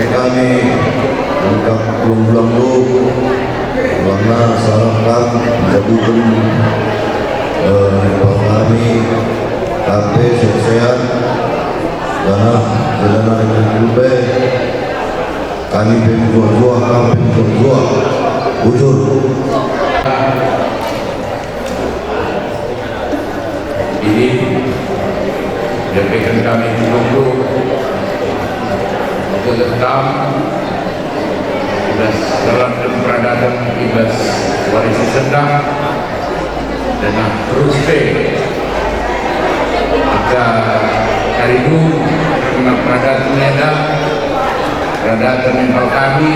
kami lengkap belum karena sarankan jadikan kami tapi sehat karena jalanan yang lebih kami berjuang kami berjuang bujur ini jadikan kami menunggu tetap ibas dalam keberadaan ibas warisi sedang dan terus kita hari ini kena peradaan niada peradaan mental kami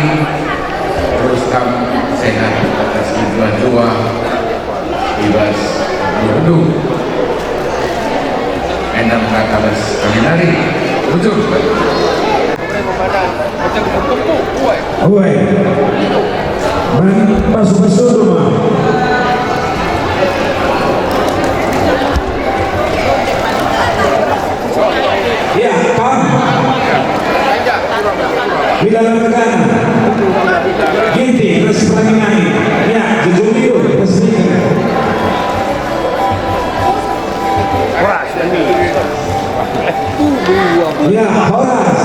terus kami sehat atas jua ibas berdua endam kakalas kami nari ujung Uai, masuk rumah. Ya, Pak. Bila lakukan, ginti masih pertandingan. Ya, jujur itu pastikan. Ya, Horas,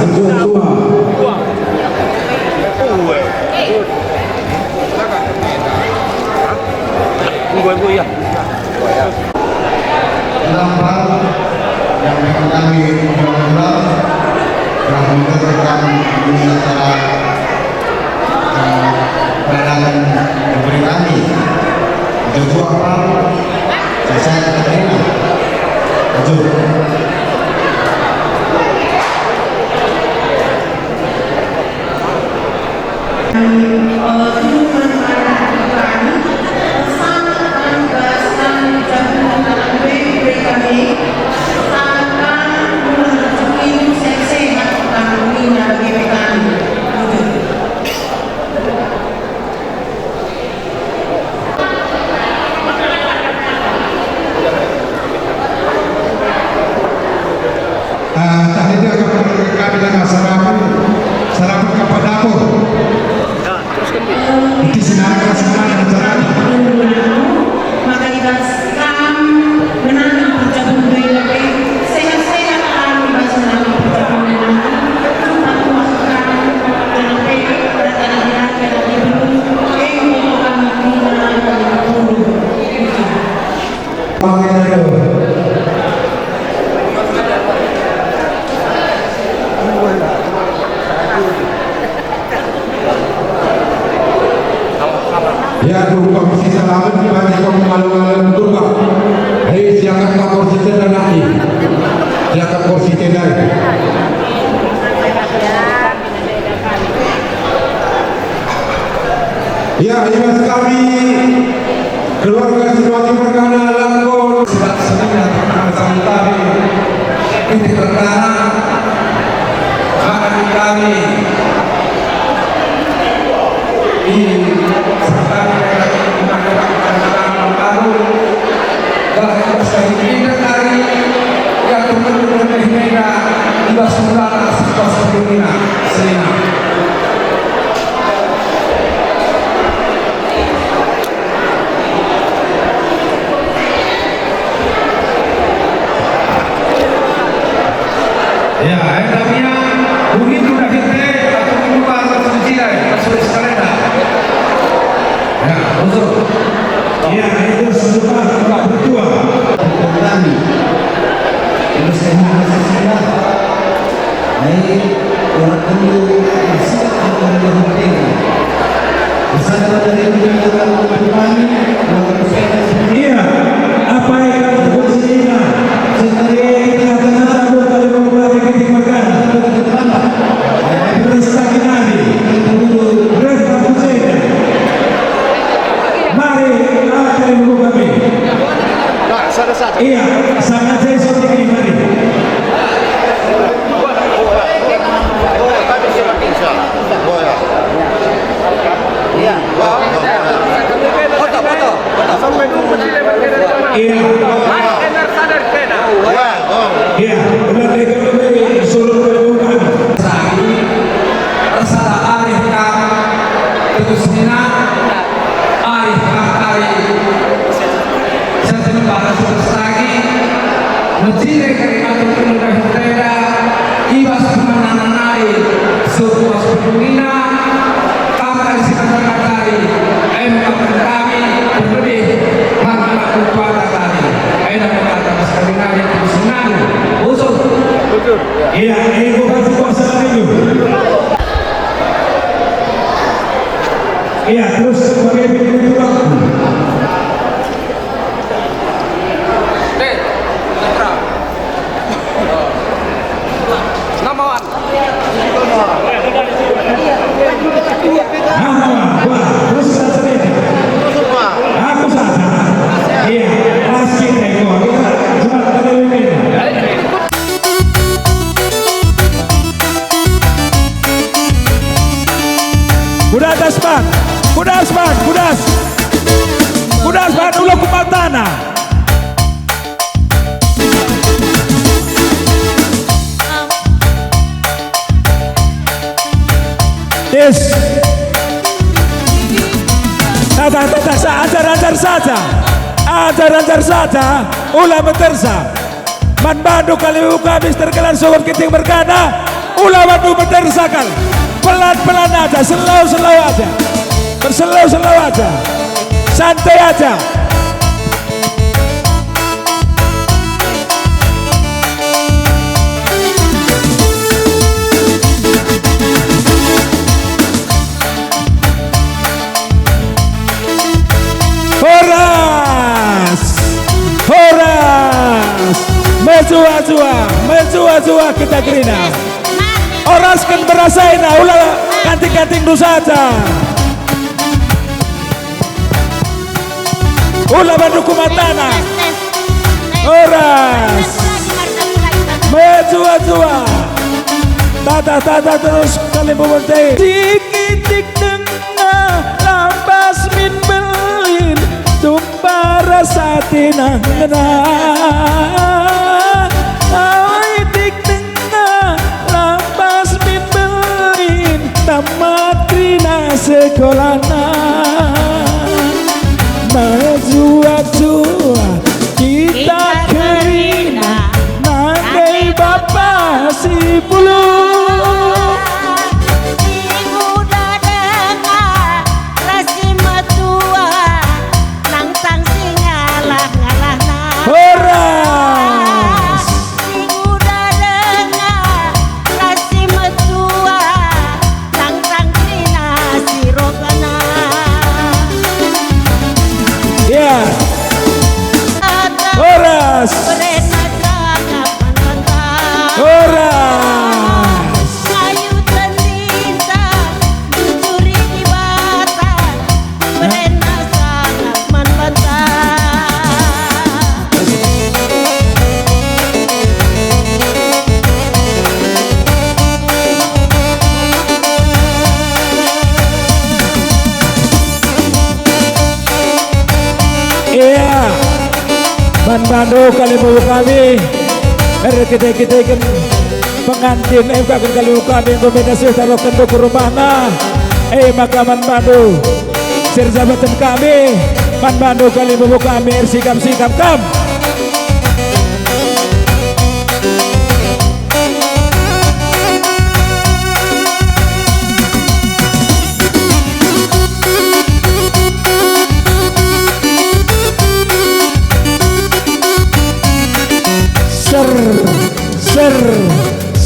sejauh tua. Lambat yang memang kami mengulang telah mengerjakan di antara pandangan diberi kami untuk apa saya terima untuk kami dengan sarapan kapal dapur di sinar acaranya maka dibaskan menanam percabun dari sehat-sehat kami basah percabun tempat makan dan pada tanah liat dan dibelum kami ya berupa misi selamat bagi pemalu-malu turba hei siakan lapor setelah nanti siakan kursi tendai ya ibas kami keluarga Sirwati Perkana Langkor sedang senang dan santari ini perkara hari kami ini ya, enaknya begitu dah kita atau lupa atau sudah masuk eskalada. Ya, betul. Ya, itu sudah Pak Ketua. Kami itu semua sesudah baik orang tentu siap akan berhenti bersama dari penjagaan kami Iya, apa yang kamu bersedia? Sebenarnya kita tengah tabur dari memulai ketimpangan. Beristirahat nanti, beristirahat saja. Mari akan membuka kami. Iya, sangat saya seperti ini mari. bukan kuasa itu. Iya, terus sebagai pintu waktu. Terus aku saja. Iya, pasti tengok. Cuma ada ini. Budas aspan, budas aspan, budas aspan ulo kumatana. Yes. Ajar saja, ulah mentersa. Man bandu kali habis terkelan sobat kiting berkana, ulah bandu mentersakan. Pelan-pelan aja, slow aja. Berslow aja. Santai aja. Horas. Mejua kita gerina. Oraskan berasain, ulah kanting-kanting dulu saja. Ulah bandu kumatana. Oras. Mejua. Tata terus kali memontai. Tik dengar lampas min belin. Tumpah rasa tinang ngena. Tik dengar lampas min belin. Tamat krina sekolahna. Mejua kita kerina. Nagai bapa si puluh. Bandu kali mau kami kita kan pengantin kan kali mau kami kombinasi taruhkan ke rumahna makaman Bandu sirjabatan kami Bandu kali mau kami sikap kam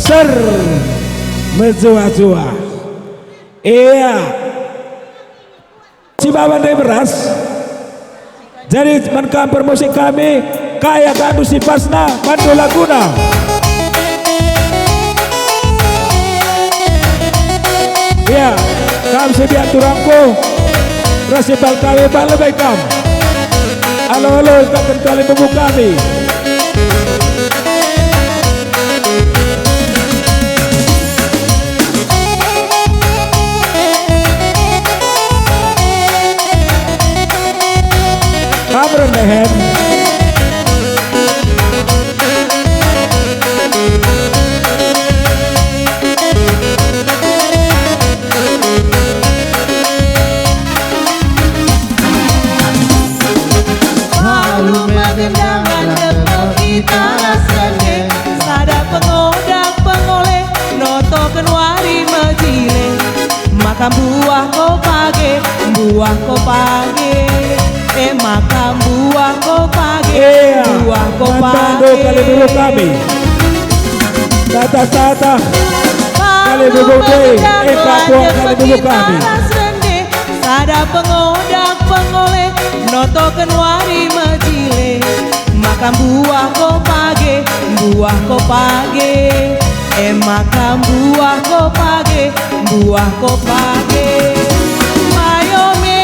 ser mejua iya Cibawan dari beras jadi menkamper musik kami kaya kandu sipasna Bandu Laguna iya kam sebian turangku rasibal kami balebay kam halo kakak kali membuka kami Kamran Mehem Malu mengendangan tepuk kita rasanya Sada pengodang pengoleh notokan wari mejile Makan buah kopage makan buah kopage buah kopage Bandu kali dulu kami Tata kali bubuk deh, kapuang kali bubuk kami. Sada pengodak pengoleh notoken wari mejile makam buah kopage makam buah kopage mayome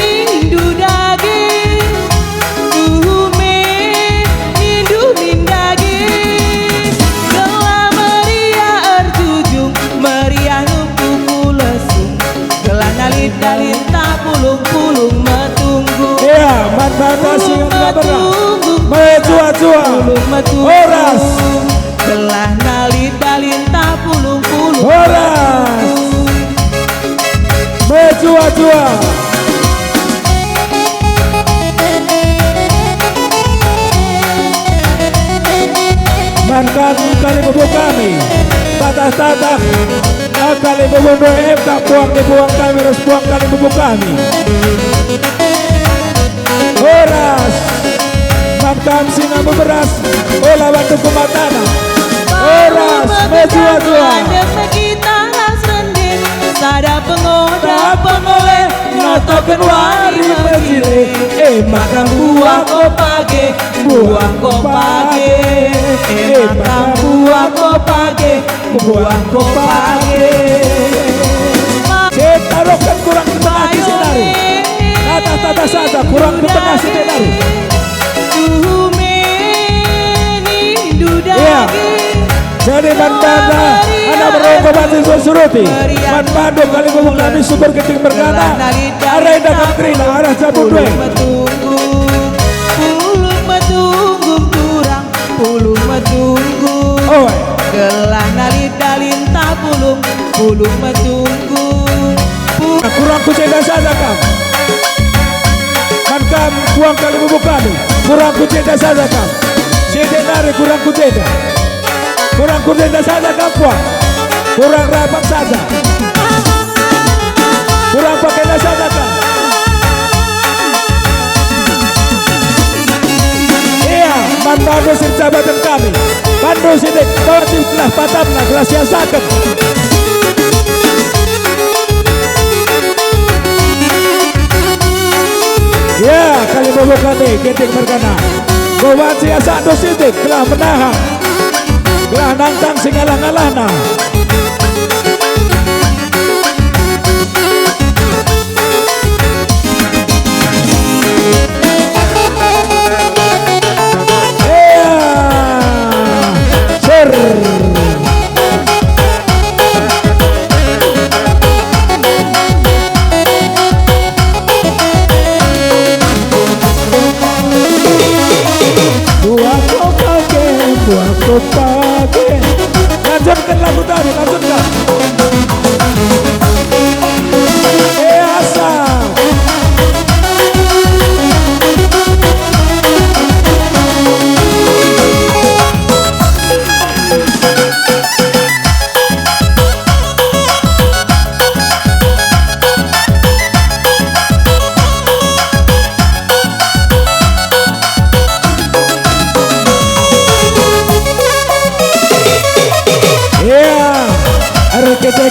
nindu dage duhume nindu mindage gelah meriah erjujung meriah nuku lesung gelah dalit tak pulung metunggu Iya, manbata singan kabarang Mejua-jua Horas gelah dalit tak pulung Horas Mejua-jua Mankan kali bubuk kami Tatah kali bubuk doa tak buang dibuang kami harus buang kali bubuk kami Horas Mankam singa beberas olah batu kumatana Horas Mejua-jua sada pengoda pengoleh notoken wari mejile makam buah kopage makam buah kopage Cetarokan kurang ke tengah di senaru Tata saja kurang ke tengah si senaru Iya jadi manbanda ada merokok batin suruti manbando kali bubuk kami sumber keting berkata arah dagang kerina arah cabut dua pulung metunggu gelah dalin tak pulung metunggu kurang kuceda saja kam mankam buang kali bubuk kami kurang kuceda saja kam sedenari kurang kuceda saja kam buang kurang rapat saja kurang pakai saja kam iya manbando sing jabatan kami pandu sidik tawatip kelah patapna kelas siasakan ya kali bubuk kami keting berkana bawa siasat do sidik kelah menahan kelah nantang sing alang-alahna buah kopage lanjutkan lagu tadi lanjutkan asal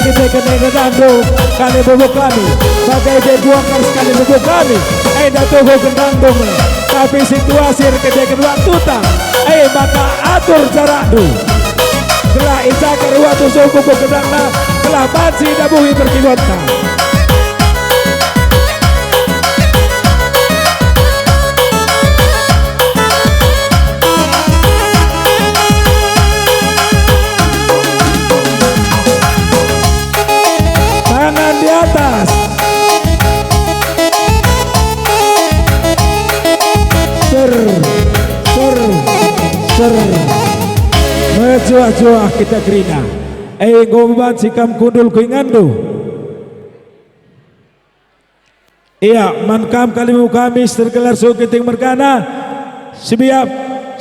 kita kena dandung kali bubuk kami bagai dibuangkan sekali bubuk kami tunggu kendandung tapi situasi kedekan waktu tak maka atur jarak du telah isakar waktu suku kendangna telah bansi dabuhi berkiwata di atas ser mejua-jua kita gerina ngoban sikam kundul kuingandu iya mankam kalimu kami tergelar sukiting merkana sebiap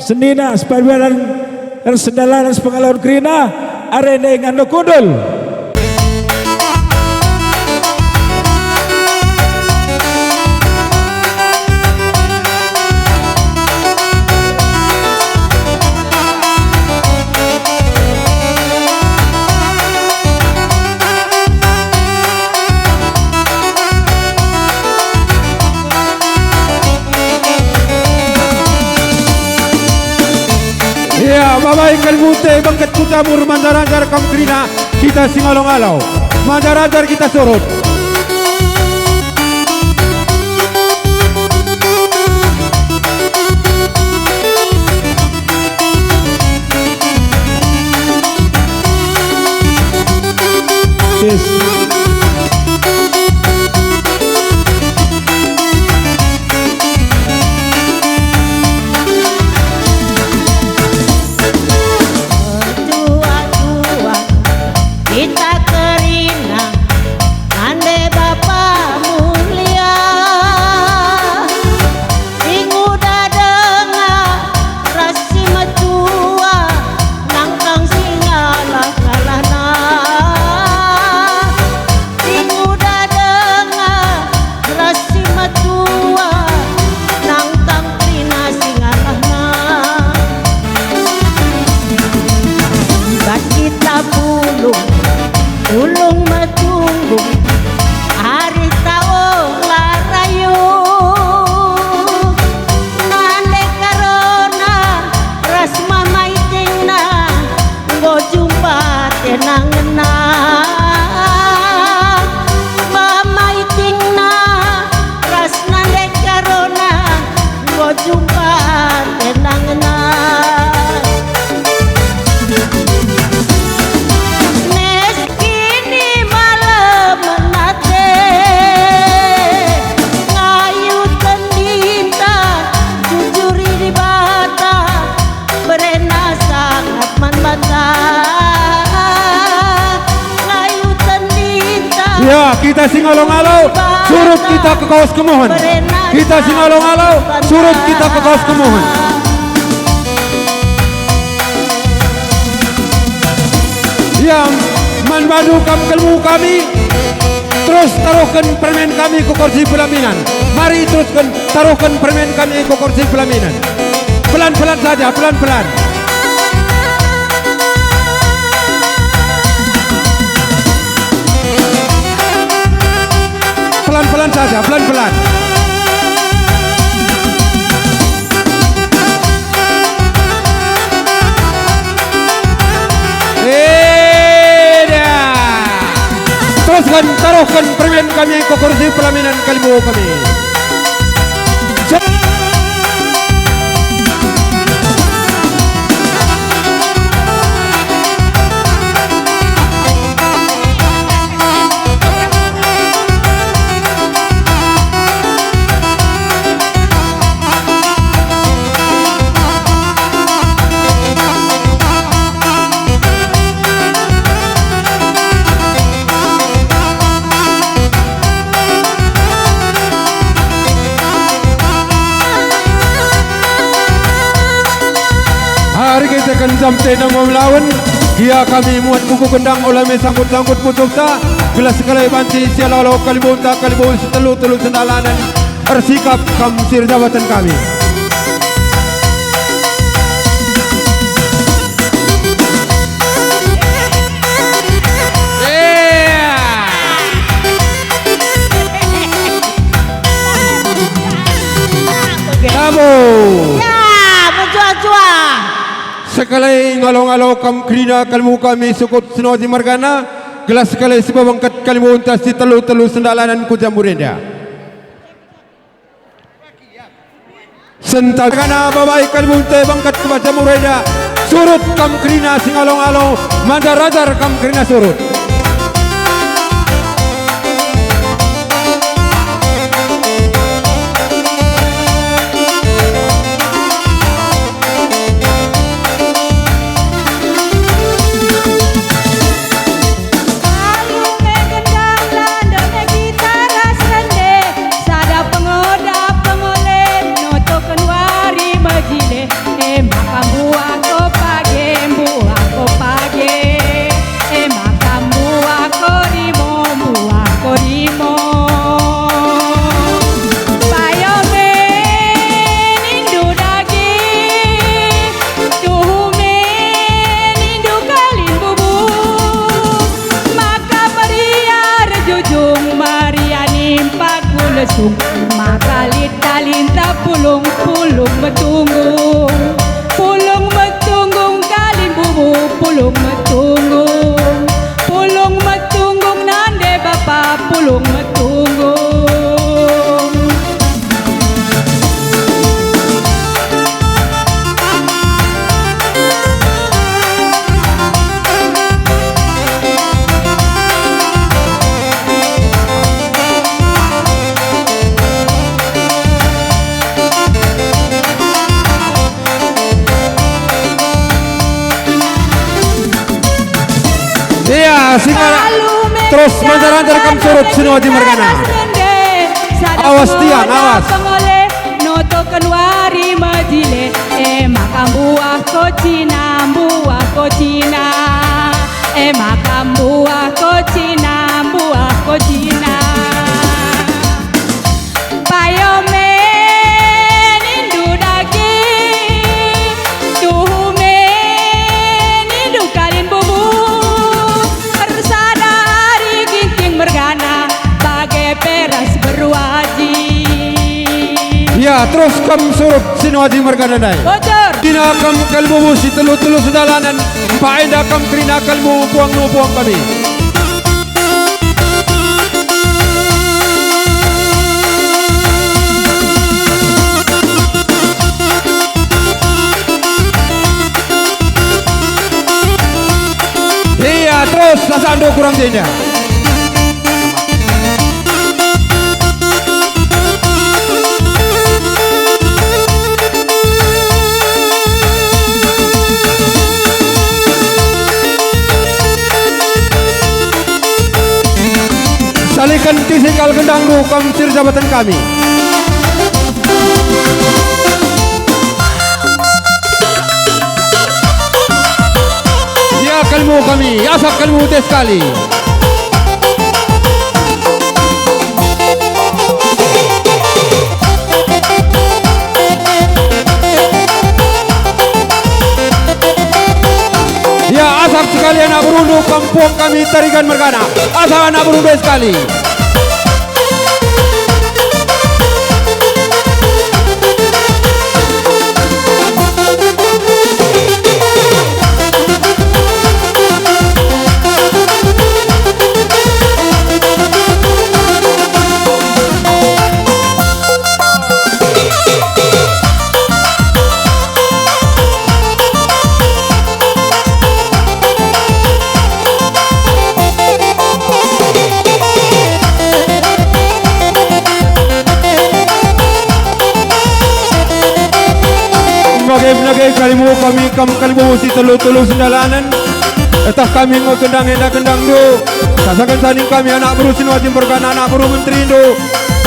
senina sepadan dan sendalan sepengalaman gerina arene ngando kundul babay kalbute bangkat kucamur mandarajar kam krina kita singalong-alau mandarajar kita surut. Yes. Tua-tua kita kerina ande bapa mulia inguda dengar rasi matua nangkang singala kalana inguda dengar rasi matua nangkang trina singalana kita pulung matunggu hari tao larayu nande karona rasma maiting na go jumpa tenang na maiting na ras nande karona go jumpa tenang na Ya, kita singalong-alau, surut kita ke kaos kemohon. Kita singalong-alau, surut kita ke kaos kemohon. Yang manbadu kam kelmu kami, terus taruhkan permen kami ke kursi pelaminan. Mari teruskan taruhkan permen kami ke kursi pelaminan. Pelan-pelan saja, pelan-pelan. Pelan-pelan saja, pelan-pelan. Teruskan, taruhkan permen kami ke kursi pelaminan kalbu kami. Hari kita akan sampai nama melawan. Dia kami muat buku kendang ulama sangkut-sangkut putukta. Gelas sekali banci sialau kalibunta kalibun setelu-telu sendalanan. Bersikap kamsir jabatan kami. Kamu. Sekali ngalong-along kam krina kalmu kami sukut senoti margana gelas sekali sebabangkat kalmu untas di telu-telu sendalanan kujamurenda sentakana babai kalmu untas bangkat kujamurenda surut kam krina sing along-along mandar-radar kam krina surut. Makalit talinta pulung-pulung metunggung pulung metunggung Iya, singa terus menjalankan surut Sinowati Mergana. Awas Tian, awas. Notokan wari majile makam buah kocina makam buah kocina payome nindu daging duhume nindu kalin bubu persada hari ginting mergana bagai peras berwajib. Ya, terus kam surut Sinowati Mergana dai. Bocor. Dina kam kalbu si telu sedalanan. Paeda kam krina kalbu puang kami. Iya, terus lasando kurang tindak. Salikan tisikal gendangmu kamsir jabatan kami. Ya kalmu kami, asak kalmu teh sekali. Ya asak sekali anak berunduh kampung kami Tarigan Mergana. Asak anak berunduh sekali. Bagai kalimu kami kalimu si telu sendalanan. Etah kami ngokendang kendang do. Sasakan saning kami anak beru Sinowati Mergana anak beru menteri do.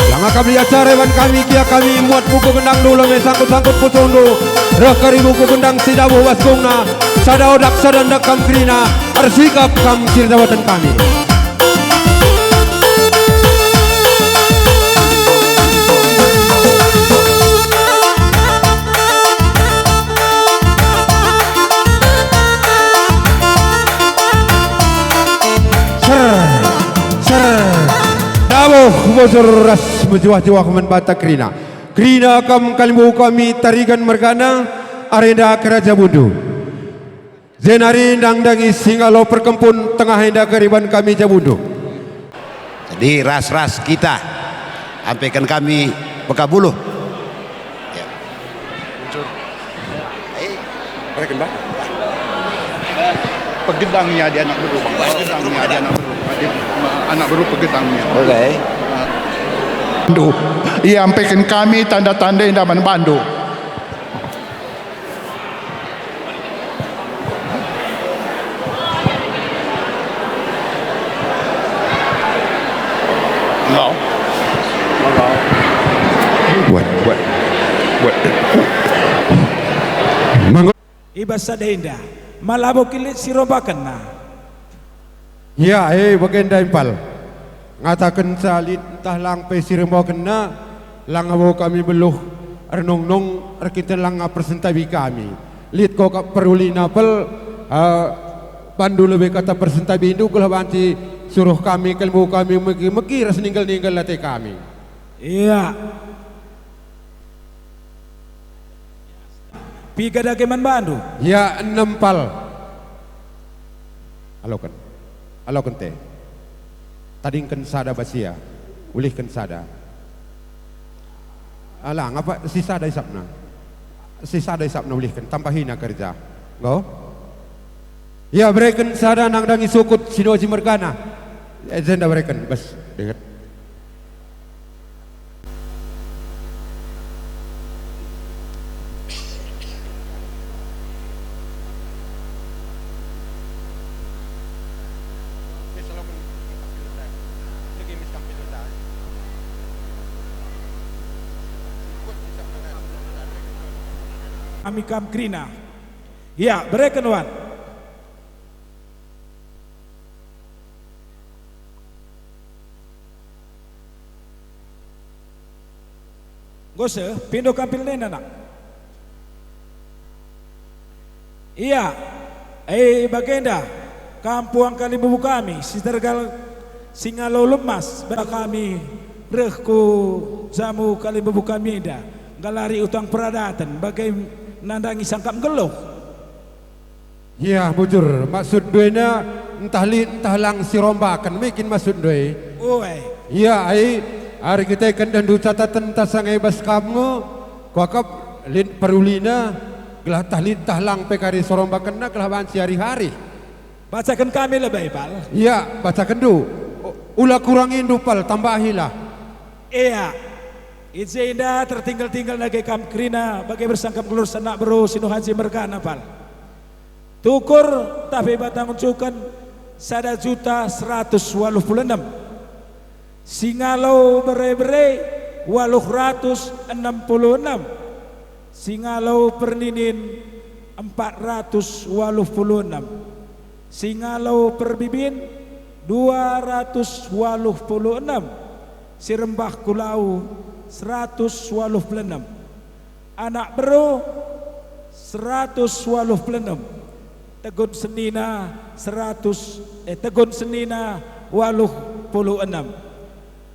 Yang akan acara ewan kami kia kami muat buku kendang do lame sangkut pucung do. Rah kari buku kendang sidabu waskungna. Sada odak sadanda kam krina. Arsikap kam sirdawatan kami. Bosor ras menjiwa-jiwa kemen bata krina kam kalimbu kami Tarigan Mergana arenda Keraja Bundu zenari dangdangi singalo perkempun tengah henda keriban kami Jabundu. Jadi ras-ras kita sampaikan kami Bekabuluh ya. Pegedangnya di anak beru, pegedangnya di anak beru pegedangnya. Oke. Bandu, ia sampaikan kami tanda-tanda indaman Bandu. No. Buat. Ibas sadenda malabo kilit sirobakan na. Ya, bagenda impal. Ngatakan salit entah lang pe sirmo kena lang abo kami beluh renong rekinten lang persentabi kami. Lit ko peruli napel pandu lebih kata persentabi indu kula banci suruh kami kalbu kami meki ras ninggal latih kami. Iya. Piga dageman Bandu. Ya 6 pal. Alokan teh. Tadingkan sada basia, ulihkan sada. Alah, ngapa si sada isapna ulihkan, tambahin kerja. Go? Ya berikan sada nang dangi sukut Sinowati Mergana. Zenda berikan, bas dengar. Amikam Krina. Ya, berikan wan. Gose, pindo kampil nena nak. Iya, bagenda, kampuang Kalibubu kami, Sidergal Singalo lemas, kami rehku jamu Kalibubu kami dah, galari utang peradatan, bagai nandangi sangkap geluh. Iya bujur, maksud duena entah li entah lang si rombakan, mungkin maksud due. Iya, hari kita ikan dan du catatan tasangai bas kamu, kuakap lin perulina, gelah tahlintah lang pekari sorombakan nak gelah bansi hari-hari. Bacakan kami lebih pal. Iya, bacakan du. Ulah kurangin du pal, tambahilah. Iya. Izenda tertinggal-tinggal lagi kam Krina bagai bersangkap gelur sanak bro sinu haji mergana pal. Tukur tapi batang uncukan 1.186. Singalau bere-bere 866. Singalau perninin 486. Singalau perbibin 286. Sirembah kulau 186. Anak bro 186. Tegun senina 86.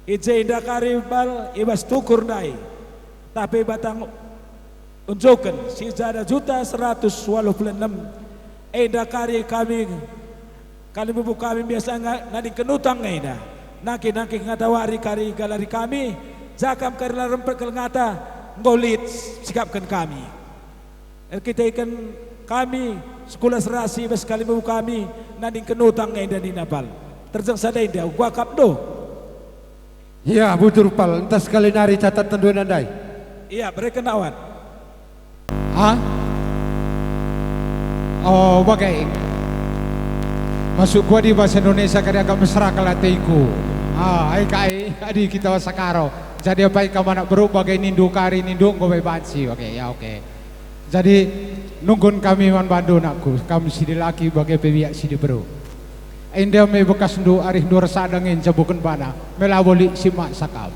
Ijenda karibal ibas tukur dai. Tapi batang unjukan si 1.186. Eda kari kami Kalibubu kami biasa nadi kenutang eda. Naki ngatawari kari galari kami. Zakam karena rempel ngata ngolit sikapkan kami. Kita ikan kami sekolah serasi bas Kalibubu kami nadi kenutang eda di napal. Terjang sadai dia gua kapdo. Iya bujur pal, entah sekali nari catatan dua nandai. Iya, mereka nawan. Hah? Oh, bagai. Masuk gua di bahasa Indonesia kaya agak mesra kalatiku. Kai adi kita wasakaro. Jadi apa yang kamu nak beru bagai nindu kari nindu gue banci. Oke, ya oke. Jadi nunggun kami man bandu nakku. Kami sidi laki bagai pemiak sidi beru. Indah me bekas ndu arih ndu resadangin cabukan bana melawoli simak sakam.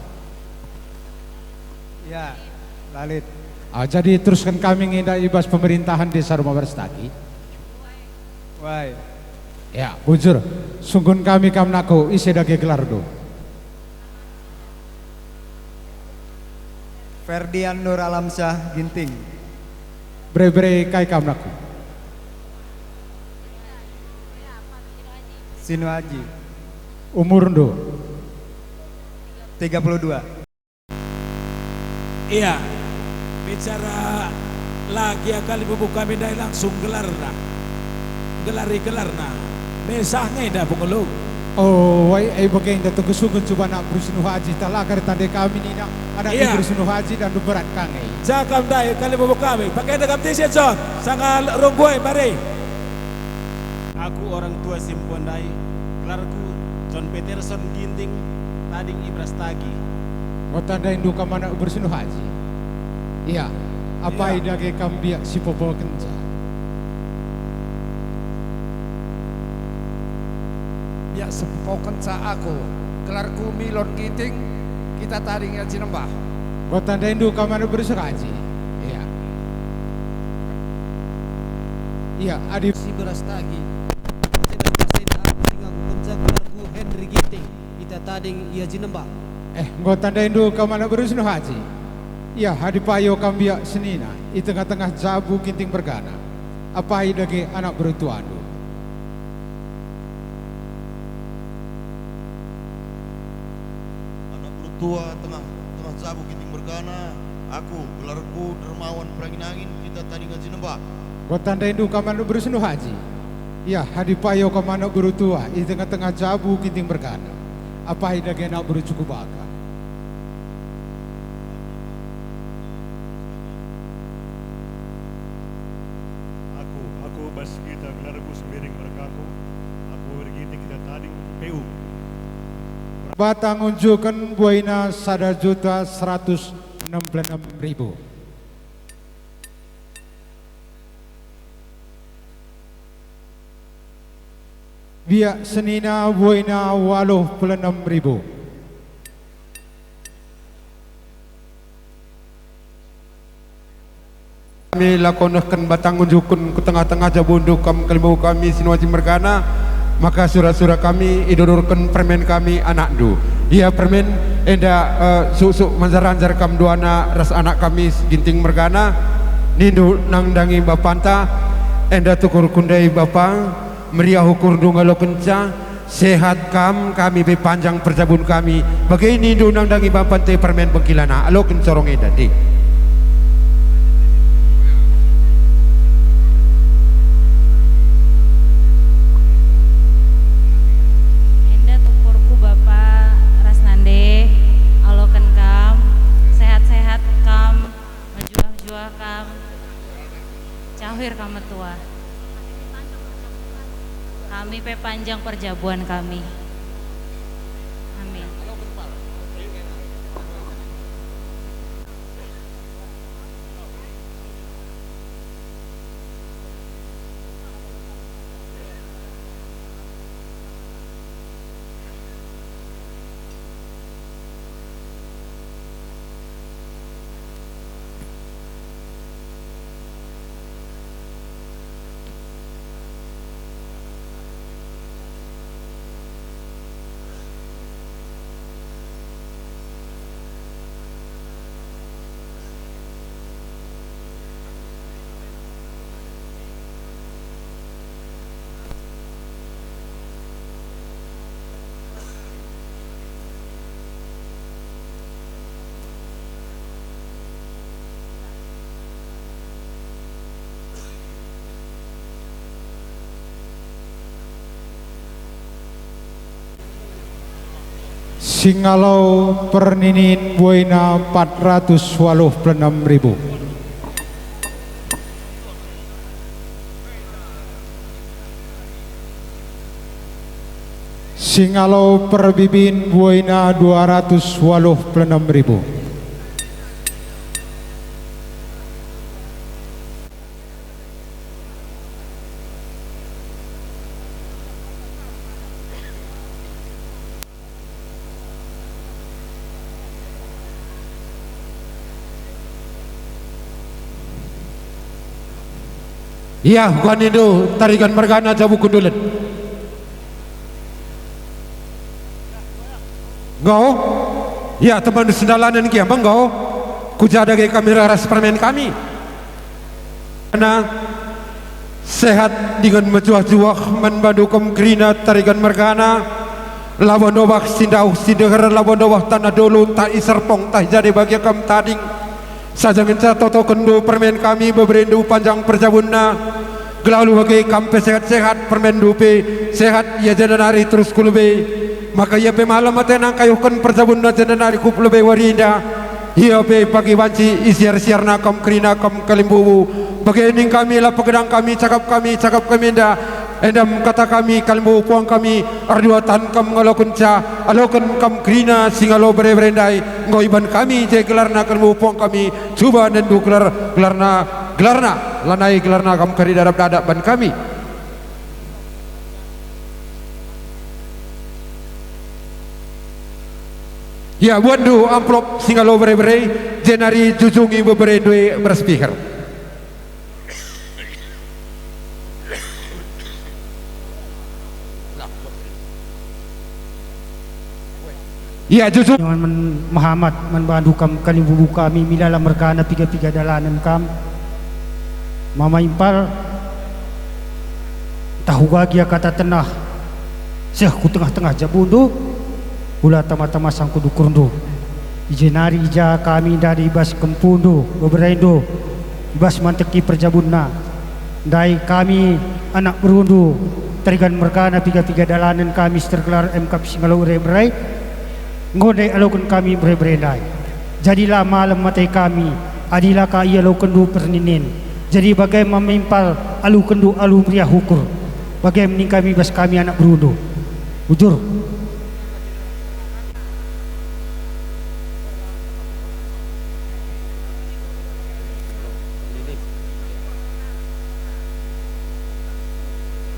Ya, lalit. Jadi teruskan kami ngindah ibas pemerintahan desa Rumah Berstagi. Wai. Ya, bujur. Sunggun kami naku isi dage gelar do. Ferdian Nur Alamsyah Ginting. Bre kai naku. Sinu Haji. Umur ndo 32. Iya. Bicara lagi Kalibubu kami dai langsung gelarna. Gelari mesahnya dah pengulung. Oh, bagai yang datang kesugun coba nak bersinu haji talagar tanda kami ni nak ada bersinu haji dan berat kangai. Jakam dai Kalibubu kami pakai dagam tisi John sangal ronggoy mari. Aku orang tua Simpondai, gelarku John Peterson Ginting, Tading Ibras Tagi. Kota Daindu kamana bersinu haji. Iya, apa ida ke kambia si popo kenca. Ya sepopo kenca aku, gelarku Milon Ginting, kita Tading Haji Nembah. Kota Daindu kamana bersinu haji. Iya. Iya, adi si Ibras Tagi. Henry Ginting, kita tading ia jinembah. Ngau tandain dulu kau mana berusaha haji. Ya, hadipayo kambia senina, di tengah-tengah jabu Ginting bergana. Apa lagi anak berutuan dulu. Anak berutua tengah jabu Ginting bergana. Aku gelarku dermawan perangin angin, kita tadi ngaji nembak. Kau tandain dulu kau mana berusaha haji. Ya, hadipayo kau mana berutua, di tengah-tengah jabu Ginting bergana. Apa lagi anak berucukup baka. Aku bas kita gelarku semiring berkaku. Aku bergiti kita tadi PU. Batang unjukan buaina 1.166.000. biak senina buina 86.000. Kami lakonahkan batang unjukun ke tengah-tengah jabundu kalimau kami sinuaji mergana, maka surah-surah kami idururkan permen kami anak du. Ia permen enda susuk manzaranjar kam duana ras anak kami ginting mergana nindu nangdangi bapanta enda tukur kundai bapang meriah ukur dungalo kenca sehat kami bepanjang perjabun kami bagai nindu nangdangi bapante permen bengkilana alo kencorong enda di. Kami tua kami pepanjang perjabuan kami, amin. Singalau perninin buina 486.000. Singalau perbibin buina 286.000. Iya, bukan itu tarikan mergana jabu kundulan. Ngau? Ya teman sendalanan kia bang ngau? Kujada ke kamera ras permen kami. Karena sehat dengan menjuah-juah membantu krina tarikan mergana. Lawan dobak sindau sideher lawan dobak tanah dulu tak iserpong tak jadi bagi kam tading. Sajang enca toto kendo permen kami beberendu panjang perjabunna gelalu bagai kampe sehat-sehat permen dupe sehat ya jenanari terus kulube maka ia pe malam atenang kayukan perjabunna jenanari kuplube warinda ia pe pagi banci isiar-siarna kam krina kam kalimbubu bagai ning kami lah pegedang kami cakap kami nda endam kata kami kalimbu puang kami arduatan kam ngalokunca alokan kam krina singalo bereberendai ngoiban kami je gelarna kalimbu puang kami coba nendu gelarna lanai gelarna kam kari dadap ban kami. Ya buat du amplop singalo bere-bere jenari jujungi bebere due berspiker. Ya jujur Muhammad membantu kam kalimbubu kami milala mergana piga-piga dalanan kam mama impal tahu bagia kata tenah seh ku tengah-tengah jabundu ula tama-tama sang kudu kurundu ijenari ija kami dari ibas kempundu beberaindo ibas manteki perjabunna dai kami anak berundu terigan mergana piga-piga dalanan kami tergelar MK Singalau Berai ngodai alokun kami berebredai jadilah malam matai kami adilah ka ia lo kendu perninin jadi bagai memimpal alu kendu alu pria hukur bagai mening kami bas kami anak berundu ujur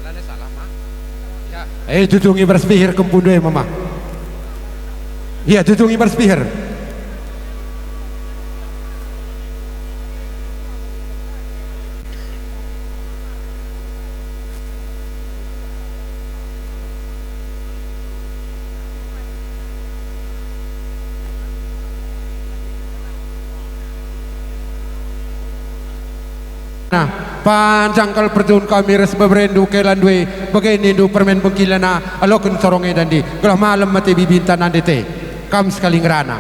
Lada salah mah ya Jujungi berspihir kempundu mama. Iya, jujungi berspihir. Nah, panjang kal perjun kami res beberendu kelandwe begini du permen bengkilana alokun soronge dandi gelah malam mati bibintan andete kam sekali ngerana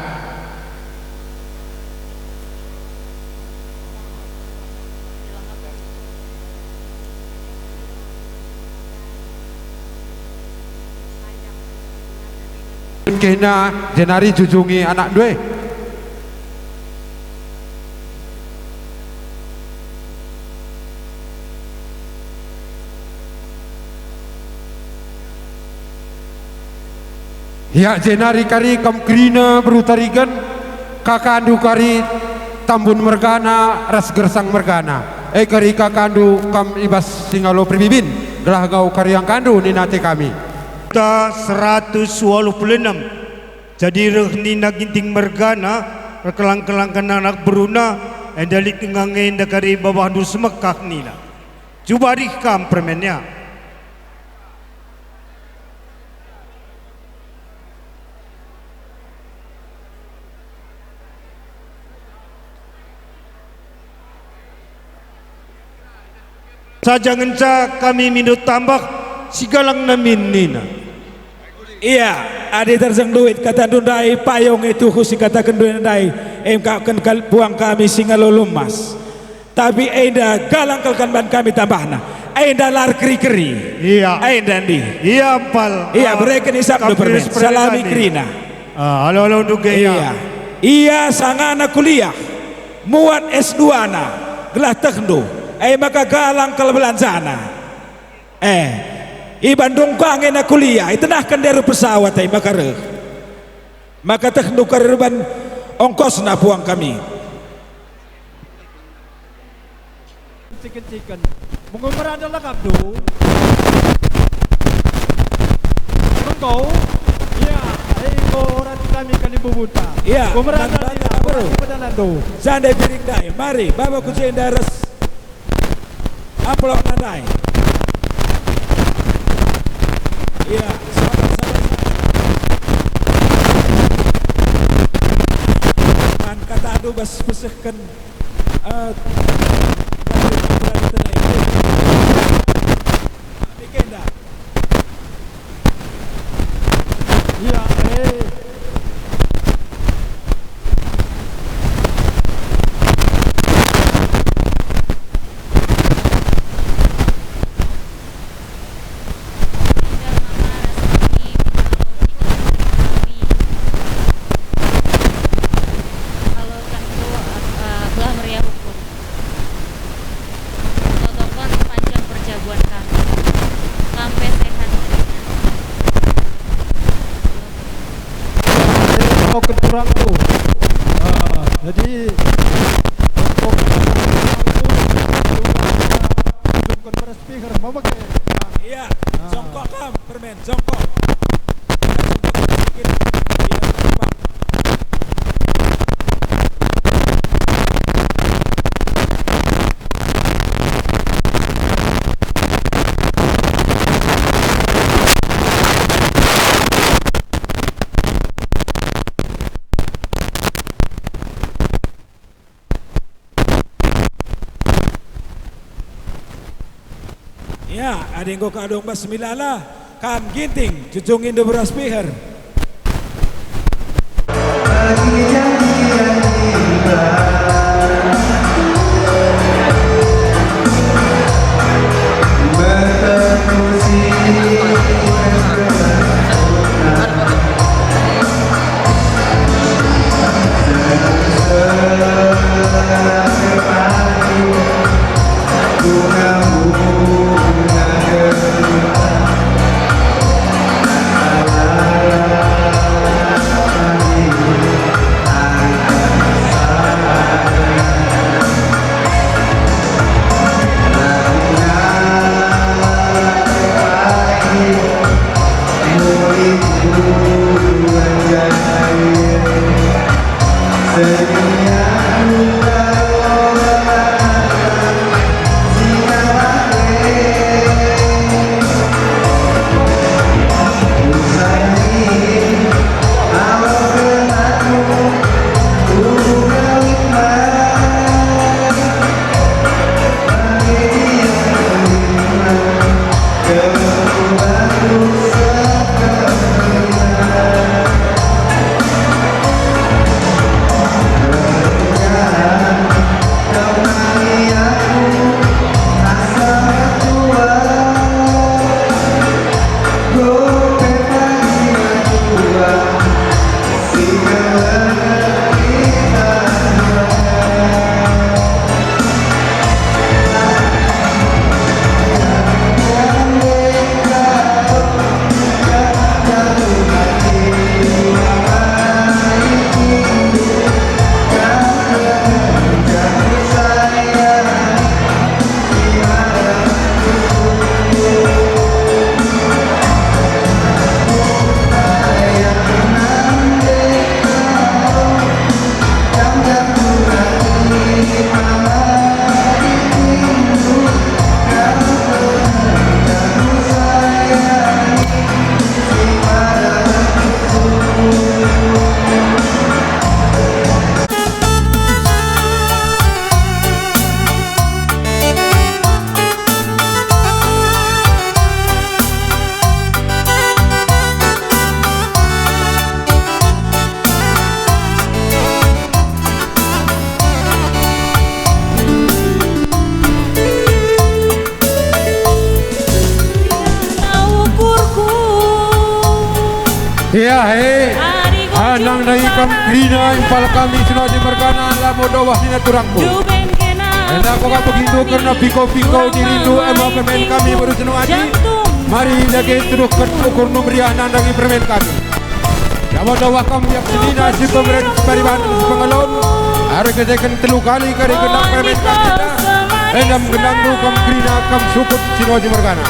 kena jenari jujungi anak due. Ya jenari kari kam krina berutarigan kakandu kari tambun mergana ras gersang mergana kari kakandu kam ibas singalo pribibin gelah gau kari yang kandu ni nate kami kita 126 jadi rehni na ginting mergana rekelang-kelangkan anak beruna endalik ngangen da kari bawah dur semekah nina coba rikam permennya. Saja ngenca kami minut tambah sigalang namin nina. Iya, adi terseng duit kata dundai payung itu khusi kata kendundai kau kan buang kami singa lulumas. Tapi enda galang kalkan ban kami tambahna. Enda lar keri-keri. Iya. Enda di. Iya pal. Iya mereka ni sabdo permen. Salami krina. Halo duga iya. Iya sangana kuliah. Muat S2 na. Gelah tekndo. Maka galang kelebelan sana i Bandung kangen na kuliah itenahkan dari pesawat maka teknu karirban ongkos na puang kami ciken-ciken mengumeran adalah kabdu engkau iya orang kami kali bubuta iya mengumeran adalah sandai piring dai mari bawa kucing daras Apalok nadai. Iya, sahabat-sahabat. Man kata adu bas pesehkan Mikenda. Iya, keturang tuh jadi iya jongkok kam permen jongkok ya, ada yang kau kadong basmilala, kam ginting, cucungin do beras piher. Ya he, anang na ikam krina impal kami sunati merkana la modawah nina turangku. Anda ko ka begitu karena piko-piko dirindu emang permen kami baru senang aji. Mari lagi teruskan ukur numeriah nandangi permen kami. Ya modawah kami yang sedina si pemerintah pariban pengalon. Hari kedekan telu kali kari gendang permen kami. Endam gendang kam krina kam sukut sunati merkana.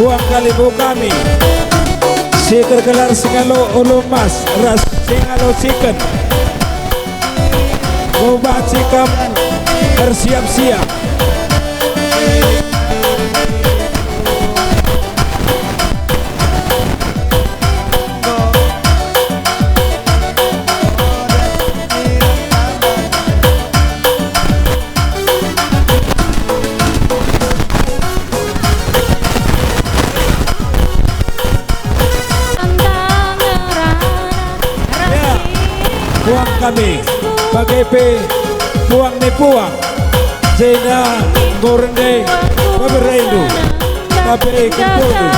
Buang Kalibu kami si tergelar Singalo Ulumas ras Singalo Chicken Boba Cikam bersiap-siap. Buang kami bagai buang ni buang Zena Gorende Baberendu Babe Kempodu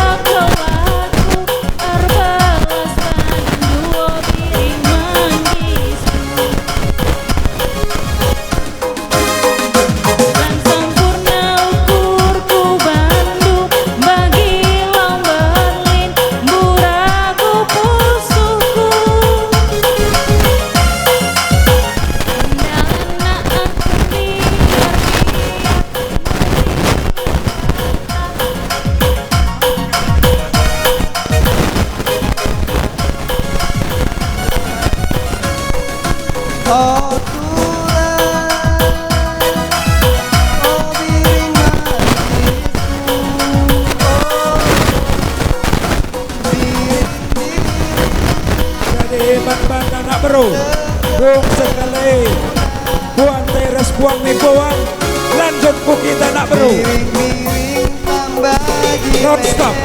Buang sekali buang teres buang nih buang lanjut ku kita nak bro non stop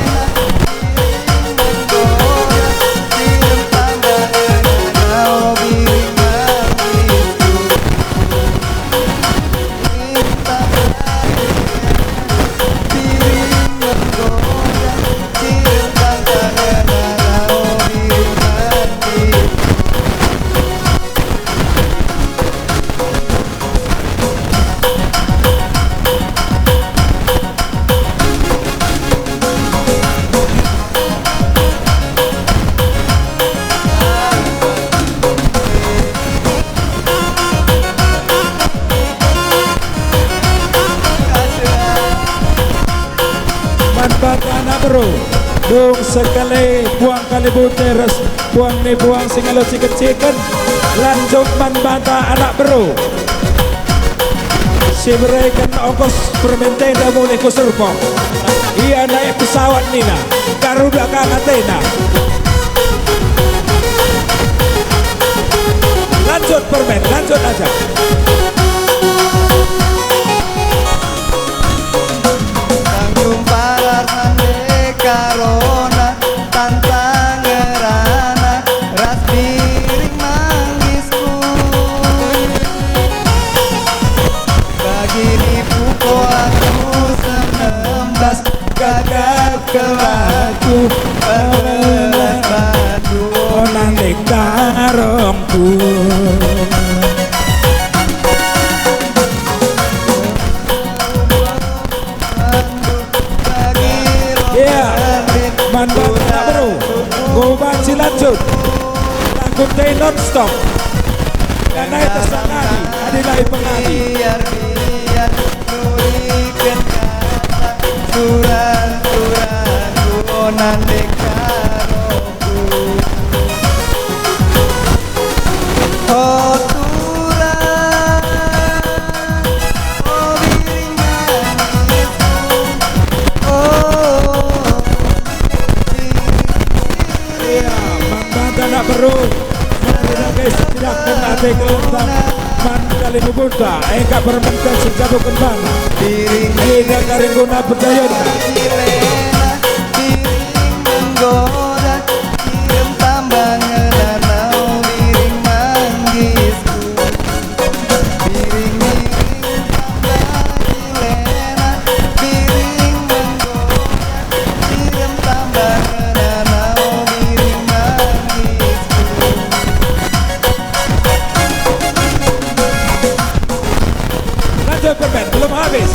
bro dong sekali buang Kalibu teres buang nih buang Singalo Chicken lanjut banta anak bro si berikan ongkos permentenda mulai ku serpong ia naik pesawat Nina Garuda kang Athena lanjut permen lanjut aja Karona tantang ngerana ras piring mangisku bagi nipu ko aku 19 gagal kelaku pebelah batu nanti karongku Mandat tak bro Goban si lanjut Takut day non stop Karena itu sangat Adilai pengadi biar nurikan kata suran kuonan dekaroku oh turan oh biringan oh anak bro tidak guys tidak kena tegelam man kali bubuta enggak bermenkan sejabukan bana tidak karing guna berdayana piring menggoda kirim tambah ngedanau piring manggisku piring tambah dilena piring menggoda kirim tambah ngedanau piring lanjut permen belum habis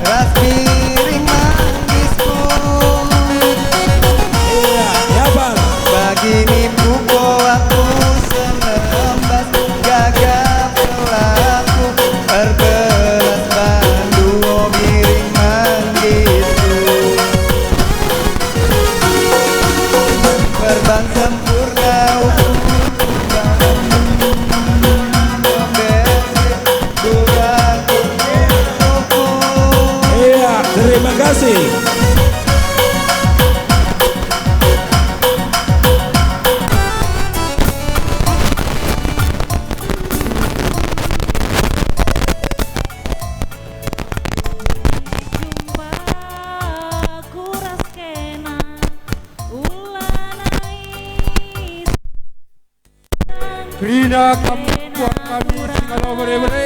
ras piring mangisku iya ya bal kasih. Krina kampung kami singalo bere-bere.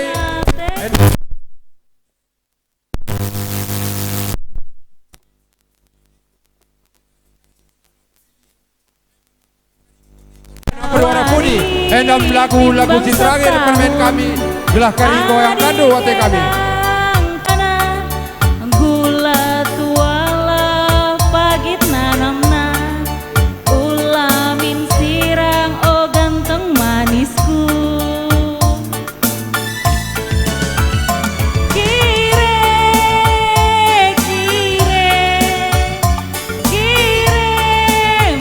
Berwarna putih. Endam lagu-lagu terakhir permain kami. Gelah kari goyang kado wate kami. Gula tuala pagit nanamna ulamin sirang o ganteng manisku kire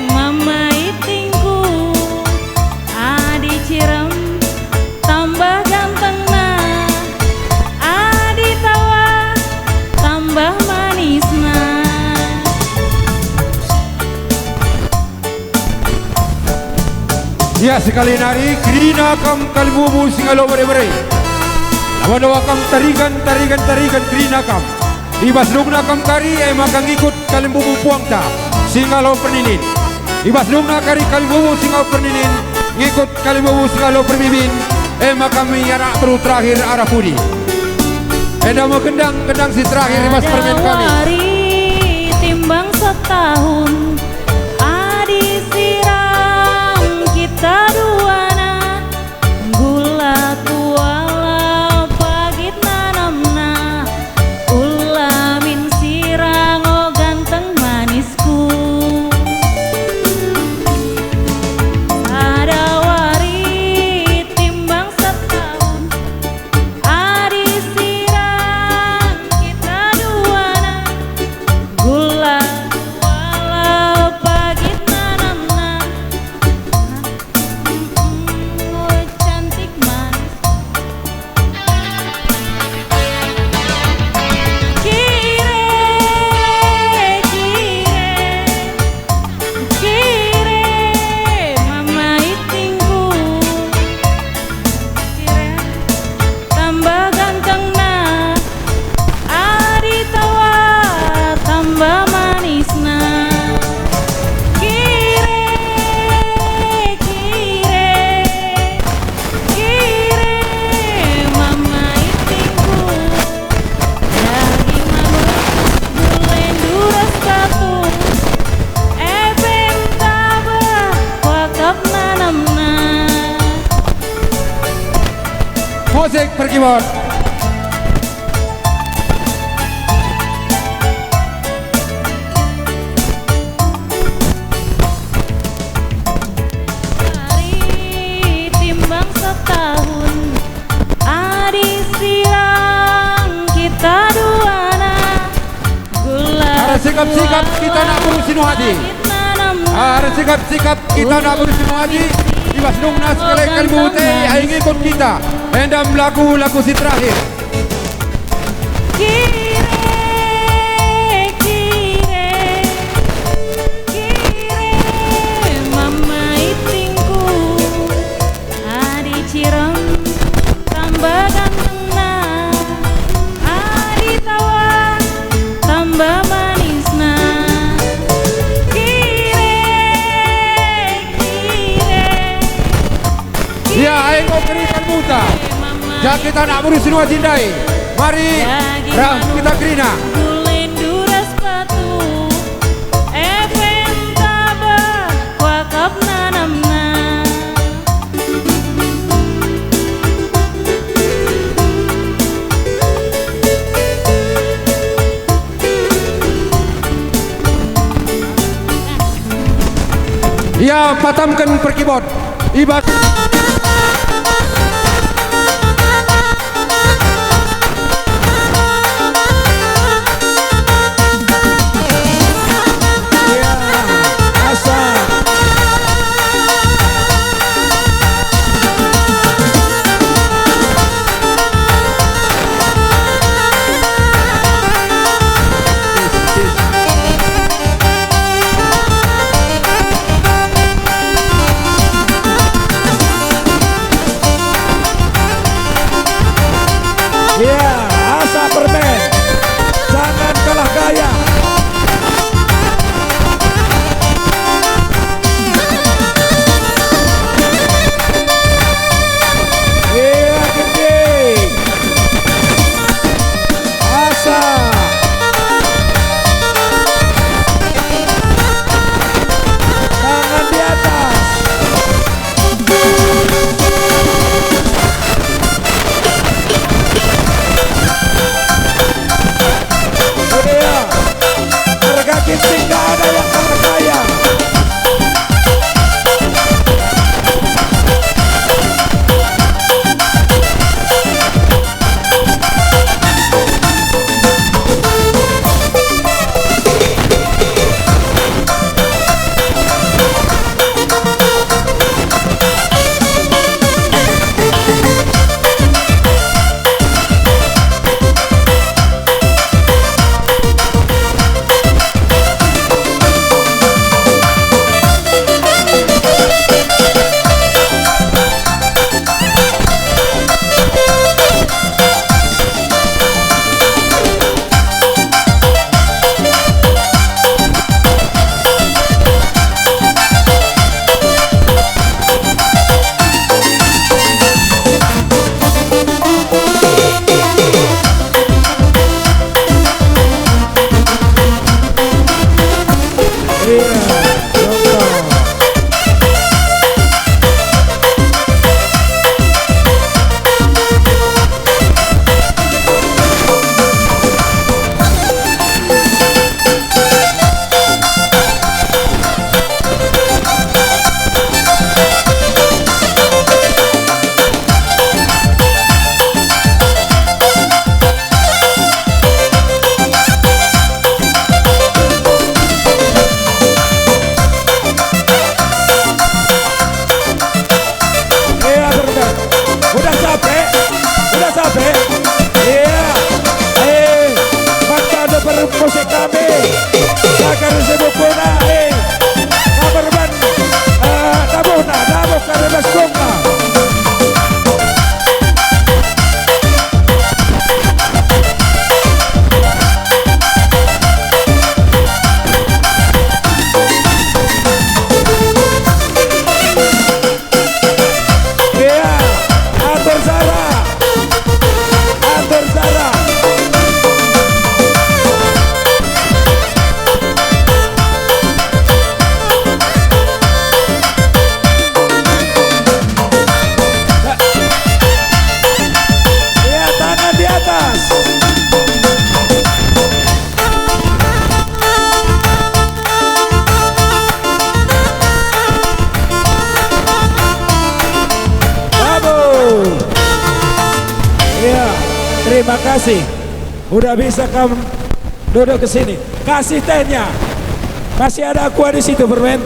mama itingku adi cirem tambah ganteng nah adi tawa tambah manis nah. Ya sekali nari Krina kam kalibubu singalo bere-bere. Lawan kam tarigan Krina kam. Ibas lugna kam kari makang ikut kalibubu puangta singalo perninin. Ibas lugna kari kalibubu singalo perninin ngikut kalibubu singalo perbibin makang miara perlu terakhir arah pudi. Mau kendang si terakhir ibas permen kami. Hari timbang setahun adi siram kita duana gula tuala pagit nanamna ulamin sirang o ganteng manisku ada wari timbang setahun adi siram kita duana gula tuala pagit nanamna cantik manis kire mama itingku kire tambah ganteng nah adi tawa tambah manis nah kire mama itingku daging mangut gulen duras batu ebeng tabah wakap nanamna Musik perkibot. hari timbang setahun adi silang kita duana gula Ada sikap-sikap kita nak berusin hati. Ada sikap-sikap kita nak berusin hati. Ibas lugna sekali kalibubu teh ikut kita. Endam lagu-lagu si terakhir. kire mama itingku adi cirem tambah ganteng nah adi tawa tambah manis nah kire Ya, ayo kau berikan buta. Ya kita nak berusin hati dai. Mari ram kita Krina. gulen duras batu efem tabah wakap nanamna Ya patamkan perkibot. Ibas kasih. Udah bisa kamu duduk ke sini. Kasih tehnya. Masih ada aqua di situ bermain.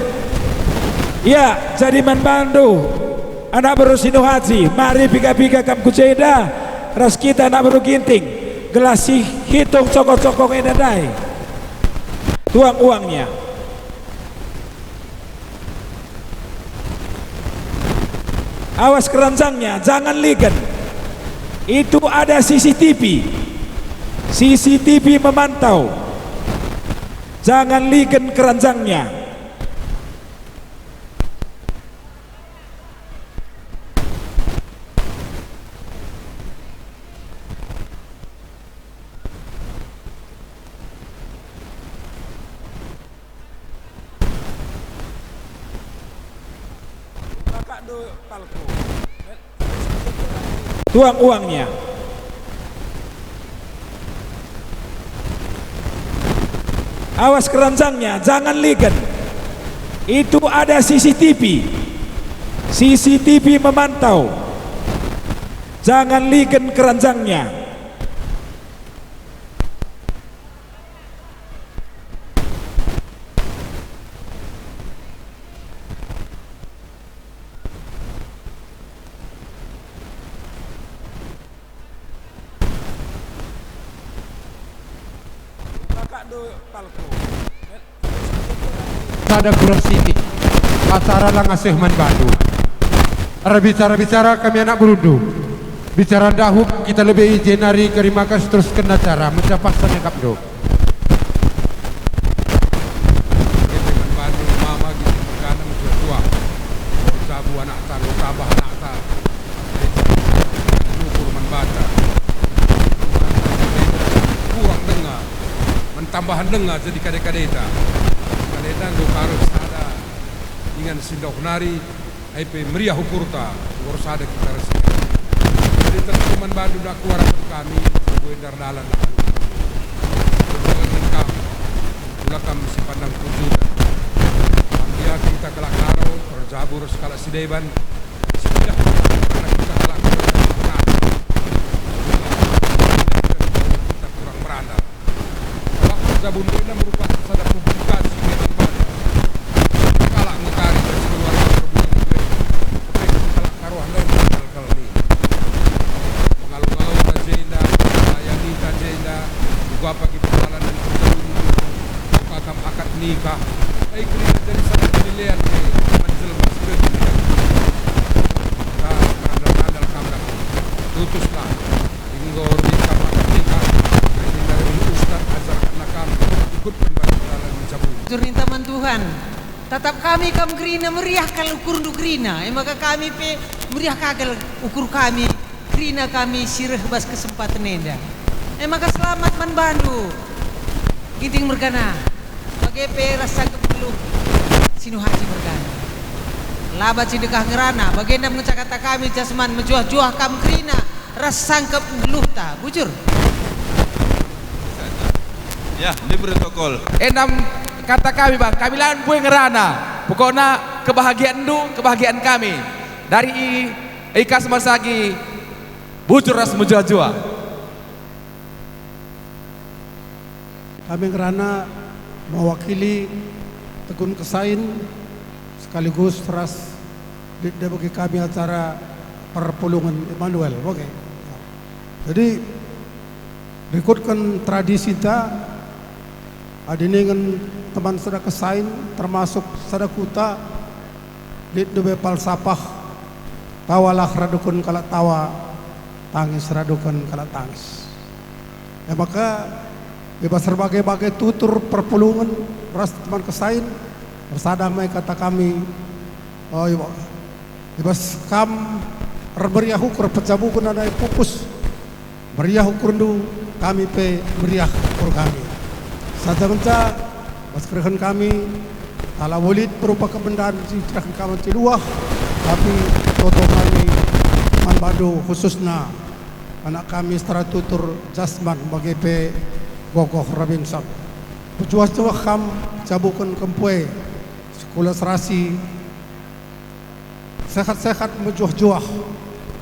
Ya, jadi manbandu. Anak baru Sinu Haji. Mari pika-pika kam kuceda. Ras kita anak baru ginting. Gelasi hitung cokok-cokok edadai. Tuang uangnya. Awas keranjangnya, jangan ligen. Itu ada CCTV. CCTV memantau. Jangan ligen keranjangnya. Tuang uangnya. Awas keranjangnya, jangan ligen. Itu ada CCTV. CCTV memantau. Jangan ligen keranjangnya. Ada kurang siti acara lang asih manbandu. Ara bicara kami anak berundu. Bicara dahuk kita lebih izin hari terima kasih teruskan acara mencapai sana kapdo. Kita manbandu mama gitu karena musuh tua. Sabu anak ta, sabah anak ta. Lukur manbanda. Kurang dengar, mentambahan dengar jadi kadek-kadeta. Kadang harus ada dengan sindok nari, IP meriah ukurta, harus ada kita resiko. Jadi teman-teman Bandung dak keluar kami, gue dardalan dak. Dengan kami, ulakam si pandang kujudan. Dia kita kelak karo, terjabur skala sideban, sudah karena kita kelak karo. Kita kurang berandal. Waktu jabun ini merupakan sada publikasi. Apa kita jalan dan pakam akad nikah, ai kini dari sana penilaian ke manjil masjid. Kita andal kamera, tutuslah hingga di kamar nikah. Ini dari Ustaz Azhar Nakam ikut membantu dalam mencabut. Turintaman Tuhan, tetap kami grina meriah kalau ukur grina, maka kami pe meriah kagel ukur kami grina kami sirah bas kesempatan nenda. Maka selamat manbandu Ginting Mergana bagi rasa kepelu Sinu Haji Mergana labat sidekah ngerana baginda mengecak kata kami jasman menjuah-juah kam krina rasa sangkep ngeluhta bujur ya di protokol enam kata kami bang kami lawan bue ngerana pokoknya kebahagiaan kebahagiaan kami dari Ika Semarsagi bujur ras menjuah-juah. Kami kerana mewakili Tegun Kesain sekaligus ras bagi kami acara perpulungan Emmanuel. Oke. Jadi ikutkan tradisi kita adinengan teman sada Kesain termasuk sada kuta di dube palsapah tawalah radukun kala tawa tangis radukun kala tangis. Ya maka bebas berbagai-bagai tutur perpulungan ras teman Kesain bersadang mai kata kami oh iya bebas kam berberiah ukur pecabu kuna dai pupus beriah ukur ndu kami pe beriah ukur kami saja menca baskerhan kami ala walid berupa kebendaan citrakan kami ciluah tapi toto kami manbadu khususnya anak kami secara tutur jasman bagi pe Gogoh Rabin Sak Pujuas-juah kam cabukan kempue sekolah serasi sehat-sehat menjuah-juah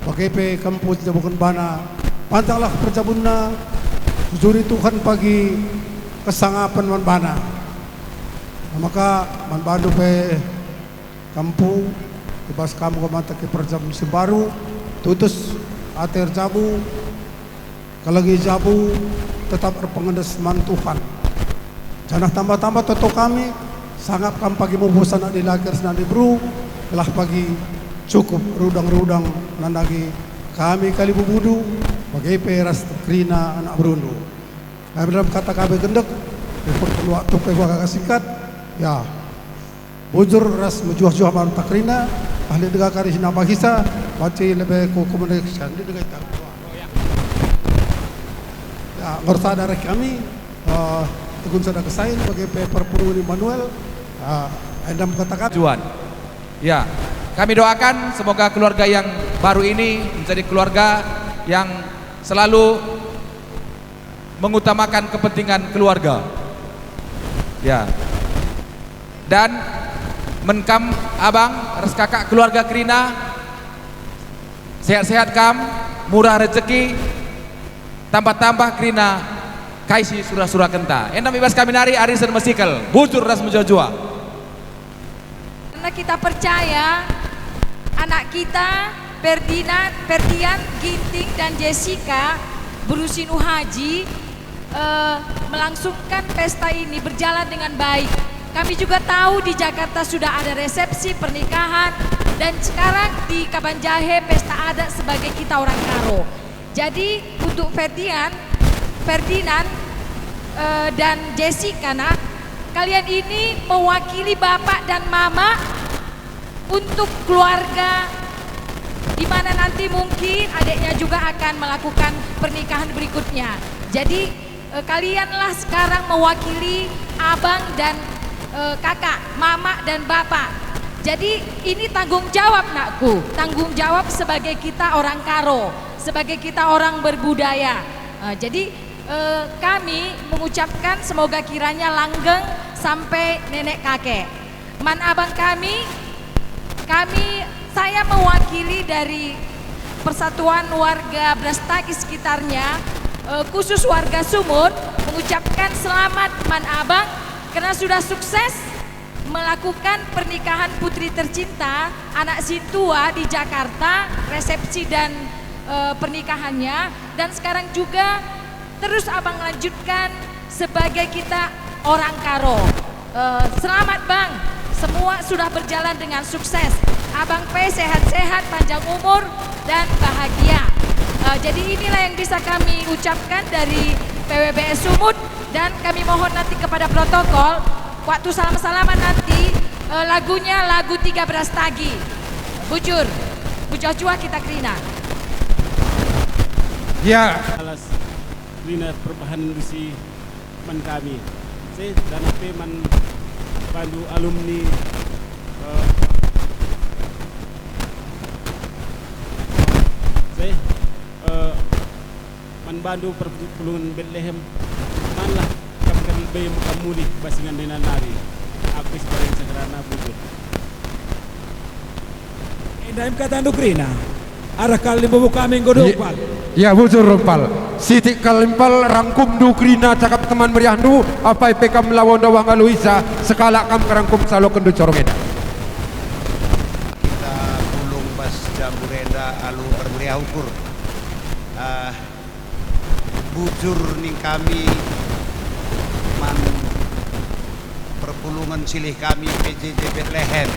bagi pe kampus cabukan bana Pantanglah perjabunna juri Tuhan pagi kesangapan manbana. Maka manbandu pe kampung bebas kamu kemata ke perjabun sebaru tutus ater jabu kalagi jabu tetap berpengendes man Tuhan. Jangan tambah-tambah toto kami sangat kam pagi mau bosan di lager senadi bro telah pagi cukup rudang-rudang nandagi kami kali bubudu bagai peras krina anak berundu. Kami dalam kata kami gendek perlu waktu pe gua singkat ya bujur ras menjuah-juah man takrina ahli dega kari hina bahisa baca lebih ko komunikasi di dega tak ya ngorsa dari kami tegun sada kesain sebagai perpuluhan Immanuel Anda mengatakan Juan. Ya, kami doakan semoga keluarga yang baru ini menjadi keluarga yang selalu mengutamakan kepentingan keluarga. Ya. Dan menkam abang, res kakak keluarga Krina sehat-sehat kam, murah rezeki, tambah-tambah Krina kaisi surah-surah kenta. Endam ibas kami nari arisan mesikel, bujur ras menjojua. Karena kita percaya anak kita Ferdian, Ginting dan Jessica Brusinu Haji melangsungkan pesta ini berjalan dengan baik. Kami juga tahu di Jakarta sudah ada resepsi pernikahan dan sekarang di Kabanjahe pesta adat sebagai kita orang Karo. Jadi untuk Ferdinand dan Jessica, nak, kalian ini mewakili bapak dan mama untuk keluarga, di mana nanti mungkin adiknya juga akan melakukan pernikahan berikutnya. Jadi kalianlah sekarang mewakili abang dan kakak, mama dan bapak. Jadi ini tanggung jawab, nakku, tanggung jawab sebagai kita orang Karo, sebagai kita orang berbudaya. Jadi kami mengucapkan semoga kiranya langgeng sampai nenek kakek. Man abang saya mewakili dari Persatuan Warga Brastagi sekitarnya, khusus warga Sumut, mengucapkan selamat man abang karena sudah sukses melakukan pernikahan putri tercinta anak Sintua di Jakarta, resepsi dan pernikahannya, dan sekarang juga terus abang lanjutkan sebagai kita orang Karo. Selamat bang, semua sudah berjalan dengan sukses. Abang P sehat-sehat, panjang umur dan bahagia. Jadi inilah yang bisa kami ucapkan dari PWBS Sumut, dan kami mohon nanti kepada protokol waktu salam-salaman nanti lagunya lagu 3 Brastagi. Bujur, bujah-juah kita Krina. Ya. Alas Krina perubahan visi man kami. Saya dan apa man pandu alumni saya man bandu perpuluhan Bethlehem manlah kamkan bayi mukamuli basingan dengan nari. Aku sebarang segerana bujur. Daim kata anu Krina arah kali membuka minggu depan. Ya bujur rumpal Siti kalimpal rangkum du Krina cakap teman meriah du apa IPK melawan dawang Aluisa sekala kam kerangkum salo kendu corongeda. Kita pulung bas jambureda alu bermeriah ukur. Bujur ning kami man perpulungan silih kami PJJ Bethlehem.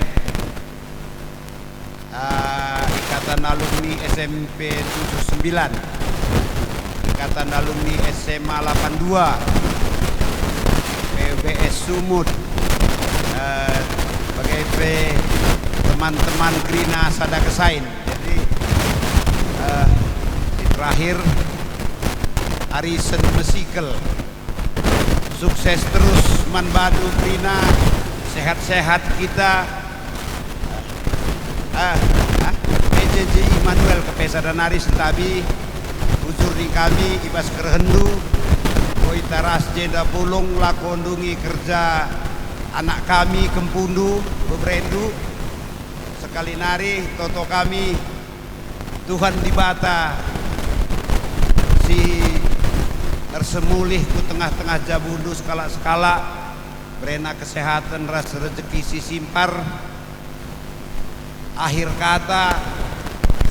Ikatan alumni SMP 79, Ikatan alumni SMA 82, PWBS Sumut, sebagai teman-teman Krina Sada Kesain. Jadi terakhir Arisen Mesikel, sukses terus manbadu Krina, sehat-sehat kita. PJJ Immanuel kepesadanari sentabi bujur di kami ibas kerhendu koi taras jeda pulung lakondungi kerja anak kami kempundu bebrendu sekali nari toto kami Tuhan dibata si tersemulih ku tengah-tengah jabundu skala-skala berena kesehatan ras rezeki si simpar. Akhir kata,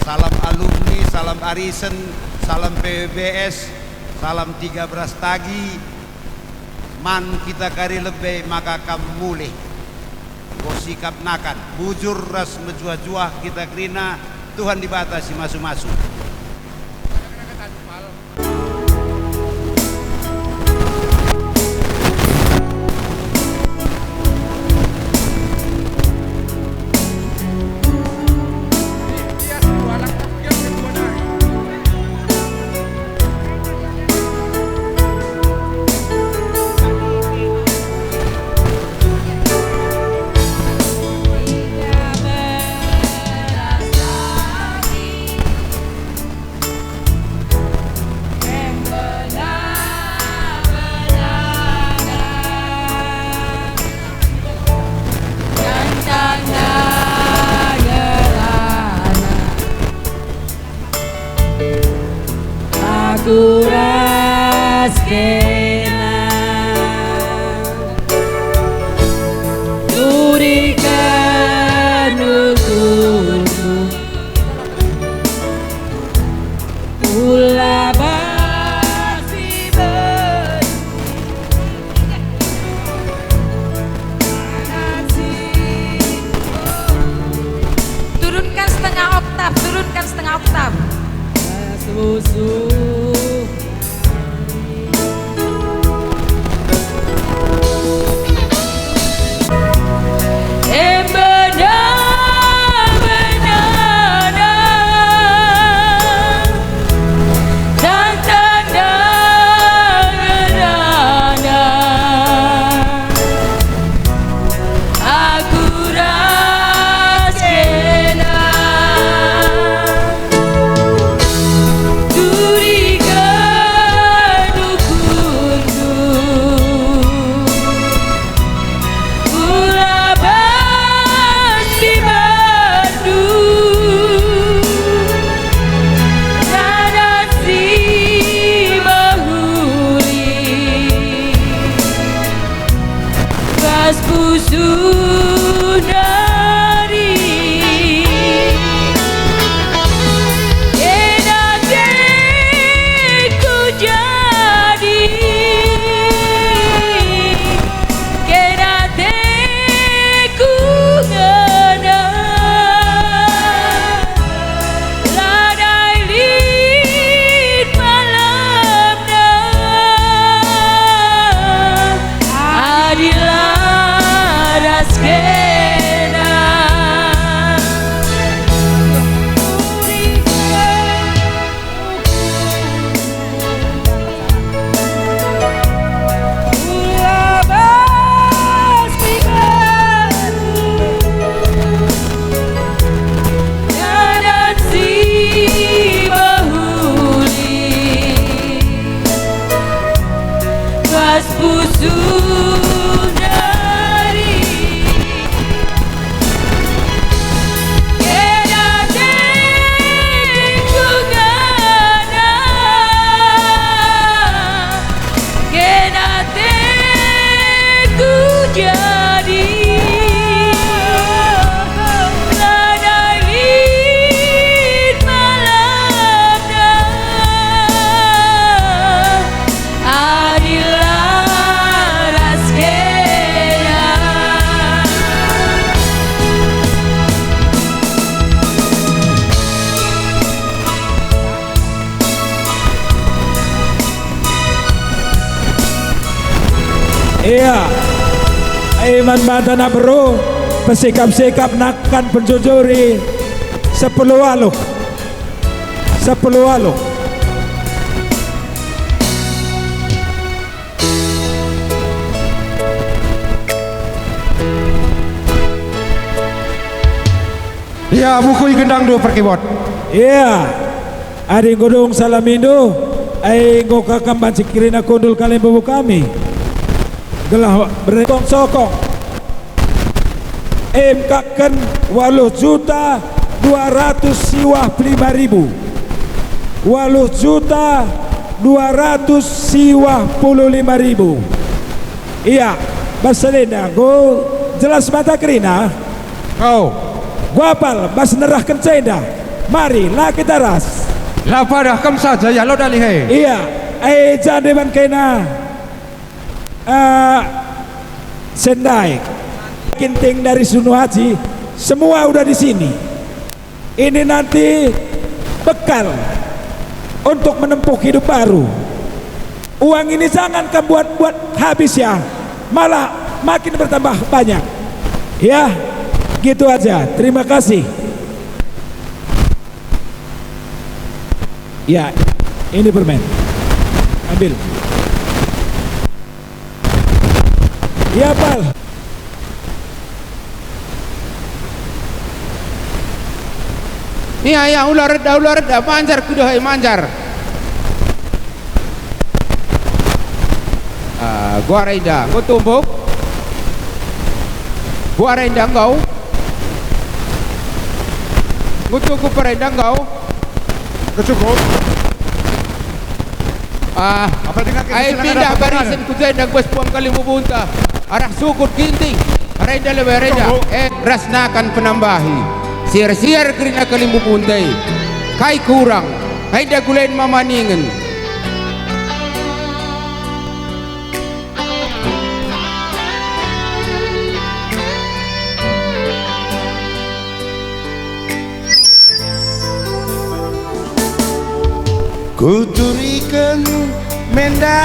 salam alumni, salam arisen, salam PBBS, salam 13 tagi. Man kita kari lebih maka kamu mulih. Sikap nakan, bujur ras menjuah-juah kita kerina Tuhan dibatasi masuk-masuk. Turunkan setengah oktav. Iya, Iman Badana Bro, bersikap-sikap nakkan penjujuri 10 waluh. Ya, buku gendang do perkibot. Iya, adi godong salamindo, ay ngokakam bancikirin aku dul kalian babu kami. Gelah berekong sokong MKken 8.200 siwah 5.000 8.200 255.000. Iya, bahasa Lenda, go jelas mata kerina. Kau, gua apal, bahasa nerah kencenda. Mari, lah kita ras. Lah pada kam saja ya lo dali he. Iya, jangan kena. Sendai, Kinting dari Sunu Haji, semua udah di sini. Ini nanti bekal untuk menempuh hidup baru. Uang ini jangan kamu buat habis ya, malah makin bertambah banyak. Ya, gitu aja. Terima kasih. Ya, ini permen. Ambil. Ya, Pal. Iya, ular reda, manjar kudu hai manjar. Gua reda, gua tumbuk. Gua reda engkau. Gua cukup reda engkau. Cukup. Apa dengan pindah barisan ku jendang bos puang kali bubunta. Arah sukut ginting. Reda lewe reda. Rasnakan penambahi. Siar-siar kerina kalimbu puntai. Kai kurang. Hai dagulain mamaningen. Kuturikan menda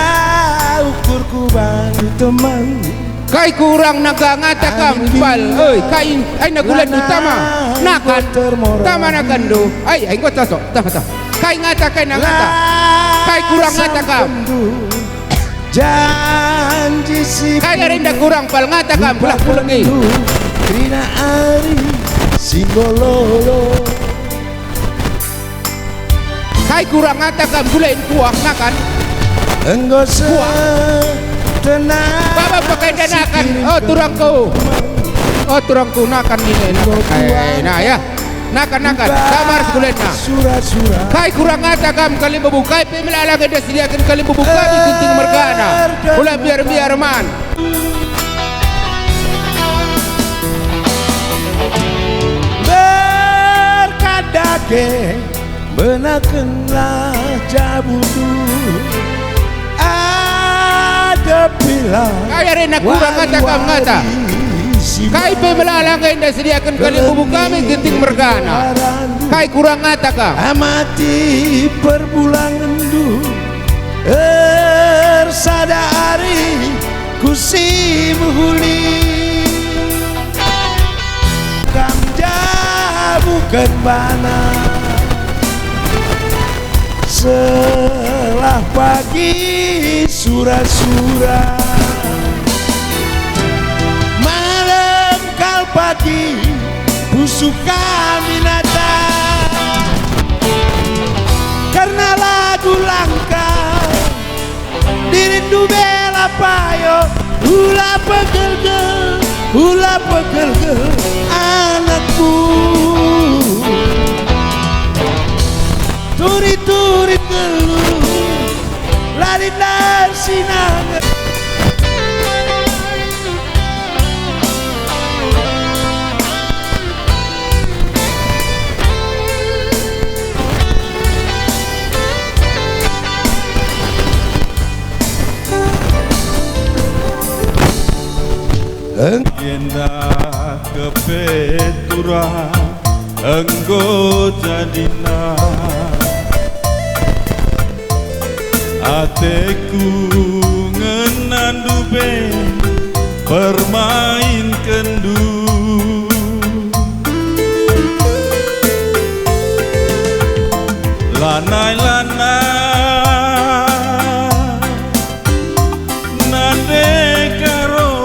ukurku bantu teman. Kai kurang naga ngatakam pal. Oi, kai nagulan utama. Nakan tama nakan do. Ai ngot taso. Tah. Kai ngatakan ngata. Kai kurang ngatakam. Janji si kai rinda kurang pal ngatakam belah pulengi. Krina ari singgololo. Kai kurang ngatakam gulain kuah nakan. Enggo tenang. Baba pakai danakan. Oh turangku nakan ini. Nah ya. Nakan. Kamar sebulan na. Kai kurang ngatakam kali bebukai pemelalang ada sediakan kali bebuka di gunting mergana. Ulah biar man. Berkadake benakenlah jabudu. Kaya rin kurang ngata. Kai pemelalang indah sediakan kali bubuk kami genting mergana. Kai kurang ngata ka. Amati perbulangan du sadari kusi muhuli. Kam bukan bana. Selah pagi sura-sura malam kal pagi busuk kami nata karena lagu langka dirindu bela payo hula pegel anakku turi geluh lari dari sinanga. Agenda kepetura enggo jadina ateku ngenandu be bermain kendu lanai nande karo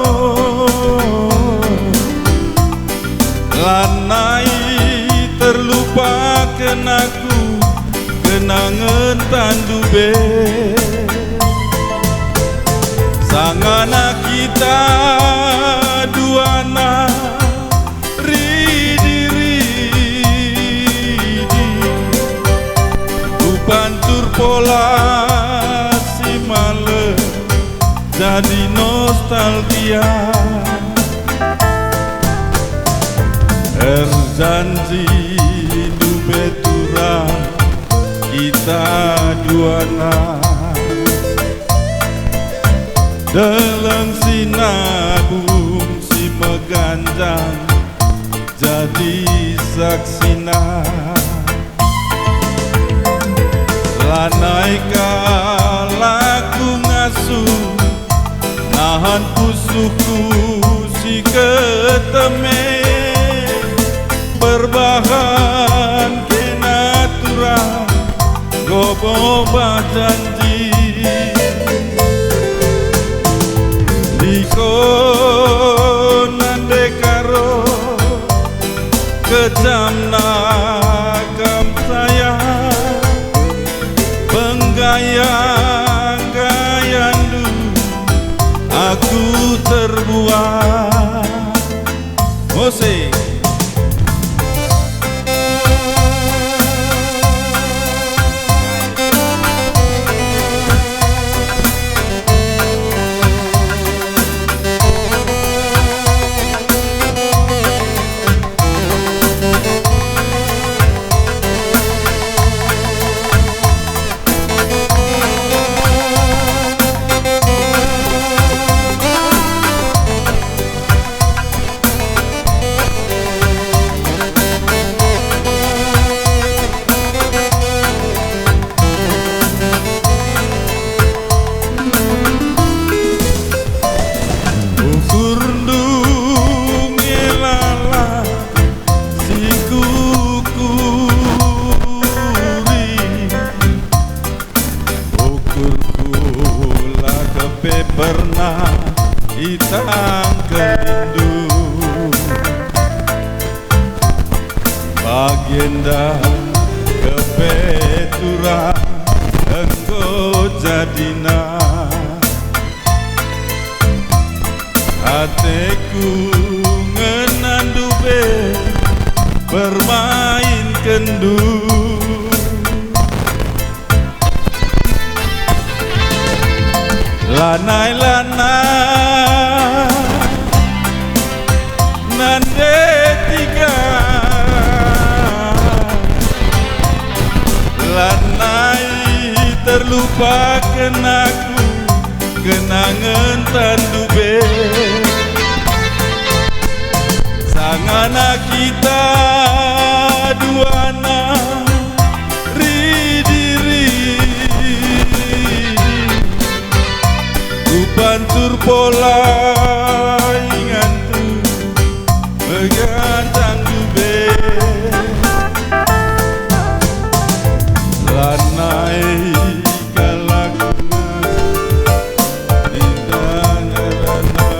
lanai terlupakan aku kenangan tandu be sang anak kita duana ridi ku pantur pola jadi nostalgia. Janji dubetura kita duana dalam sinabung si meganjang jadi saksina. Lanai kalaku ngasuh nahan pusuku si keteme berbahan kena turang goboba janji dikonan dekaro kejam nakam saya penggayang-gayandu aku terbuat musik. Pernah hitam kerindu bagenda kepetura engkau jadina hatiku ngenandube bermain kendu. Lanai-lanai nande tiga lanai terlupakan aku kenangan tandube sangana kita duana bantur pola ingantu begantang dube lanai kalaku indang rana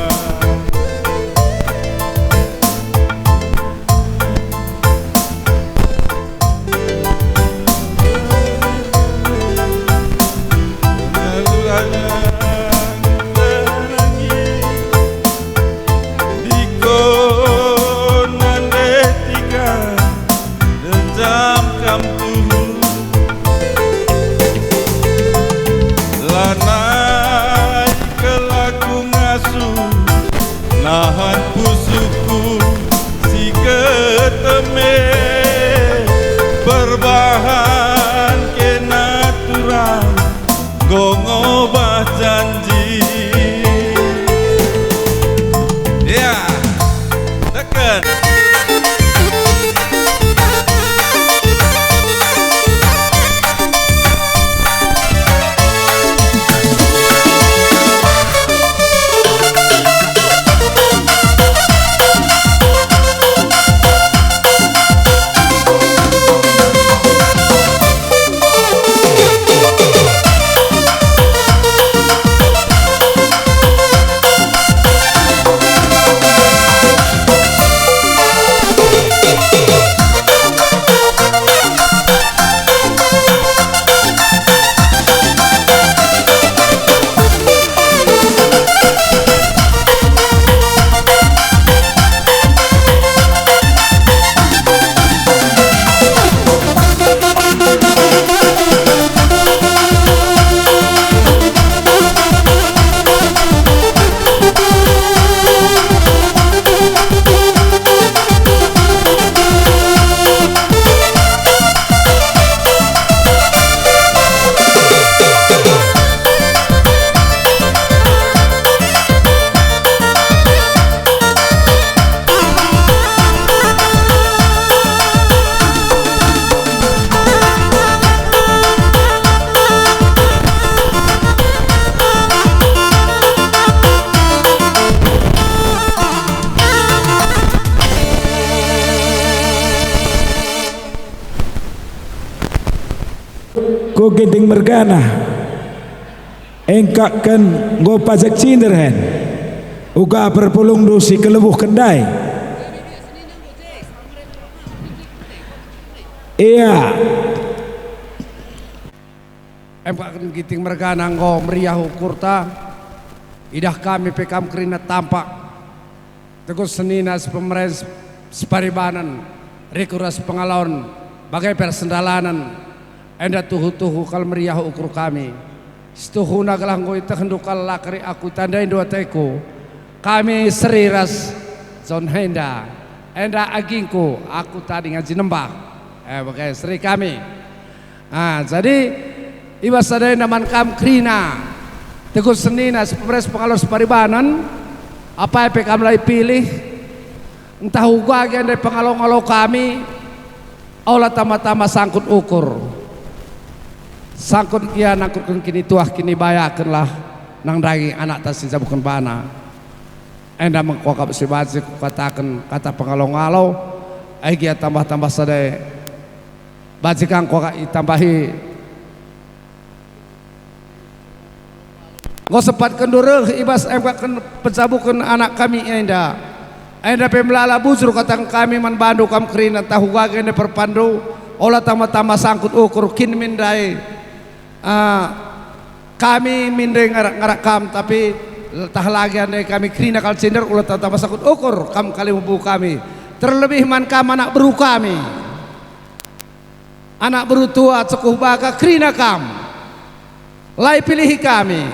ko ginting mergana engkakan go pajak cinderhen uga perpulung dosi kelebuh kendai iya Empakakan giting mergana ngo meriah ukurta idah kami pekam kerina tampak tegus senina pemeres separibanan rikuras pengalon bagai persendalanan enda tuhu-tuhu kal meriah ukur kami setuhuna galanggo ita hendukal lakari aku tandain dua teku kami seriras zon henda enda agingku aku tadi ngaji nembah bagai seri kami jadi ibas ada naman kam krina tegus senina pemeres pengalon separibanan apa yang kami lagi pilih entah uga agen dari pengalong-along kami Allah tama-tama sangkut ukur sangkut kia nangkutkan kini tuah kini bayakan lah nang daging anak tas sinsa bukan bana enda mengkokap si bazi katakan kata pengalong-along kia tambah-tambah sadai bazi kang kokak tambahi ngos sempat kendureh ibas emkakan pencabukan anak kami enda pemelala bujur katang kami man bandu kam kerina tahu gagene perpandu olah tama-tama sangkut ukur kin mindai kami mindai ngarak kam tapi tah lagi andai kami kerina kal cinder olah tama sangkut ukur kam kali mubu kami terlebih man kam anak beru kami anak beru tua cukup baka kerina kam lai pilih kami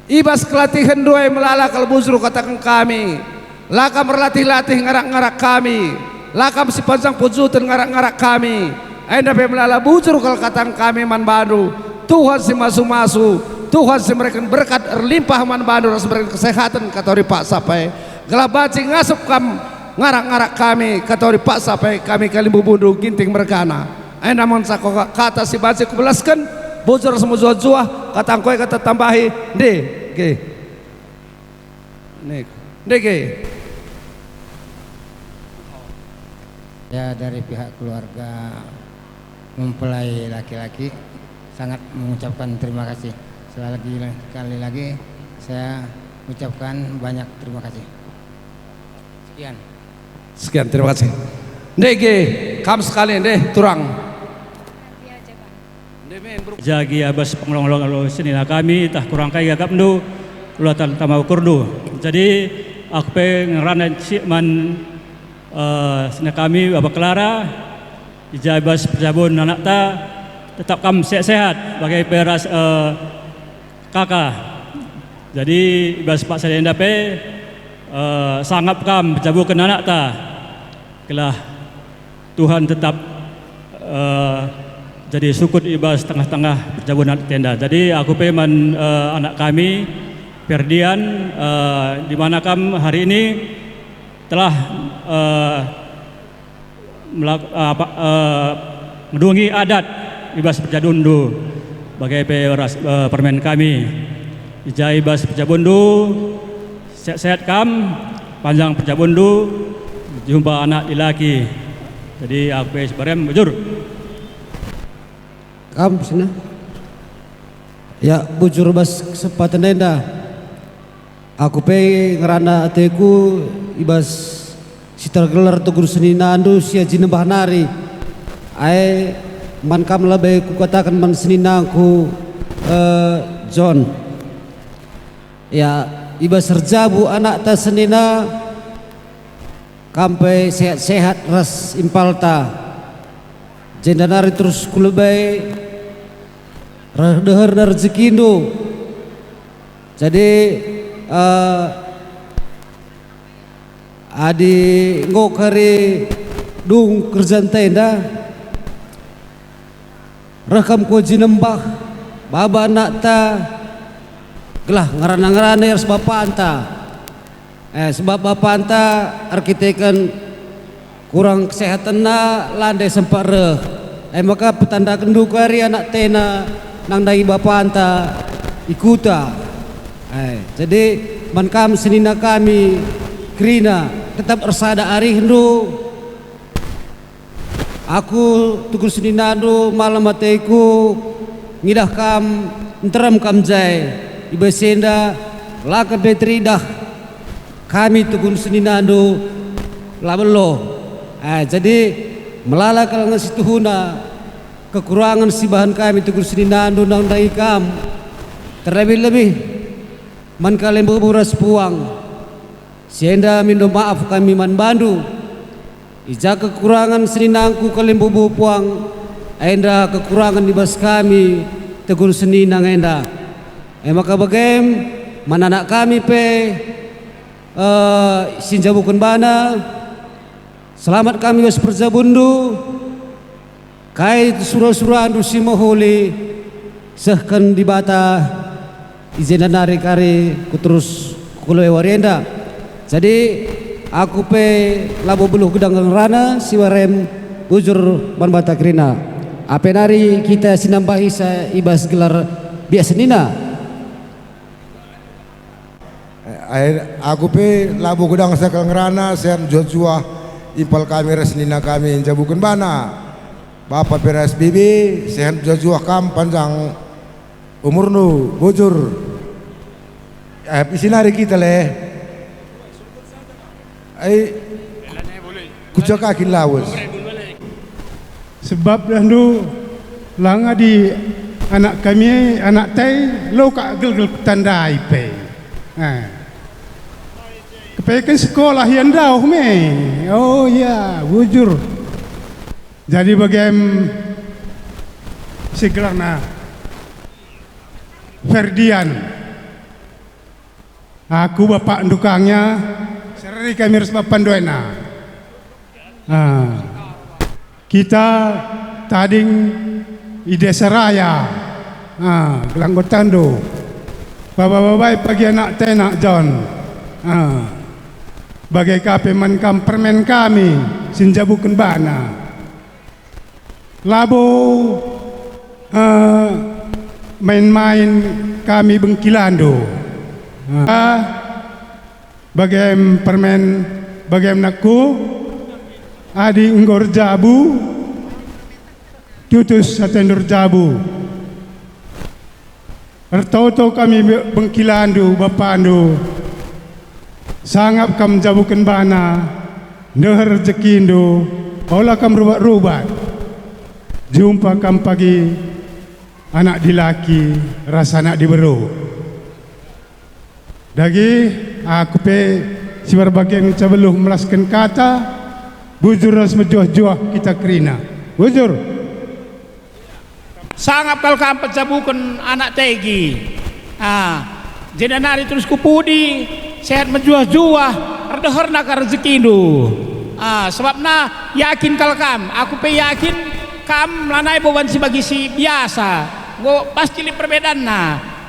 ibas kelatihan dua melala kal bujur katakan kami lakam berlatih-latih ngarak-ngarak kami lakam si panjang pujutan ngarak-ngarak kami enda melala bujur kal katang kami man bandu Tuhan si masu-masu Tuhan si mereka berkat erlimpah man bandu ras mereka kesehatan katori pak sampai gelabaci ngasup kam ngarak-ngarak kami katori pak sampai kami kali bubundu ginting mergana enda monsa kata si baci kubelaskan bujur semua juah katang kowe kata tambahi Dege. Ya dari pihak keluarga mempelai laki-laki sangat mengucapkan terima kasih. Sekali lagi saya ucapkan banyak terima kasih. Sekian terima kasih. Dege, kam sekalian deh turang. Jagi abas pengelong-elong sini kami tah kurang kaya gagap ndu ulatan tamau kurdu. Jadi aku pengerana man sini kami Bapak Clara ijabas perjabun anak ta tetap kam sehat bagai peras kakak. Jadi ibas Pak Sadenda pe sangat kam perjabukan anak ta kelah Tuhan tetap jadi sukut ibas tengah-tengah perjabunan tenda. Jadi aku peman anak kami Ferdian di mana kam hari ini telah mendungi adat ibas perjadundu bagai permen kami ija ibas perjabundu sehat-sehat kam panjang perjabundu jumpa anak lelaki. Jadi aku sebarem bujur kam sana ya bujur bas kesempatan enda aku pe ngerana ateku ibas sitar gelar tugur seni nandu sia jinembah nari ai man kam lebih ku katakan man seni nangku John ya ibas serjabu anak ta senina kampai sehat-sehat ras impalta jendanari terus kulebay dehar rezekindo jadi adi ngokari dung kerjaan tenda rekam ko jinembah baba anak ta gelah ngarana-ngarana harus bapak anta sebab bapak anta arkitekan kurang kesehatan na landai sempat maka petanda kendukari anak tena nang dari bapak anta ikuta jadi man kam senina kami krina tetap ersada ari hendu aku tukur senina do malam mateku ngidah kam enteram kam jai ibasenda lakan betridah kami tukun seninando labelo. Jadi melala kalangan situhuna kekurangan si bahan kami tukun seninando nang daikam terlebih-lebih man kalian beruras puang sienda minta maaf kami man bandu ija kekurangan seninangku kalian bubu puang enda kekurangan dibas kami tegur seninang enda maka bagaim mananak kami pe sinjabukun bana selamat kami was perzabundu kai surah-surah andu simoholi sehkan di bata izin nari kari kuterus kulewe warienda. Jadi aku pe labo buluh gedang rana siwarem bujur ban bata krina. Ape nari kita sinambahi sa ibas gelar biasa nina. Aku pe labo gedang sakal ngerana sen jua impal kami resnina kami jabukan bana. Bapak Peres Bibi sehat jua kam panjang umur nu bujur. Isinari kita leh. Kucakakin lawas. Sebab dandu langa di anak kami anak tei lo ka gel tandai pe. Kepekan sekolah yang dah me. Oh ya, bujur. Jadi bagaimana segelarna Ferdian. Aku bapak ndukangnya serari kami resma panduena. Kita tading di desa raya. Gelanggotandu. Bapak-bapak pagi anak tenak John. Bagai kape mankam permen kami sinjabukan bana. Labo main-main kami bengkilando. Bagaim permen bagaim nakku adi enggor jabu tutus satendur jabu ertoto kami bengkilandu bapandu sangap kam jabukan bana neher jekindo olah kam rubat-rubat jumpa kam pagi anak dilaki rasa anak diberu dagi aku pe si berbagian cabeluh melaskan kata bujur ras mejuah-juah kita kerina bujur sangap kal kampet jabukan anak tegi jenanari terus kupudi sehat menjuah-juah ardeherna ka rezekindo sebabna yakin kal kam aku pe yakin kam lanai bawan si bagi si biasa go pasti li perbedaan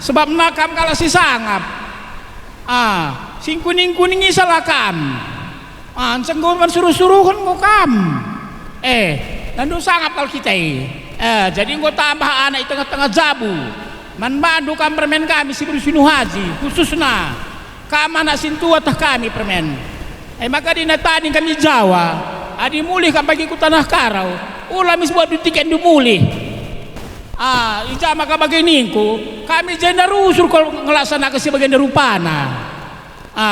sebabna kam kala si sangap sing kuning-kuning isalah kam senggoman suruh-suruhun ko kam nandu sangap kal kita jadi ngo tambah anak di tengah-tengah jabu man bandu kam permen kami si bersinu haji khususna kam anak sintua tah kami permen maka di natani kami Jawa adi mulih kam bagi ku tanah karau ulamis buat dutiken du mulih ija maka baginingku kami jenda rusur kalau ngelaksanakan si bagian rupana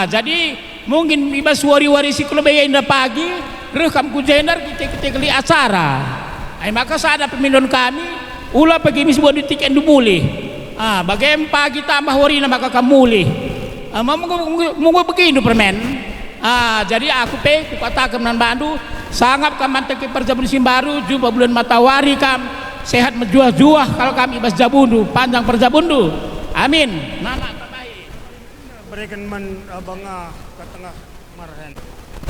jadi mungkin bibas wari-wari si kelebaya indah pagi rekam ku jendar kita keli acara maka sada pemindon kami ulah pagi mis buat dutiken du mulih bagaimana pagi tambah warina maka kamulih munggu begini permen jadi aku pe kukatakan nan bandu sangap kam manteki perjabun simbaru jumpa bulan matawari kam sehat menjuah-juah kalau kami ibas jabundu panjang perjabundu amin nana terbaik berikan man abanga ke tengah marhen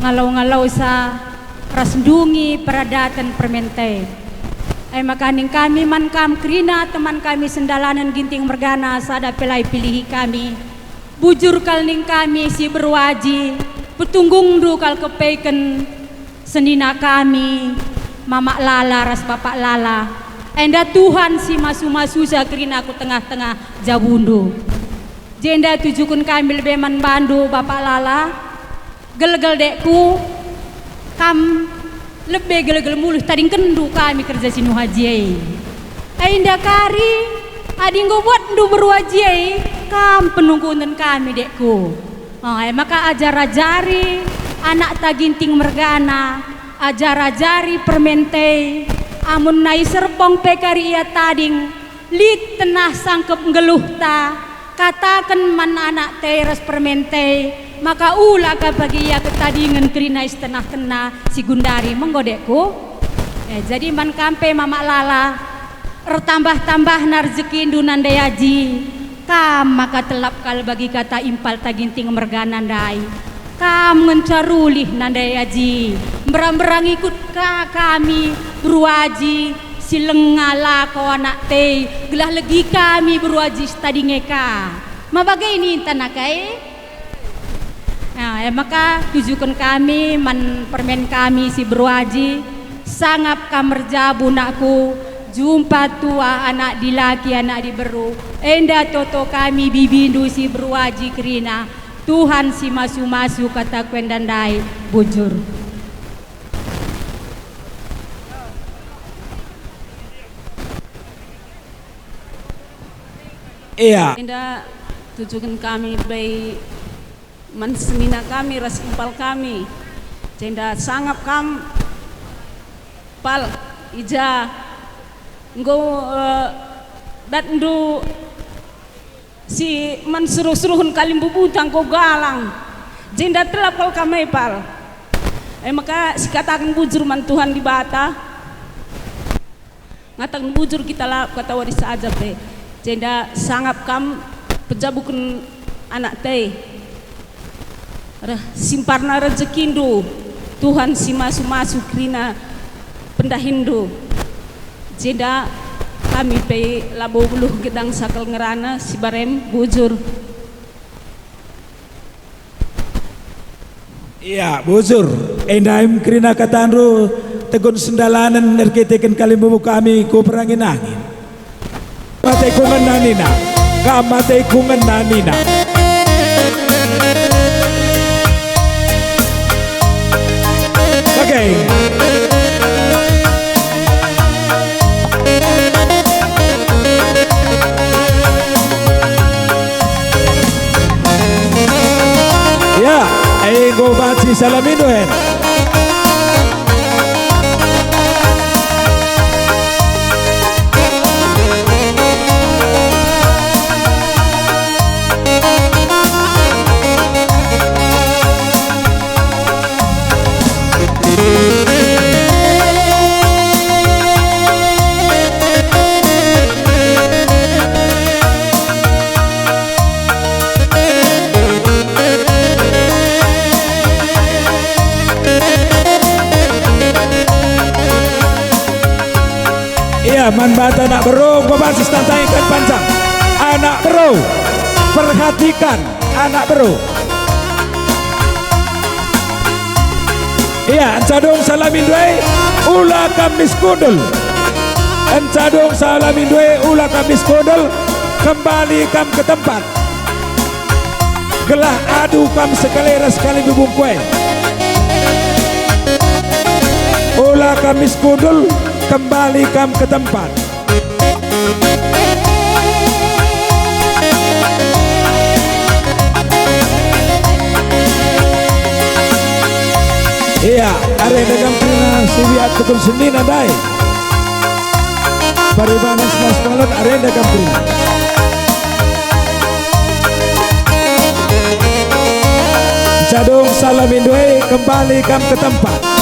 ngalau-ngalau sa rasdungi peradatan permente makaning kami man kam krina teman kami sendalanan ginting mergana sada pelai pilih kami bujur kalning kami si berwaji petunggung du kal kepeken senina kami mamak lala ras bapak lala enda Tuhan si masu-masu sakrina aku tengah-tengah jabundu jenda tujukun kami lebih man bandu bapak lala gel-gel dekku kam lebih gel-gel mulih tading kendu kami kerja sinu haji enda kari adi nggo buat ndu berwajib kam penunggunan kami dekku. Maka ajar-ajari anak taginting mergana, ajar-ajari permente, amun nai serpong pekari ia tading, lit tenah sangkep ngeluh ta, katakan man anak teres permente, maka ulah ka bagi ia ketadingan kerinai setengah-tengah si Gundari menggodekku. Jadi man kampe mama lala, tambah-tambah narjeki nunandayaji, kam maka telap kal bagi kata impal taginting mergana ndai. Kam mencarulih nandayaji, berang-berang ikut kami berwaji silengala ko anak te gelah legi kami berwaji tadi ngeka. Mabagai ini tanakai. Maka tujukan kami man permen kami si berwaji sangap kamerja bunakku jumpa tua anak dilaki anak diberu enda toto kami bibindu si berwaji kerina Tuhan si masu-masu kata kuendandai bujur. Iya. Enda tujukan kami bayi mensemina kami ras impal kami. Cenda sangap kam pal ija nggo datndu si mansuruh-suruhun kalim bubutang ko galang jenda telapal kami pal maka si katakan bujur man Tuhan di bata ngatakan bujur kita lah kata waris aja teh jenda sangap kam pejabukun anak teh simparna rezekindu Tuhan si masu-masu krina pendahindu jenda kami pe labo buluh gedang sakal ngerana si barem bujur. Iya bujur endaim krina katanru tegun sendalanan nerketeken kali bubu kami ku perangin angin mate kungan nanina kamate kungan nanina oke. Ya, go baci salamin doen. Man bata anak bro, babasis tantaikan panjang. Anak bro, perhatikan anak bro. Iya, encadong salamin due, ulah kamis kudel. Encadong salamin due, ulah kamis kudel. Kembali kam ke tempat. Gelah adu kam sekali sekali bubung kue. Ulah kamis kudel. Kembali kam ke tempat. Iya, are dagang pina siwiat tukun senin adai. Paribanas mas malon are dagang pina. Jadong salamin doe kembali kam ke tempat.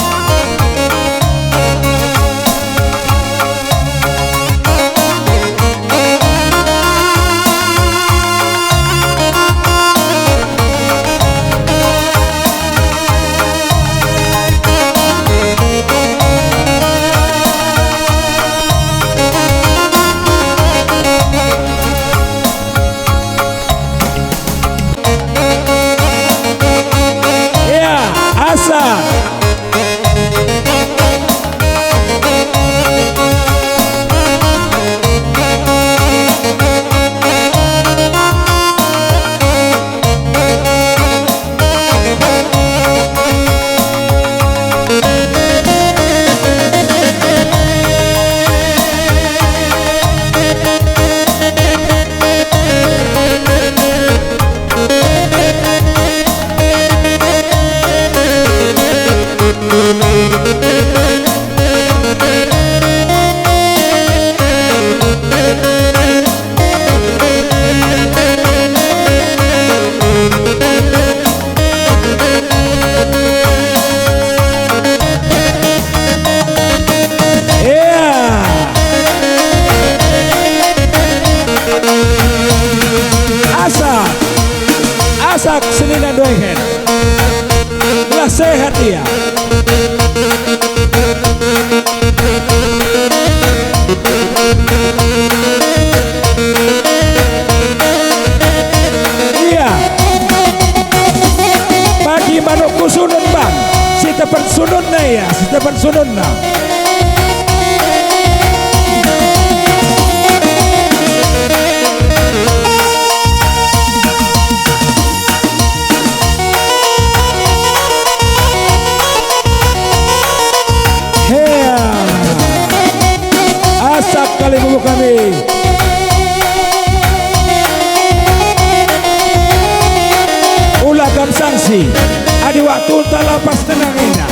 Behen. Belah sehat dia. Iya. Bagi manukku sunun bang. Si tepan sununna ya, si tepan sununna. Asap kali bubuk kami. Ulah kam sanksi. Adi waktu tak lepas tenang enak.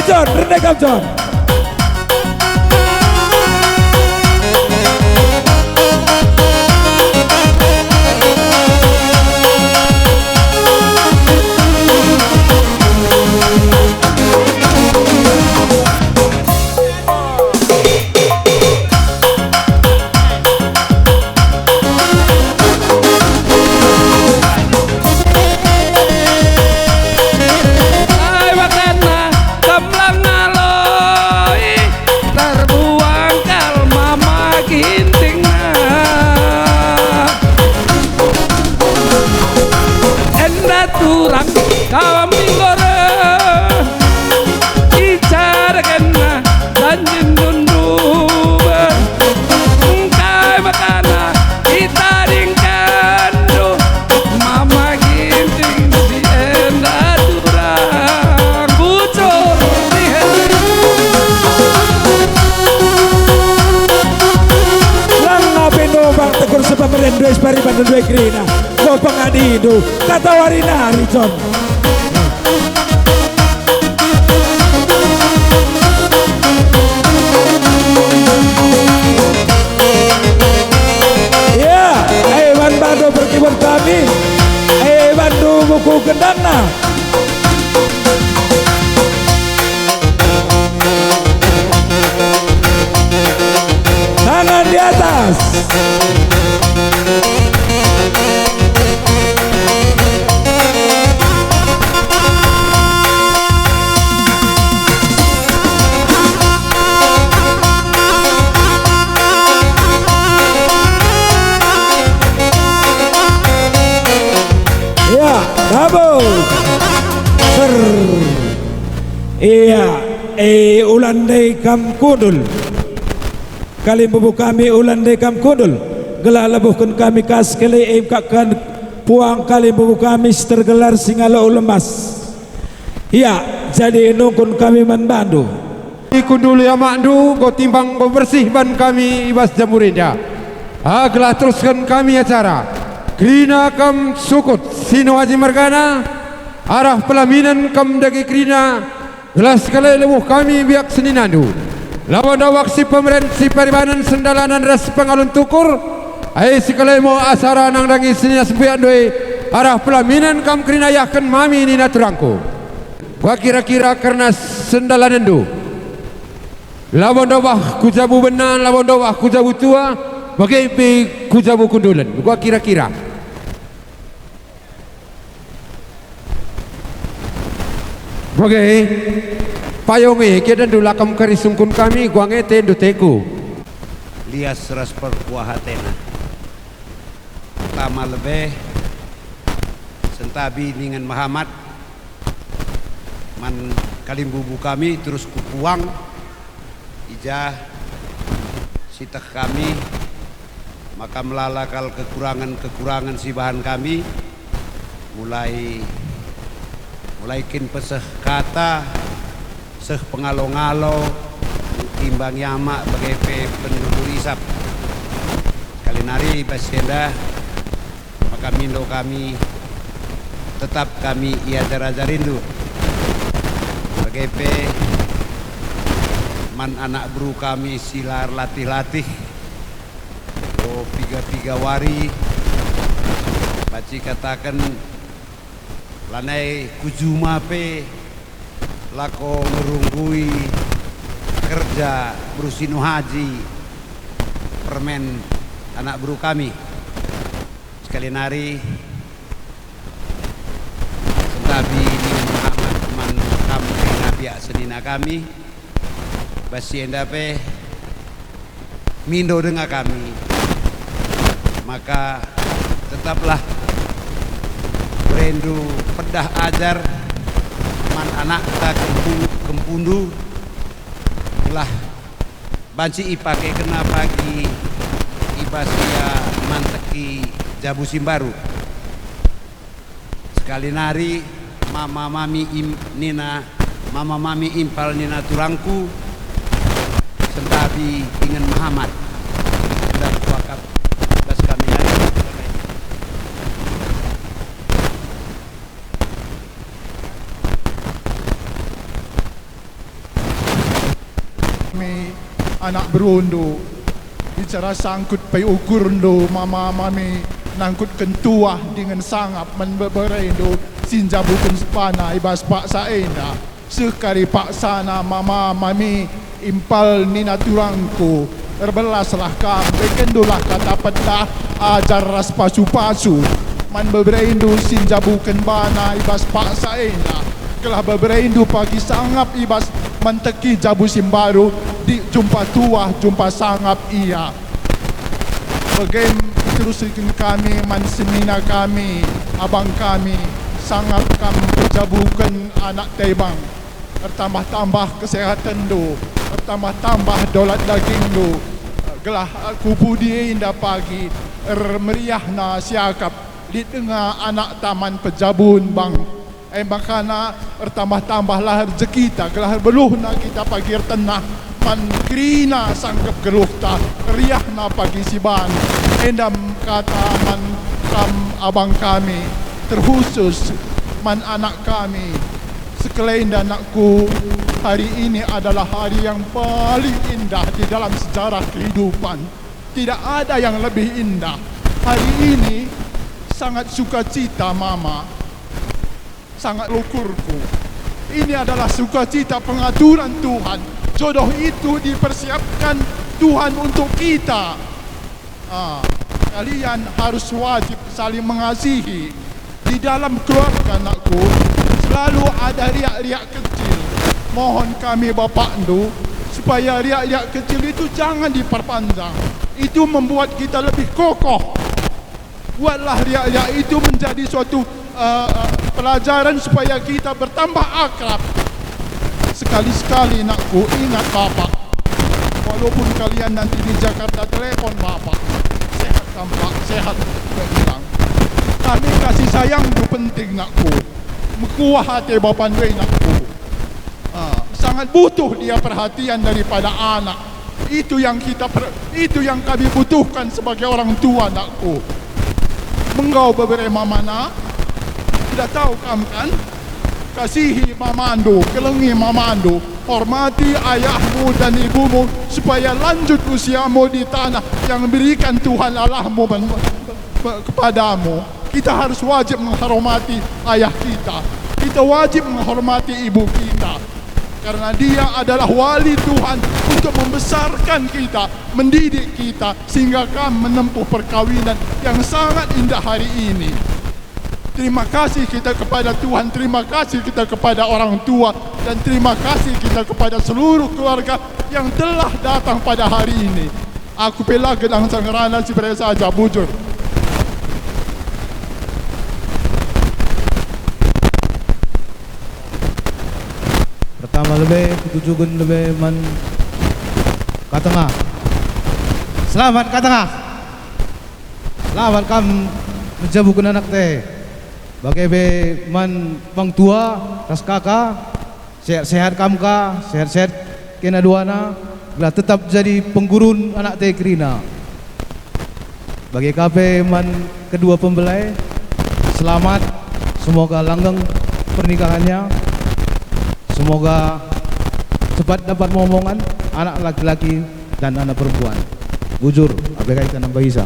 John, rendekam John. Pariban dua krina, kau pengadidu, kata warinari John. Ya, Ewan Bando berkibun kami, Bando buku gendana. Tangan di atas. Bravo. Iya, ulandai kam kudul. Kali bubu kami ulandai kam kudul. Gelar lebuhkan kami kas kali kakkan puang kali bubu kami tergelar singala ulemas. Iya, jadi nungkun kami manbandu. Ikundul ya makdu, kau timbang kau bersih ban kami ibas jamurinda. Gelar teruskan kami acara. Krina kam sukut sino haji margana arah pelaminan kam dagi krina gelas kali lebuh kami biak seninandu lawan dawak si pemerintah si paribanan sendalanan ras pengalun tukur ai sekali mau asara nang dangi senia sembian doi arah pelaminan kam krina yakan mami nina turangku gua kira-kira karena sendalanan du lawan dawak kujabu benan lawan dawak kujabu tua bagai kujabu kundulan gua kira-kira bagai payonge kita dulu lakam kari sungkun kami gua ngete ndu teku lias ras perkuah hatena pertama lebih sentabi dengan Muhammad man kalimbubu kami terus kupuang ijah sitak kami maka melalakal kekurangan si bahan kami mulai kin peseh kata seh pengalo-ngalo timbang yamak bagai penduduk isap kali nari basenda maka mindo kami tetap kami ia raja rindu. Bagai man anak bro kami silar latih-latih. Oh piga wari. Baci katakan lanai kujuma pe lako merunggui kerja Brusino Haji permen anak bro kami sekali nari sentabi ni Muhammad man kam nabiak senina kami basi endape mindo dengan kami, maka tetaplah berendu pedah ajar man anak ta kempundu telah banci ipake kena pagi ibasia manteki jabu simbaru sekali nari mama mami impal nina turangku sentabi ingin Muhammad dan wakaf das kami hari anak berundo bicara sangkut pai ukur ndo mama mami nangkut kentuah dengan sangap menberendo sinjabukun sepana ibas pak saena sekali pak sana mama mami impal nina turangku erbelaslah kam bekendulah kata pedah ajar ras pasu-pasu man beberendo sinjabukun bana ibas pak saena kelah beberendo pagi sangap ibas menteki jabu simbaru di jumpa tua jumpa sangap ia bagaimana terus kami mansemina kami abang kami sangap kami jabukan anak tebang bertambah-tambah kesehatan do bertambah-tambah dolat daging do gelah kupu dia indah pagi meriah na siakap di tengah anak taman pejabun bang makana bertambah-tambahlah rezeki kita gelah beluh na kita pagi tenah man krina sangkep geluh ta riah na pagi siban endam kata man kam abang kami terkhusus man anak kami sekelain dan anakku hari ini adalah hari yang paling indah di dalam sejarah kehidupan tidak ada yang lebih indah hari ini sangat sukacita mama sangat lukurku ini adalah sukacita pengaturan Tuhan jodoh itu dipersiapkan Tuhan untuk kita kalian harus wajib saling mengasihi di dalam keluarga anakku selalu ada riak-riak kecil mohon kami Bapak Ndu supaya riak-riak kecil itu jangan diperpanjang itu membuat kita lebih kokoh buatlah riak-riak itu menjadi suatu pelajaran supaya kita bertambah akrab sekali-sekali nakku ingat Bapak walaupun kalian nanti di Jakarta telepon Bapak sehat tampak sehat bilang kami kasih sayang itu penting nakku mekuah hati Bapak Ndui nakku sangat butuh dia perhatian daripada anak itu yang kami butuhkan sebagai orang tua nakku menggau beberapa mana tidak tahu kamu kan kasihi mamando kelengi mamando hormati ayahmu dan ibumu supaya lanjut usiamu di tanah yang berikan Tuhan Allahmu kepadamu kita harus wajib menghormati ayah kita wajib menghormati ibu kita karena dia adalah wali Tuhan untuk membesarkan kita mendidik kita sehingga kami menempuh perkawinan yang sangat indah hari ini. Terima kasih kita kepada Tuhan, terima kasih kita kepada orang tua, dan terima kasih kita kepada seluruh keluarga yang telah datang pada hari ini. Aku pela gedang sangrana seperti saja bujur. Pertama lebih, ketujuan lebih man katengah. Selamat katengah. Selamat kamu menjabukan anak teh. Bagai man bang tua, ras kakak, sehat-sehat kamu ka, sehat-sehat kena duana, bila tetap jadi penggurun anak teh Krina. Bagi kape man kedua pembelai, selamat Semoga langgeng pernikahannya. Semoga cepat dapat momongan anak laki-laki dan anak perempuan. Bujur, APK ikan nambah isa.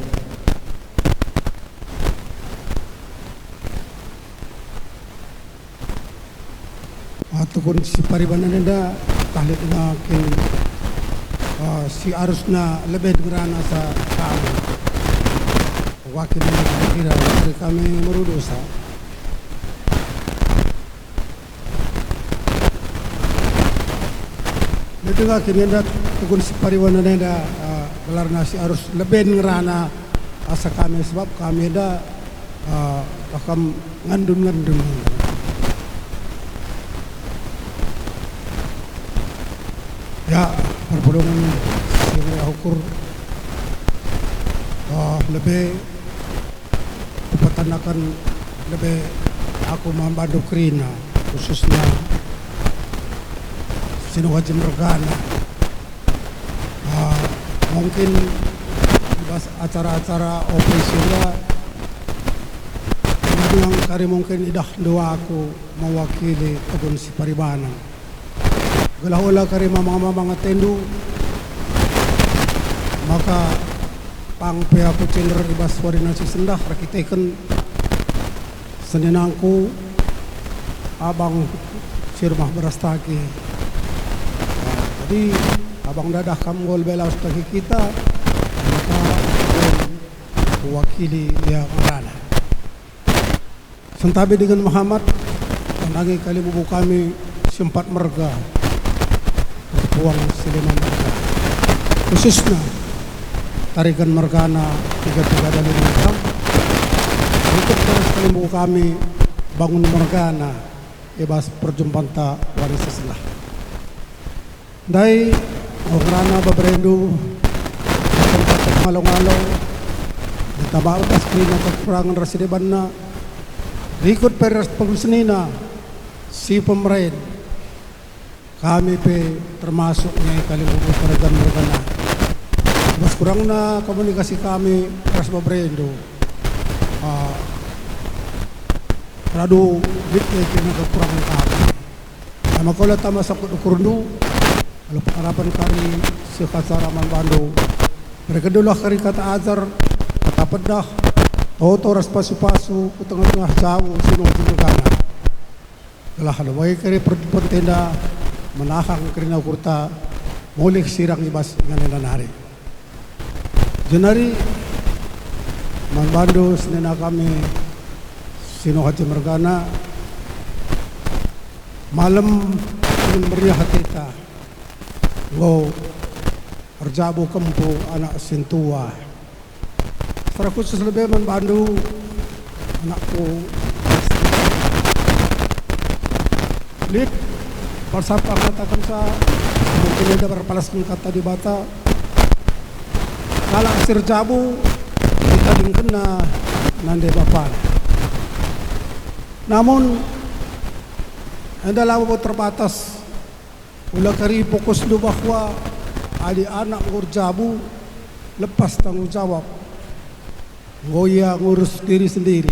Atukun si paribanan nenda kahlit na kin si arus na lebih dengerana sa kami. Wakil na kira kami merudosa. Itu nga kini tukun si paribanan nenda gelar nasi arus lebih dengerana asa kami sebab kami ada akam ngandun. Ya, perpodongan si ukur lebih petanakan lebih aku membantu Krina khususnya Sinuhaji Mergana. Mungkin acara-acara ofisialnya yang kali mungkin idah doa aku mewakili Tukun si Paribanan. Gelah-olah kari mamang-mamang tendu maka pang pea aku cinder ibas wari nasi sendah rakiteken seninangku abang sirmah berastagi. Jadi abang dadah kamgol bela ustagi kita maka wakili dia marana. Sentabi dengan Muhammad menangi kali bubu kami sempat merga Puang Sileman Merga khususnya tarikan Mergana 33 dari Merga untuk terus kelimbu kami bangun Mergana ibas perjumpaan ta waris seselah dai Mergana baberendu tempat malong-malong ditabao tas krina kekurangan rasidebanna rikut peres pengusenina si pemerintah kami pe termasuk nyai kalibubu tarikan Mergana. Mas kurang na komunikasi kami keras babrendo. Radu bitnya kena kekurangan kami. Nama kola tama sakut ukurundu. Kalau pengharapan kami si Kasaraman Bandung. Mereka dulu kari kata azar, kata pedah, toto ras pasu-pasu, ke tengah-tengah jauh sinu Mergana. Telah halawai kari perjumpaan tenda menahang kerina kurta mulik sirang ibas nganelan hari. Jenari Manbandu senena kami Sinuhaji Mergana malam ingin meriah kita lo Perjabu Kempu anak Sintua. Secara khusus lebih Manbandu anakku Lid Persapa katakan sa mungkin ada berpalaskan kata di bata kalau asir jabu kita kena nande bapak namun ada lama terbatas ulah kari fokus lu bahwa adik anak ngur jabu lepas tanggung jawab ngoya ngurus diri sendiri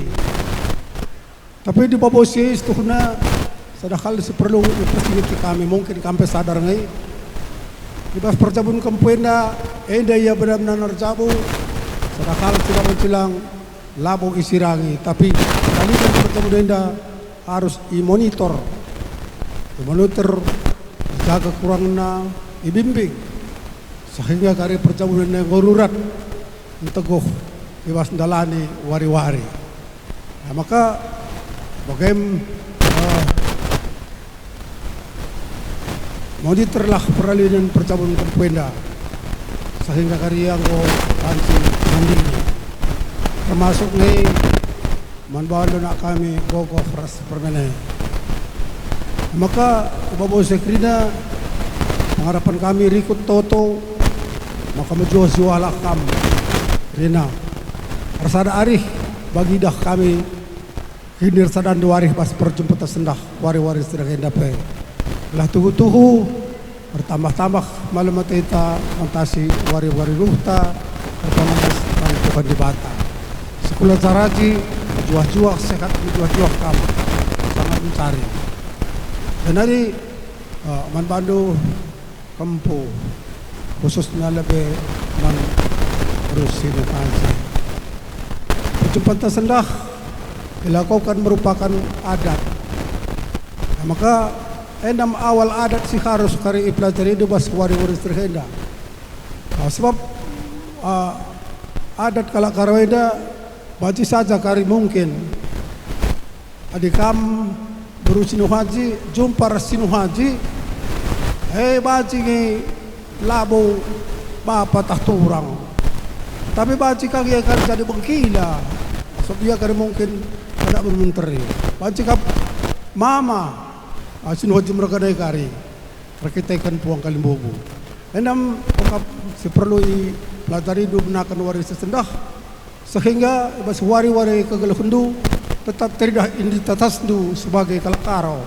tapi di bawah sis tuh na sadakal seperlu perspektif kami mungkin sampai sadar ngai ibas perjabun kempuenda enda ia benar-benar jabu sadakal sudah menjelang labo isirangi tapi kali kan perjabun enda harus dimonitor jaga kurangna ibimbing sehingga kari perjabun enda ngururat teguh ibas dalani wari-wari. Nah, maka bagaimana monitorlah peralihan percabun kempuenda sehingga karya ko pansin mandingnya termasuk nih manbalo nak kami gogo fras permene maka kebawa sekrina pengharapan kami rikut toto maka menjual jualah kami Rina rasada arih bagi dah kami hindir sadan duarih pas perjumpatan sendah wari-wari sedang hendape lah tuhu-tuhu bertambah-tambah malam kita fantasi wari-wari luhta bertambah Tuhan di bata sekolah caraji juah-juah sehat, juah-juah kamu sangat mencari. Dan hari man bandu kempu khususnya lebih man berusin aja. Perjumpaan sendah dilakukan merupakan adat. Nah, maka endam awal adat si harus kari ipelajari itu bas wari-wari terhenda. Sebab adat kalak karaweda baci saja kari mungkin. Adikam berusinu haji jumpa resinu haji. Baci ni labo bapa tak turang. Tapi baci kaki akan jadi bengkila. Sebab dia kari mungkin tidak bermenteri. Baci kap mama sinu haji mereka dari kari. Rakitekan puang kalimbogu. Enam pokok seperlu pelajari hidup menakan waris sesendah sehingga bas wari-wari kegelafundu tetap tidak identitas du sebagai kalakaro.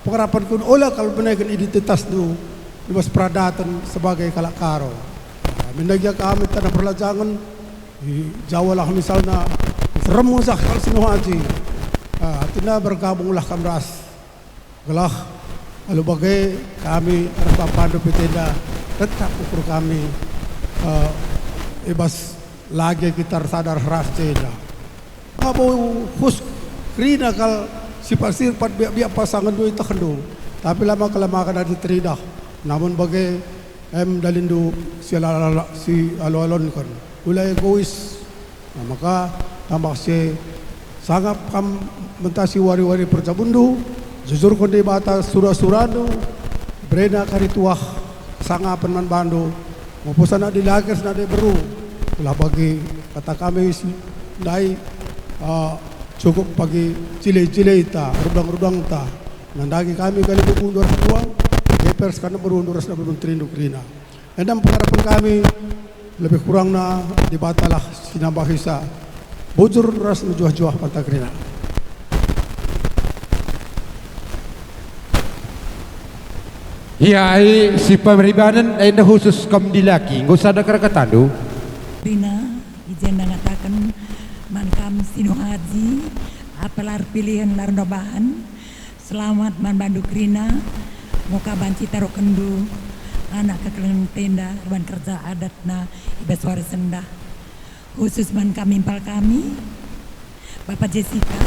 Pengharapan kun olah kalau menaikkan identitas du bas peradatan sebagai kalakaro. Mendagia kami tanah perlajangan Jawa lah misalnya seremu sah kalau sinu haji. Tina bergabunglah kamras gelah lalu bagai kami Arba Pandu Petenda tetap ukur kami ibas lagi kita sadar ras ceda. Apa khus krina kal sifat-sifat biak pasangan dua itu kendu. Tapi lama kelamakan ada teridah. Namun bagai dalindu si alon kan. Ulai egois. Nah, maka tambah si sangat kam mentasi wari-wari percabundu. Jujur kondi bata surah-surahdu. Brena karituah sangat penman bandu. Maupun nak dilagers nak beru. Telah bagi kata kami dai cukup bagi cile-cile ta, rudang-rudang ta. Nandagi kami kali berundur uang, depers karena berundur nak berundur krina. Dan pengharapan kami lebih kurang na dibatalah sinambah hisa. Bujur ras juah-juah pantakrina. Ya, si pemeribanan ada khusus kaum dilaki. Nggak usah ada kata tu. Rina, izin mengatakan mankam sinu haji, apelar pilihan lar nobahan. Selamat man bandu Rina, muka banci taruh kendu, anak kekeleng tenda, ruang kerja adatna ibas waris sendah. Khusus man kami impal kami, Bapak Jessica,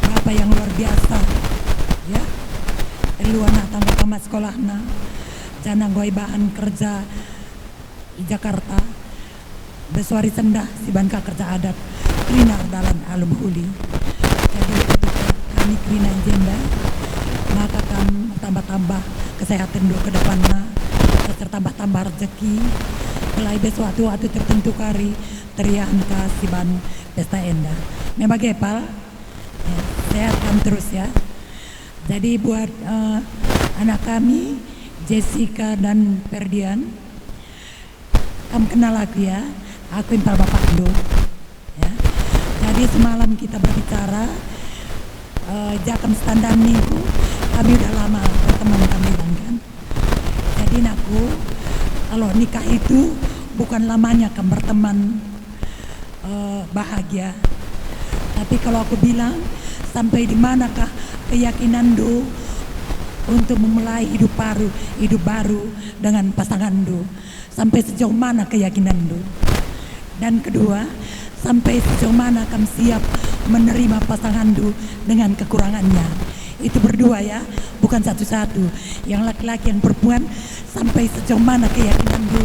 Bapak yang luar biasa, ya. Lu anak tangga tamat sekolahna jangan goi bahan kerja di Jakarta beswari sendah si banka kerja adat Krina dalam alum huli. Jadi kami Krina jenda maka kami tambah-tambah kesehatan dulu ke depannya tambah-tambah rezeki mulai besuatu waktu tertentu kari teriahan si ban pesta endah memang gepal ya, sehatkan terus ya. Jadi buat anak kami Jessica dan Ferdian, kamu kenal aku ya, aku impal bapak dulu. Ya. Jadi semalam kita berbicara, jakam standar minggu, kami udah lama berteman kami kan. Jadi aku kalau nikah itu bukan lamanya kamu berteman bahagia, tapi kalau aku bilang sampai di manakah keyakinan do untuk memulai hidup baru dengan pasangan do, sampai sejauh mana keyakinan do, dan kedua sampai sejauh mana kamu siap menerima pasangan do dengan kekurangannya. Itu berdua ya, bukan satu-satu, yang laki-laki yang perempuan, sampai sejauh mana keyakinan do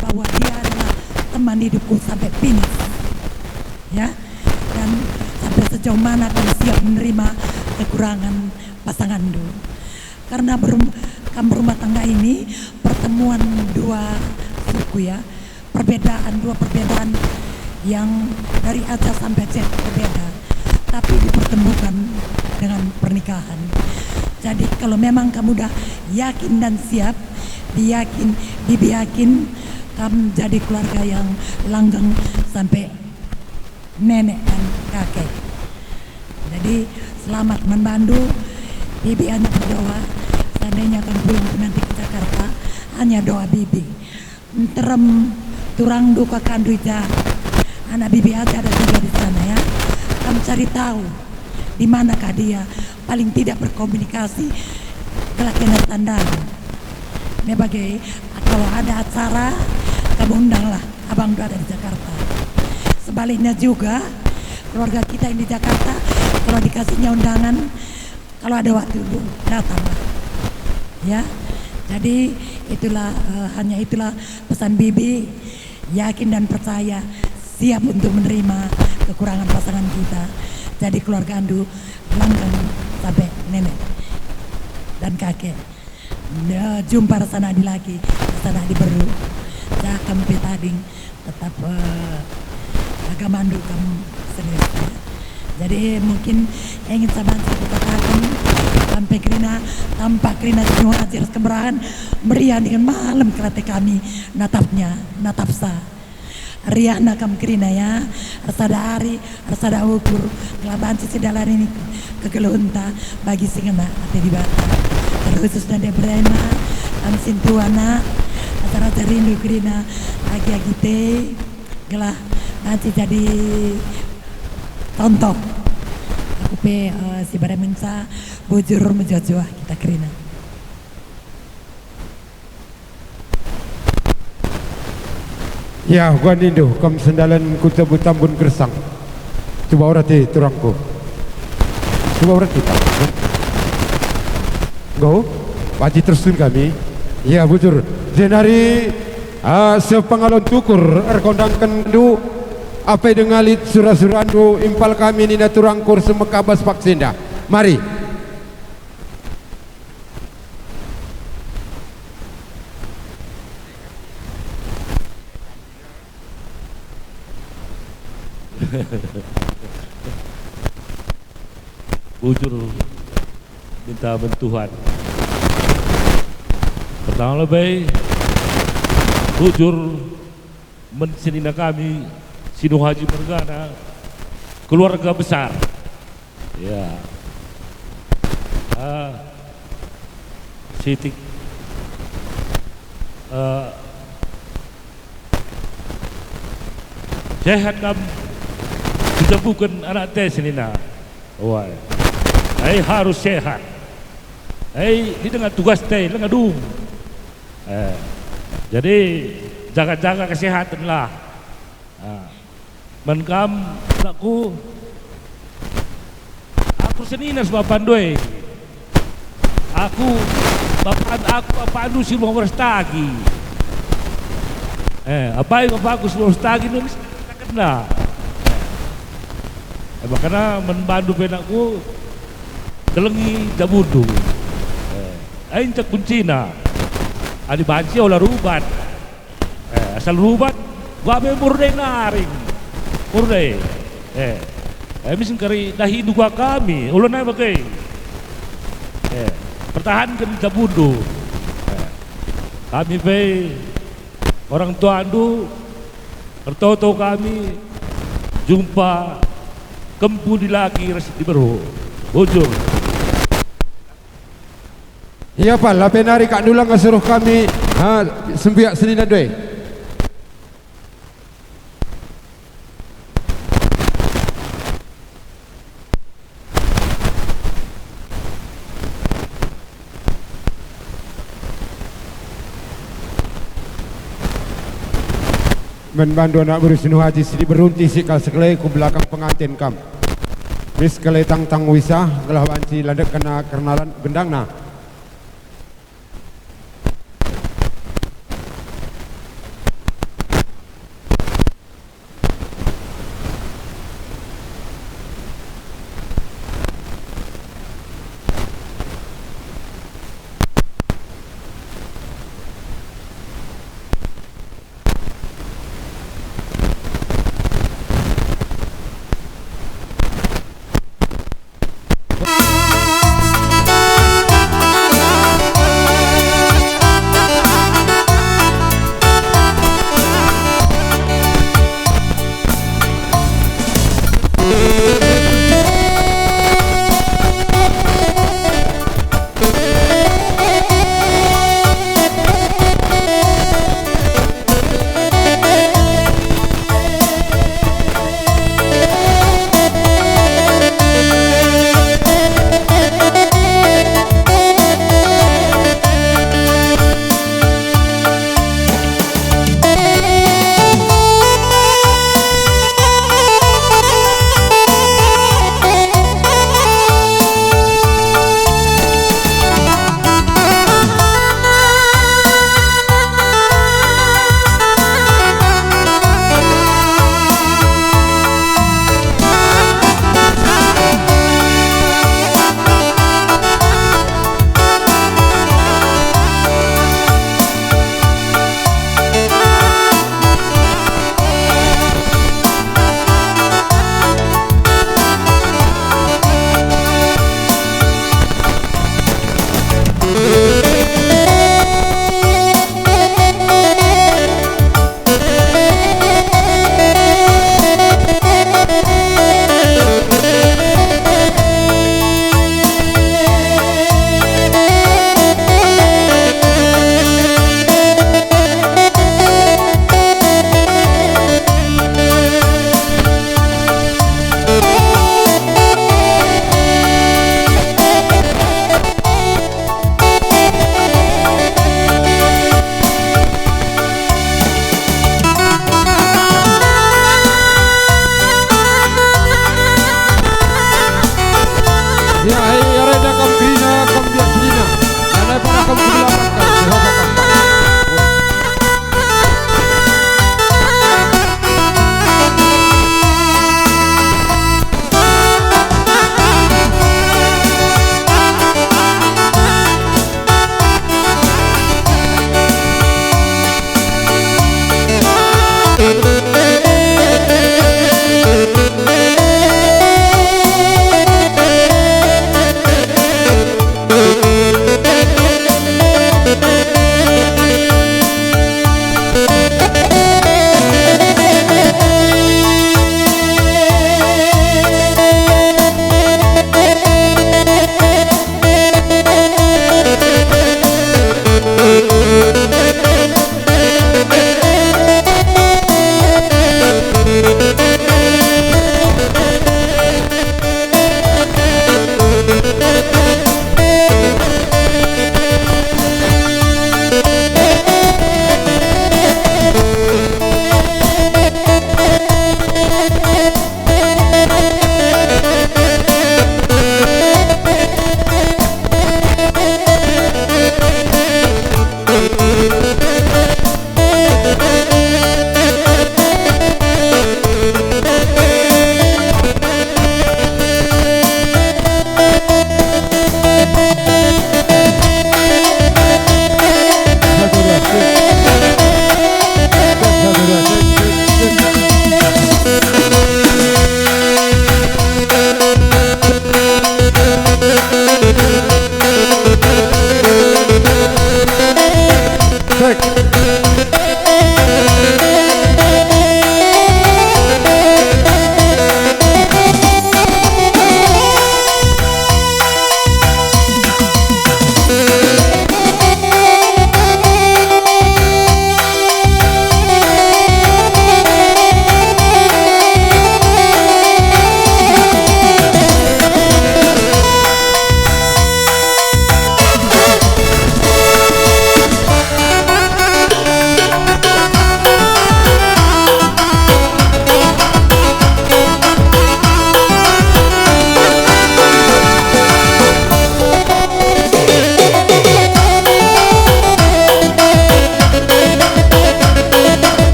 bahwa dia adalah teman hidupku sampai finish ya, dan sampai sejauh mana kamu siap menerima kekurangan pasangan do. Karena kamu rumah tangga ini pertemuan dua suku ya, dua perbedaan yang dari A sampai Z berbeda, tapi dipertemukan dengan pernikahan. Jadi kalau memang kamu udah yakin dan siap, bibi yakin kamu jadi keluarga yang langgeng sampai nenek dan kakek. Jadi selamat membantu, bibi hanya berdoa seandainya akan pulang nanti ke Jakarta, hanya doa bibi. Terem turang duka kanduja, anak bibi aja ada 3 di sana ya. kami cari tahu di manakah dia, paling tidak berkomunikasi kelakian standar. Sebagai kalau ada acara kamu undanglah abang ada di Jakarta. Sebaliknya juga keluarga kita yang di Jakarta kalau dikasihnya undangan, kalau ada waktu datanglah. Ya, jadi itulah hanya itulah pesan Bibi, yakin dan percaya, siap untuk menerima kekurangan pasangan kita. Jadi keluarga Andu langgeng sampai nenek dan kakek. Jumpa rasana di lagi, rasana di beru. Jakam petading tetap agama Andu kamu serius. Jadi mungkin ingin saya bantu katakan sampai Krina tampak Krina semua hasil kemerahan meriah dengan malam kelate kami natapsa. Riahna kam Krina ya, rasada hari, rasada ukur, kelaban sisi dalam ini kegelunta bagi singena ate di bata. Terkhusus nade brema, am sintuana, acara rindu Krina, agi te, gelah nanti jadi tonton. Aku pe si Baremensa bujur menjajah kita Krina. Ya, gua nindu kam sendalan kuta butambun gersang. Coba urati turangku. Coba urati tak. Go, wajib tersun kami. Ya, bujur. Jenari sepengalon tukur erkondangkan du apa dengalit surah-surah du impal kami nina turangkur semekabas paksinda. Mari. Bujur minta bantuan. Pertama lebih bujur mensenina kami Sinu Haji Mergana keluarga besar. Ya. Sitik sehat kami kita bukan anak teh senina. Wah. Harus sehat. Di dengan tugas teh lengadung. Jadi jaga-jaga kesehatan lah. Menkam aku senina sebab pandoi. Aku pandu si mau berstagi. Apa yang aku si berstagi nu kena. Makanya membantu penakku telengi jabudu. Ain cek kuncina. Adi banci olah rubat. Asal rubat gua be murde naring. Murde. Misin kari dahi duga kami. Ulun ay bagai. Pertahankan jabudu. Kami be orang tua Andu bertau kami jumpa kempu di lagi resi di beru. Bujur. Iya Pak, lapenari kak dulang ngasuruh kami sembiak senina doi. Menbantu anak bersinu haji sidi berunti sikal sekelai ku belakang pengantin kam. Mis kelai tang wisah gelah banci landek kena kernalan gendang na.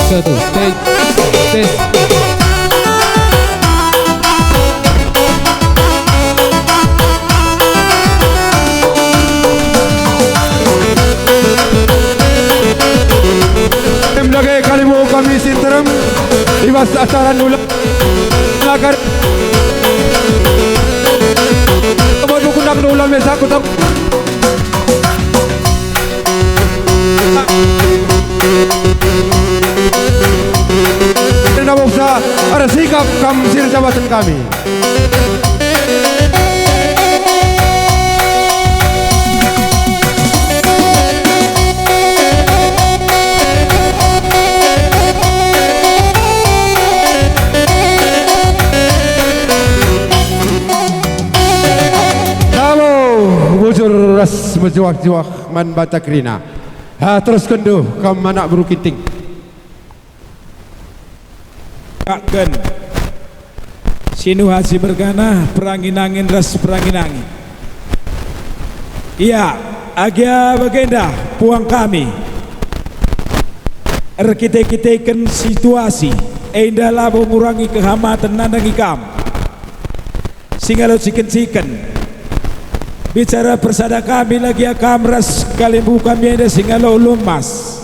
Satu, tes. Lagi kalimu kami sinterem ibas acara nula agar baru kundak nula mesa kutak dan bangsa ada sikap kam sir jabatan kami. Bujur ras berjuang-juang man bata krina. Terus kendu kam anak buru kinting. Kakken Sinu Haji bergana perangin-angin ras perangin-angin. Iya, agia bagenda puang kami. Kita-kitakan situasi endah labo mengurangi kehamatan nandang ikam. Singalau siken-siken bicara persada kami lagi akam ras kalimbu kami ada singalau lumas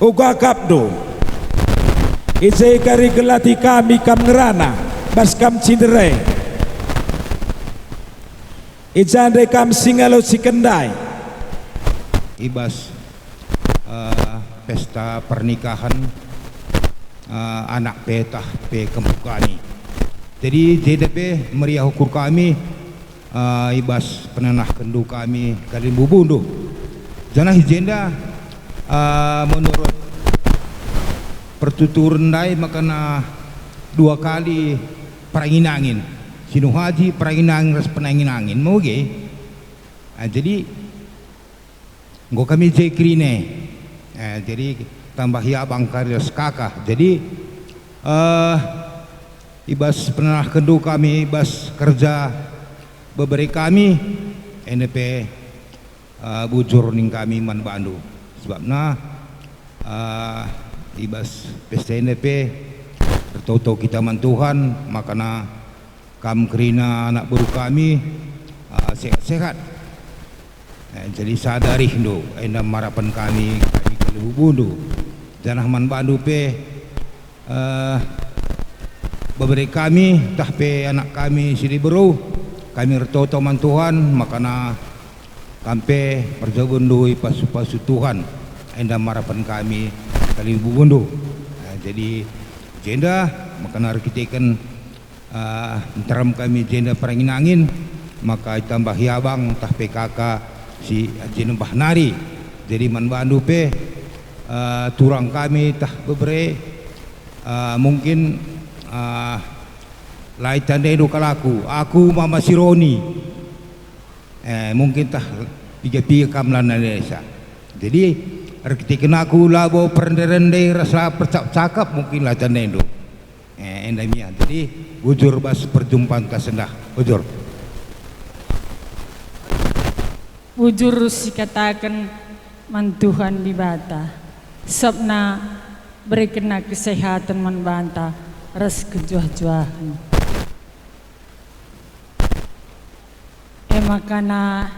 uga kapdo ijai kari gelati kami kam ngerana bas kam cindere ijandai kam singalau sikendai ibas pesta pernikahan anak petah pe kembukani. Jadi JDP meriah ukur kami ibas penanah kendu kami kalimbu bundu janah hijenda menurut pertuturan dai makana 2 kali perangin angin Sinu Haji perangin angin ras penangin angin mau ge jadi nggo kami jekrine jadi tambah ya bang karyos kakak jadi ibas penanah kendu kami ibas kerja beberi kami NP bujur ning kami man bandu sebabna ibas pesta NP bertauto kita man Tuhan makana kam kerina anak buru kami sehat-sehat jadi sadari ndo enda marapan kami kali bundu janah man bandu pe beberi kami tah pe anak kami sidi beru kami retoto man Tuhan makana kampe perjabundu pasu-pasu Tuhan enda marapan kami kali bubundu jadi jenda makana arkiteken interam kami jenda perangin angin maka tambah hiabang tah PKK si jenembah nari jadi man bandu pe turang kami tah bebre mungkin lai tandai do kalaku aku mama sironi mungkin tah piga-piga kamlan desa jadi arkitekn aku labo perendai rasa percap-cakap mungkin lai tandai do endamia jadi bujur bas perjumpaan kasendah bujur sikatakan mantuhan bibata sabna berkena kesehatan manbanta ras kejuah-juahan makana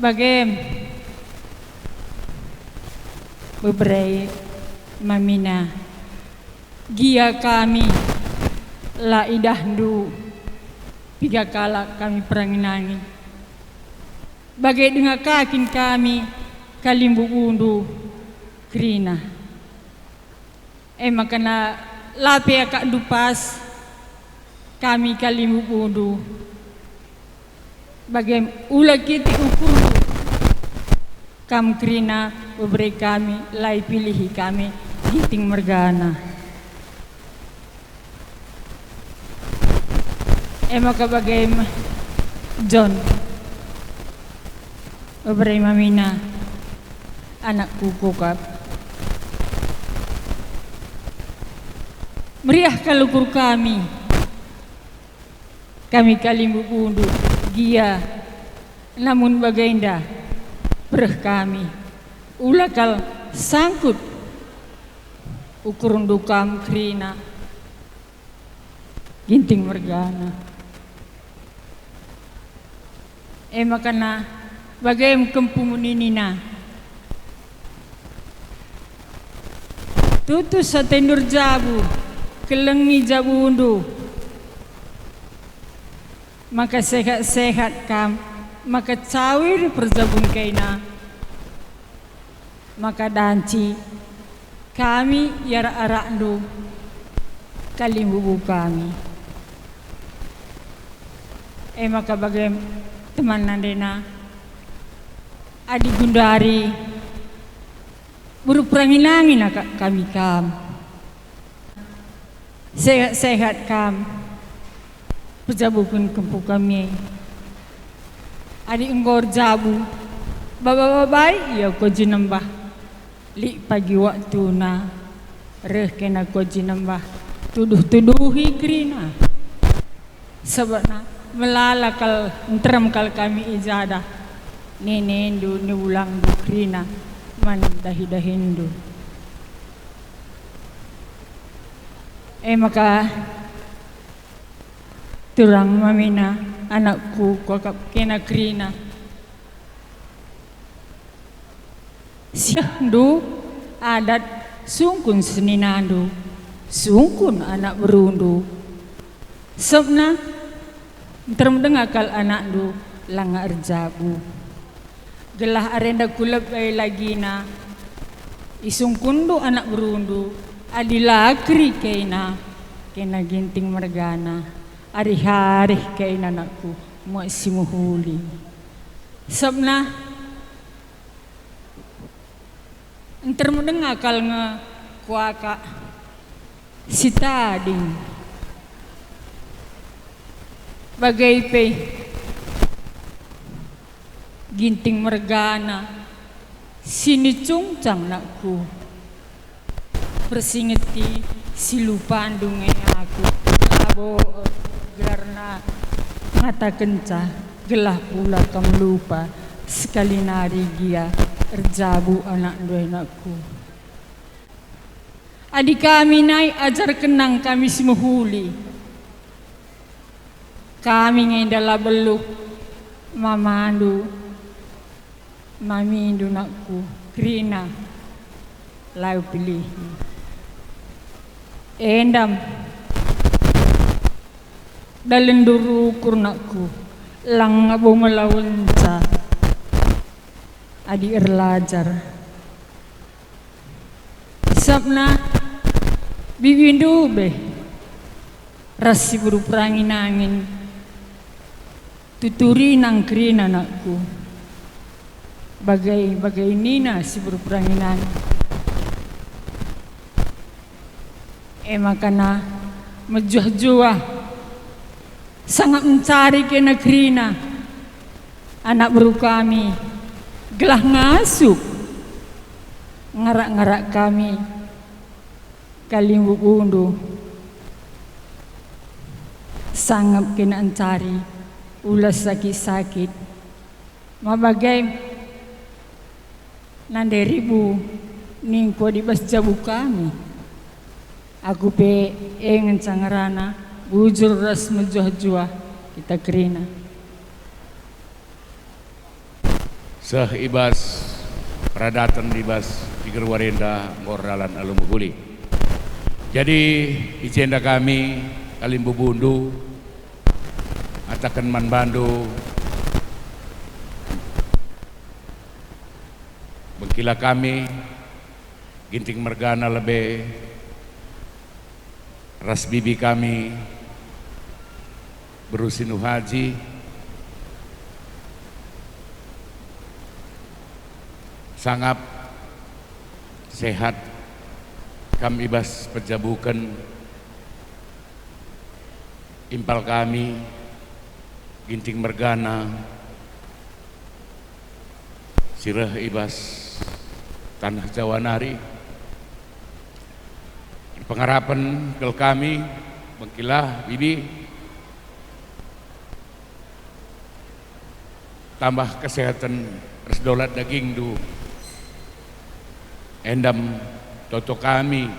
bagem beberei mamina gia kami la idahdu 3 kala kami peranginangi bagai dengan kakin kami kalimbu undu krina makana lape akak dupas kami kalimbu undu bagai ulah kita ukur kam krina beri kami lai pilihi kami ginting mergana maka bagai John beri mamina anak kuku kap meriah kalukur kami kalimbu undu gia namun bagainda berh kami ulakal sangkut ukurun dukam krina ginting mergana. Makana bagaim kempumunina tutus sa tendur jabu kelengi jabu undu maka sehat-sehat kam maka cawir perjabun kaina maka danci kami yara arakdu kalimbubu kami maka bagaim teman nandena adi gundari buru perangin-angin kami kam sehat-sehat kam pejabukan kempu kami adi enggor jabu babai ya ko jinambah li pagi waktu na reh kena ko jinambah tuduh-tuduhi krina sebabna melalakal entrem kal kami ijadah nenendu ni ulang du krina man dahi-dahindu maka turang mamina anakku kokap kena krina siandu adat sungkun seninandu sungkun anak berundu sebna termendengakal anak du langa erjabu gelah arenda kulab lagi na isungkundu anak berundu adilakri kaina kena ginting mergana hari-hari kaina anakku mau simuhuli sabna termendengakal nge kuaka sitading bagai pe ginting mergana sini cungcang nakku persingeti silu pandunge aku labo karena mata kenca gelah pula kamu lupa sekali nari gia erjabu anak dua anakku adik kami naik ajar kenang kami simuhuli kami ngedala beluk mamandu mamindu nakku krina lau pilih endam dalenduru kurnakku lang abo malawanca adi erlajar sabna bibindu be rasi buru perangin angin tuturi nang krina anakku bagai nina si berperanginan makana mejuah-juah sangat mencari ke negrina anak baru kami gelah ngasuk ngarak-ngarak kami kalimbu undu sangat kena mencari ulas sakit-sakit mabagai nande ribu ningko di bas jabu kami aku pe engen sangarana bujur ras menjuah-juah kita kerina sah ibas pradatan ibas tiger warenda ngoralan alumuhuli jadi ijenda kami kalimbu bundu atakan man bandu bengkila kami ginting mergana lebih ras bibi kami berusinu haji sangap sehat kami ibas pejabukan impal kami ginting mergana sirah ibas tanah Jawa Nari pengharapan kel kami bengkilah bibi tambah kesehatan res dolat daging du endam toto kami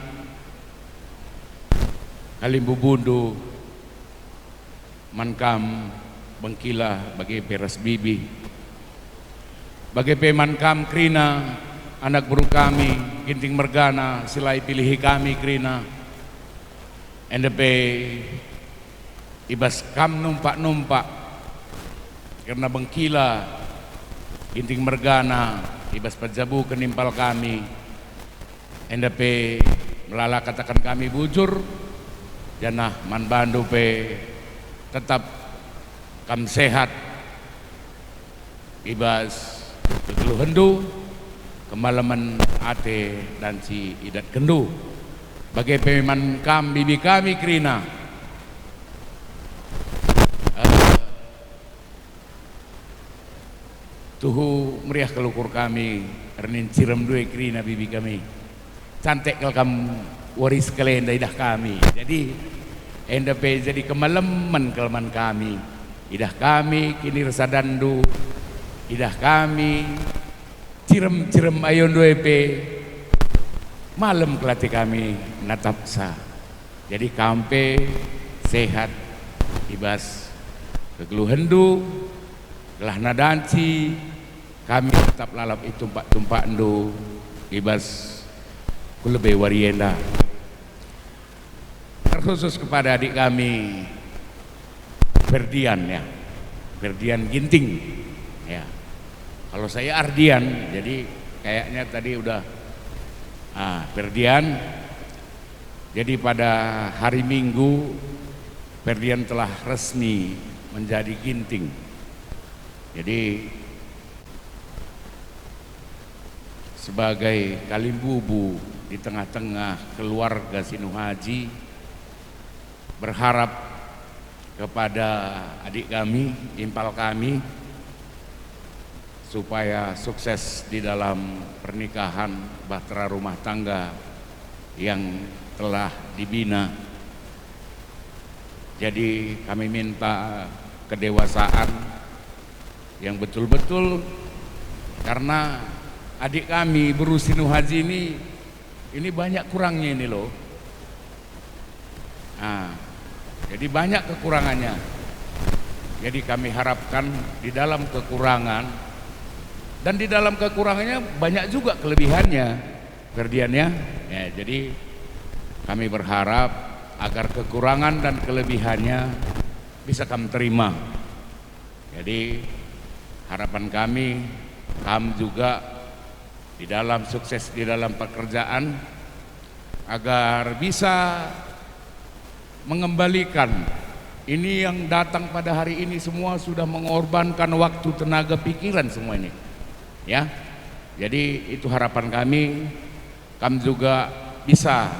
Kalimbu Bundu mankam bengkila bagi peras bibi bagi pemankam krina anak buru kami ginting mergana silai pilihi kami krina endepe ibas kam numpak karena bengkila ginting mergana ibas pajabu kenimpal kami endepe melala katakan kami bujur janah man bandu pe tetap kam sehat ibas kegelu hendu kemalaman ate dan si idat kendu bagai peman kam bibi kami krina tuhu meriah kelukur kami renin cirem dua krina bibi kami cantik kalau kamu waris kalian idah kami jadi endape jadi kemalaman kelman kami idah kami kini rasa dandu idah kami cirem ayon dua pe malam kelati kami natapsa jadi kampe sehat ibas kegelu hendu gelah nadanci kami tetap lalap itu tumpak endo ibas ku lebih warienda terkhusus kepada adik kami Ferdian ya Ferdian Ginting ya kalau saya Ardian jadi kayaknya tadi udah Ferdian jadi pada hari Minggu Ferdian telah resmi menjadi Ginting jadi sebagai kalimbubu di tengah-tengah keluarga Sinu Haji berharap kepada adik kami, impal kami supaya sukses di dalam pernikahan bahtera rumah tangga yang telah dibina. Jadi kami minta kedewasaan yang betul-betul karena adik kami Buru Sinu Haji ini banyak kurangnya ini loh. Jadi banyak kekurangannya. Jadi kami harapkan di dalam kekurangan dan di dalam kekurangannya banyak juga kelebihannya, Ferdiannya. Ya, jadi kami berharap agar kekurangan dan kelebihannya bisa kami terima. Jadi harapan kami juga di dalam sukses di dalam pekerjaan agar bisa mengembalikan ini yang datang pada hari ini semua sudah mengorbankan waktu, tenaga, pikiran semua ini ya. Jadi itu harapan kami juga bisa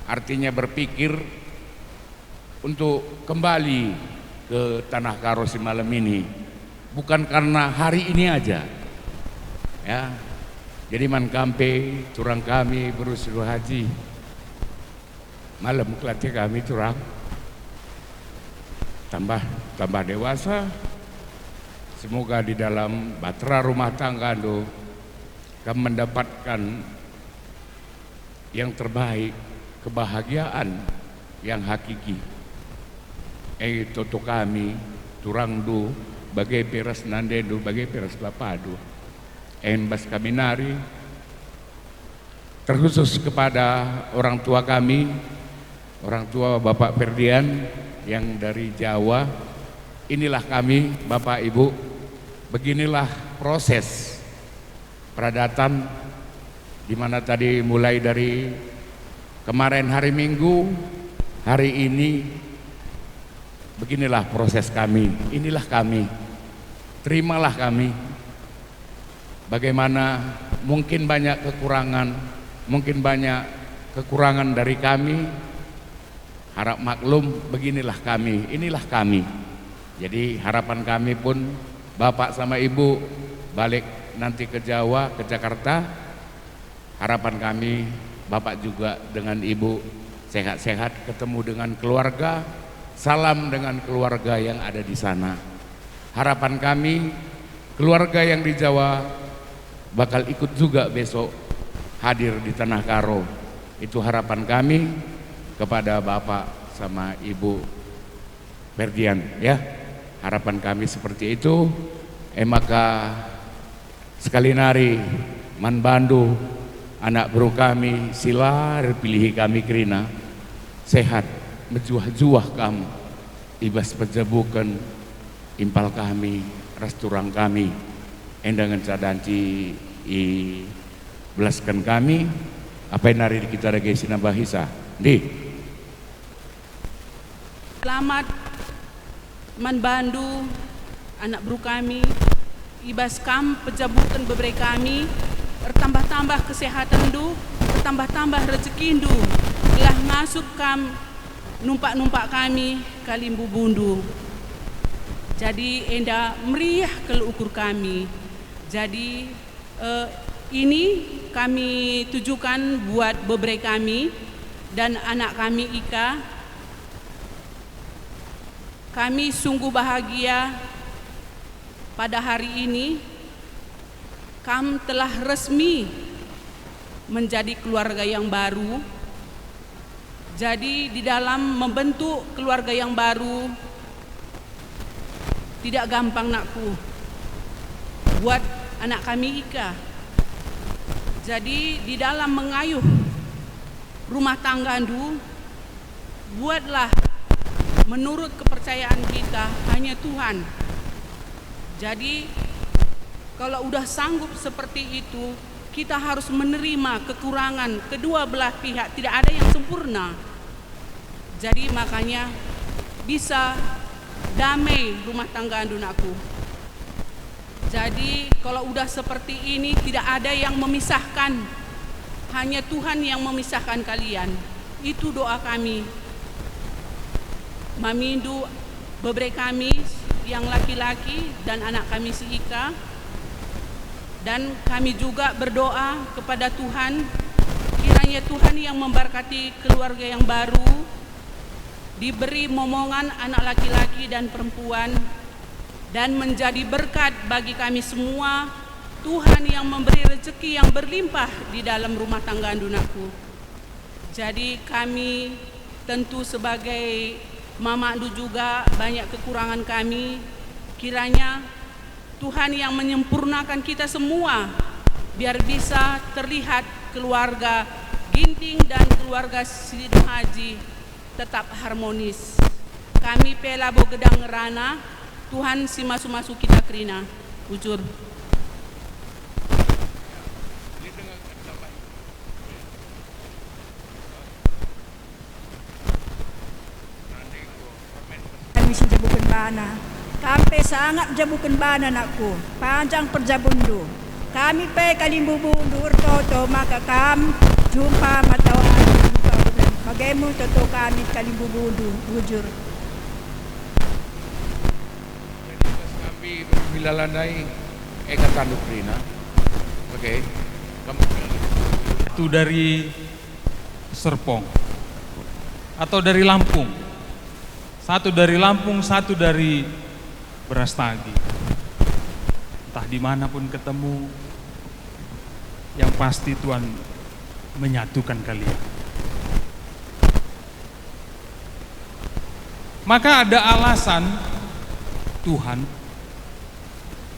artinya berpikir untuk kembali ke Tanah Karo si malam ini bukan karena hari ini aja ya. Jadi man kampe curang kami Buru Haji malam kelatih kami curang tambah dewasa. Semoga di dalam bahtera rumah tangga kami mendapatkan yang terbaik, kebahagiaan yang hakiki. Toto kami curang bagai peras nandedu bagai peras lapadu. Bas kami nari terkhusus kepada orang tua kami, orang tua Bapak Ferdian yang dari Jawa. Inilah kami Bapak Ibu, beginilah proses peradatan di mana tadi mulai dari kemarin hari Minggu, hari ini beginilah proses kami. Inilah kami, terimalah kami. Bagaimana mungkin banyak kekurangan dari kami, harap maklum, beginilah kami, inilah kami. Jadi harapan kami pun Bapak sama Ibu balik nanti ke Jawa, ke Jakarta, harapan kami Bapak juga dengan Ibu sehat-sehat, ketemu dengan keluarga, salam dengan keluarga yang ada di sana. Harapan kami keluarga yang di Jawa bakal ikut juga besok hadir di Tanah Karo. Itu harapan kami kepada Bapak sama Ibu Ferdian, ya. Harapan kami seperti itu. Maka sekali nari man bandu anak bro kami silar pilih kami kerina sehat menjuah-juah kamu ibas pejabukan impal kami resturang kami endangan cadanci i belaskan kami apa yang nari kita lagi sinabahisa di selamat man bandu anak bro kami ibas kam pejabukan beberapa kami bertambah-tambah kesehatan du bertambah-tambah rezeki du telah masuk kam numpak-numpak kami kalimbu bundu jadi enda meriah kelukur kami jadi ini kami tujukan buat beberapa kami dan anak kami Ika kami sungguh bahagia pada hari ini kami telah resmi menjadi keluarga yang baru. Jadi di dalam membentuk keluarga yang baru tidak gampang nakku buat anak kami Ika. Jadi di dalam mengayuh rumah tangga andu buatlah menurut kepercayaan kita hanya Tuhan. Jadi kalau udah sanggup seperti itu, kita harus menerima kekurangan kedua belah pihak, tidak ada yang sempurna. Jadi makanya bisa damai rumah tangga andunaku. Jadi kalau udah seperti ini tidak ada yang memisahkan, hanya Tuhan yang memisahkan kalian. Itu doa kami. Mamindu beberapa kami yang laki-laki dan anak kami si Ika, dan kami juga berdoa kepada Tuhan kiranya Tuhan yang memberkati keluarga yang baru, diberi momongan anak laki-laki dan perempuan dan menjadi berkat bagi kami semua. Tuhan yang memberi rezeki yang berlimpah di dalam rumah tangga andunaku. Jadi kami tentu sebagai Mama Andu juga banyak kekurangan kami. Kiranya Tuhan yang menyempurnakan kita semua biar bisa terlihat keluarga Ginting dan keluarga Sidin Haji tetap harmonis. Kami Pelabo Gedang Rana, Tuhan si masu-masu kita kerina. Ujur. Kami jabukan bana. Kampe sangat jabukan bana nakku. Panjang perjabundu. Kami pe kalimbu bundu toto maka kam jumpa matawan. Bagaimana toto kami kalimbu bundu bujur. Kami bila landai Tandu Krina. Oke. Itu dari Serpong atau dari Lampung. Satu dari Lampung, satu dari Brastagi. Entah dimanapun ketemu, yang pasti Tuhan menyatukan kalian. Maka ada alasan Tuhan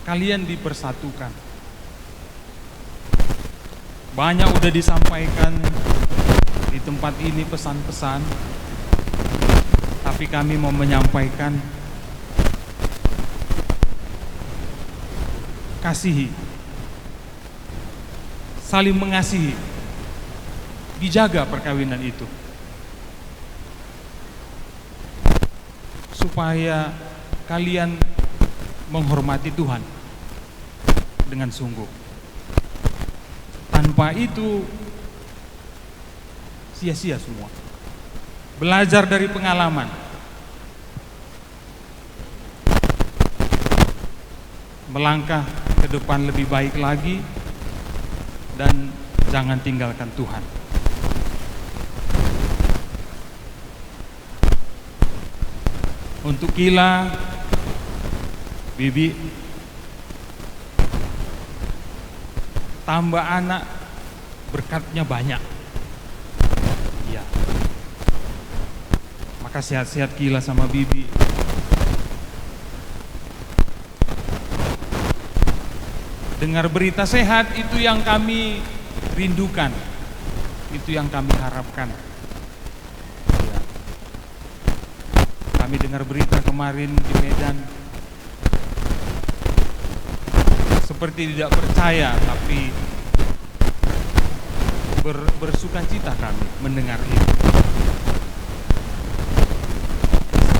kalian dipersatukan. Banyak udah disampaikan di tempat ini pesan-pesan, tapi kami mau menyampaikan kasihi, saling mengasihi, dijaga perkawinan itu supaya kalian menghormati Tuhan dengan sungguh. Tanpa itu sia-sia semua. Belajar dari pengalaman. Melangkah ke depan lebih baik lagi dan jangan tinggalkan Tuhan. Untuk Kila, Bibi, tambah anak berkatnya banyak. Iya. Maka sehat-sehat Kila sama Bibi. Dengar berita sehat itu yang kami rindukan, itu yang kami harapkan. Ya. Kami dengar berita kemarin di Medan, seperti tidak percaya, tapi bersukacita kami mendengar itu.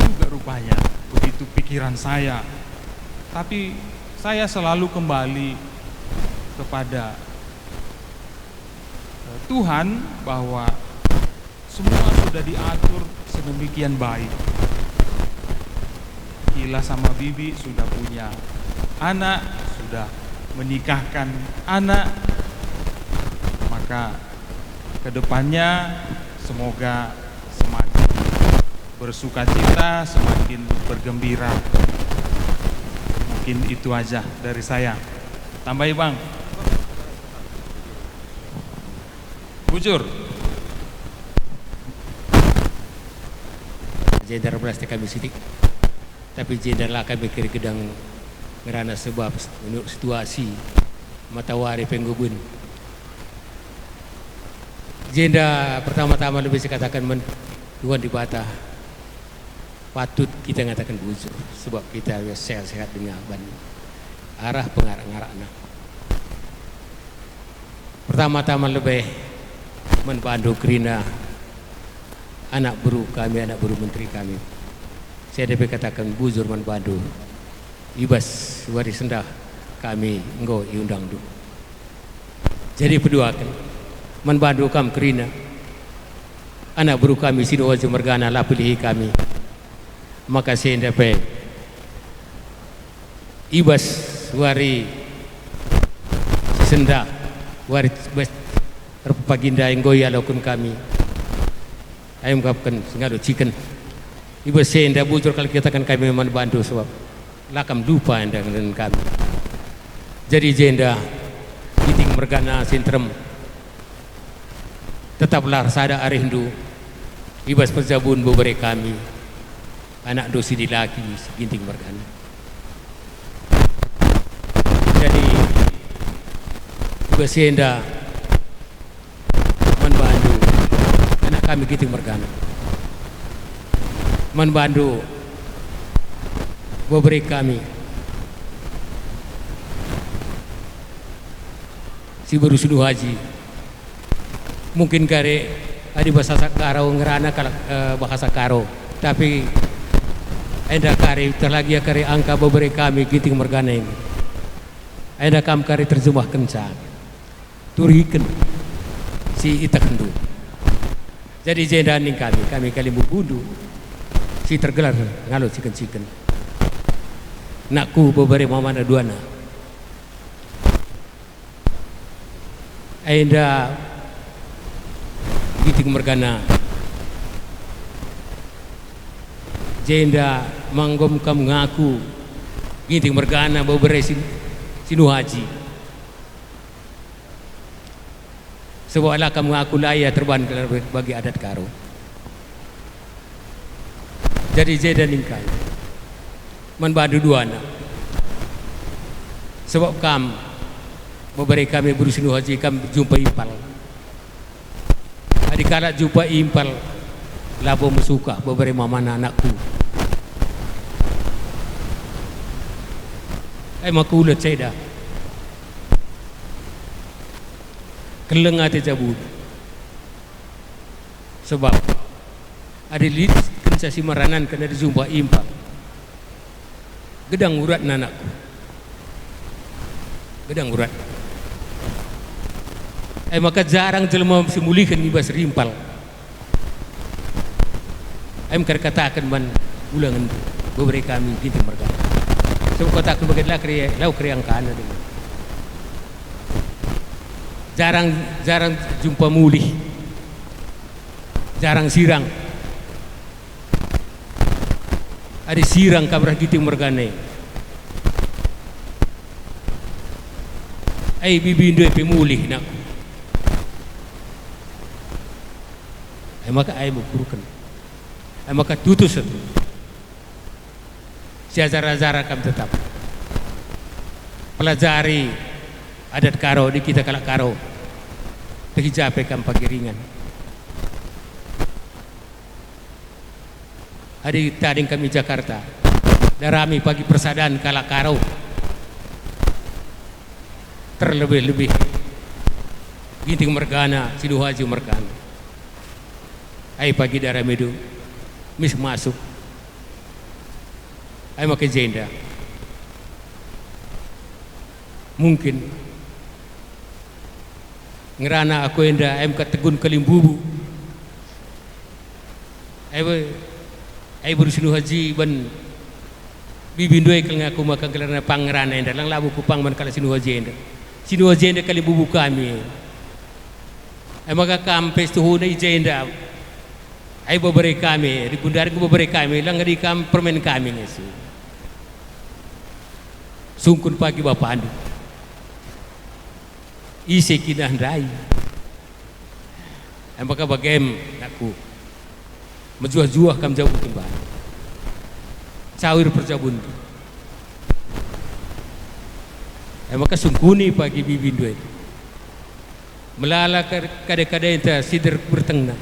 Juga rupanya begitu pikiran saya, tapi saya selalu kembali kepada Tuhan bahwa semua sudah diatur sedemikian baik. Kila sama Bibi sudah punya anak, sudah menikahkan anak, maka kedepannya semoga semakin bersukacita, semakin bergembira. Mungkin itu aja dari saya. Tambahi Bang. Bujur. Jendar belas kami sidik, tapi jendar lah kami kiri gedang ngerana sebab menurut situasi matahari penggubun. Jenda pertama-tama lebih saya katakan Tuhan di bata patut kita ngatakan bujur sebab kita sehat-sehat dengan arah pengarah-ngarahna. Pertama-tama lebih membantu Krina anak buru kami, anak buru menteri kami. Saya dapat katakan bujur membantu ibas waris sendah kami engkau iundang du. Jadi peduakan membantu kami Krina anak buru kami Sidoarjo Mergana lah pilih kami. Maka saya dapat ibas wari sendah wari paginda yang goya lakukan kami ayam kapkan sengadu chicken ibu senda bujur kalau kita kan kami memang bantu sebab lakam lupa dengan kami jadi jenda giting mergana sintrum tetaplah sada arindu ibas perzabun bobere kami anak dosi di laki ginting mergana jadi ibu senda membantu anak kami giting mergana membantu memberi kami si baru sudah haji mungkin kare ada bahasa karo ngerana kalau bahasa karo tapi ada kare terlagi kare angka memberi kami giting mergana ini ada kam kare terjemahkan sa turikan si itakendu jadi jendaning kami kali bubudu si tergelar ngalut ciken nakku bobare mamana duana aida giting mergana jenda manggom kam ngaku giting mergana bobare sinu haji sebab Allah kamu mengaku laya terban bagi adat karo. Jadi jeda ningkai membantu dua anak. Sebab kam memberi kami berusin haji kami jumpa impal. Adik kala jumpa impal labo musuka memberi mamana anakku. Makulat saya dah. Keleng ate jabut sebab ada lid kensa si maranan kena dijumpa impal gedang urat nanakku gedang urat maka jarang jelema simulihkan ibas rimpal katakan man ulangan beberapa kami gitu mereka sebab katakan bagaimana lau kriang kana dengan jarang jumpa mulih jarang sirang ada sirang kabrah giting mergane bibi ndo pe mulih nak maka ai bukurukan maka tutus itu sejarah-sejarah kam tetap pelajari adat karo di kita kalak karo terhijape kam pagiringan hari tadi kami Jakarta darami pagi persadaan kalak karo terlebih-lebih Ginting Mergana Sidohaji Mergana ai pagi darah medu mis masuk ai make jenda mungkin ngerana aku enda ai ka tegun kalimbubu ai baru Sidohaji ban bibindoi kal ngaku maka gelarna pangerana enda lang labu kupang man kala Sidohaji enda kalimbubu kami ai maka kampes tuhuna jenda ai babare kami di bundar ku babare kami lang di kam permen kami ngesu sungkun pagi bapak andu isi kinah ndai ai maka bagem aku menjuah-juah kam jauh timbang cawir perjabun ai maka sungkuni pagi bibindu itu melala kadang-kadang enta sider bertengah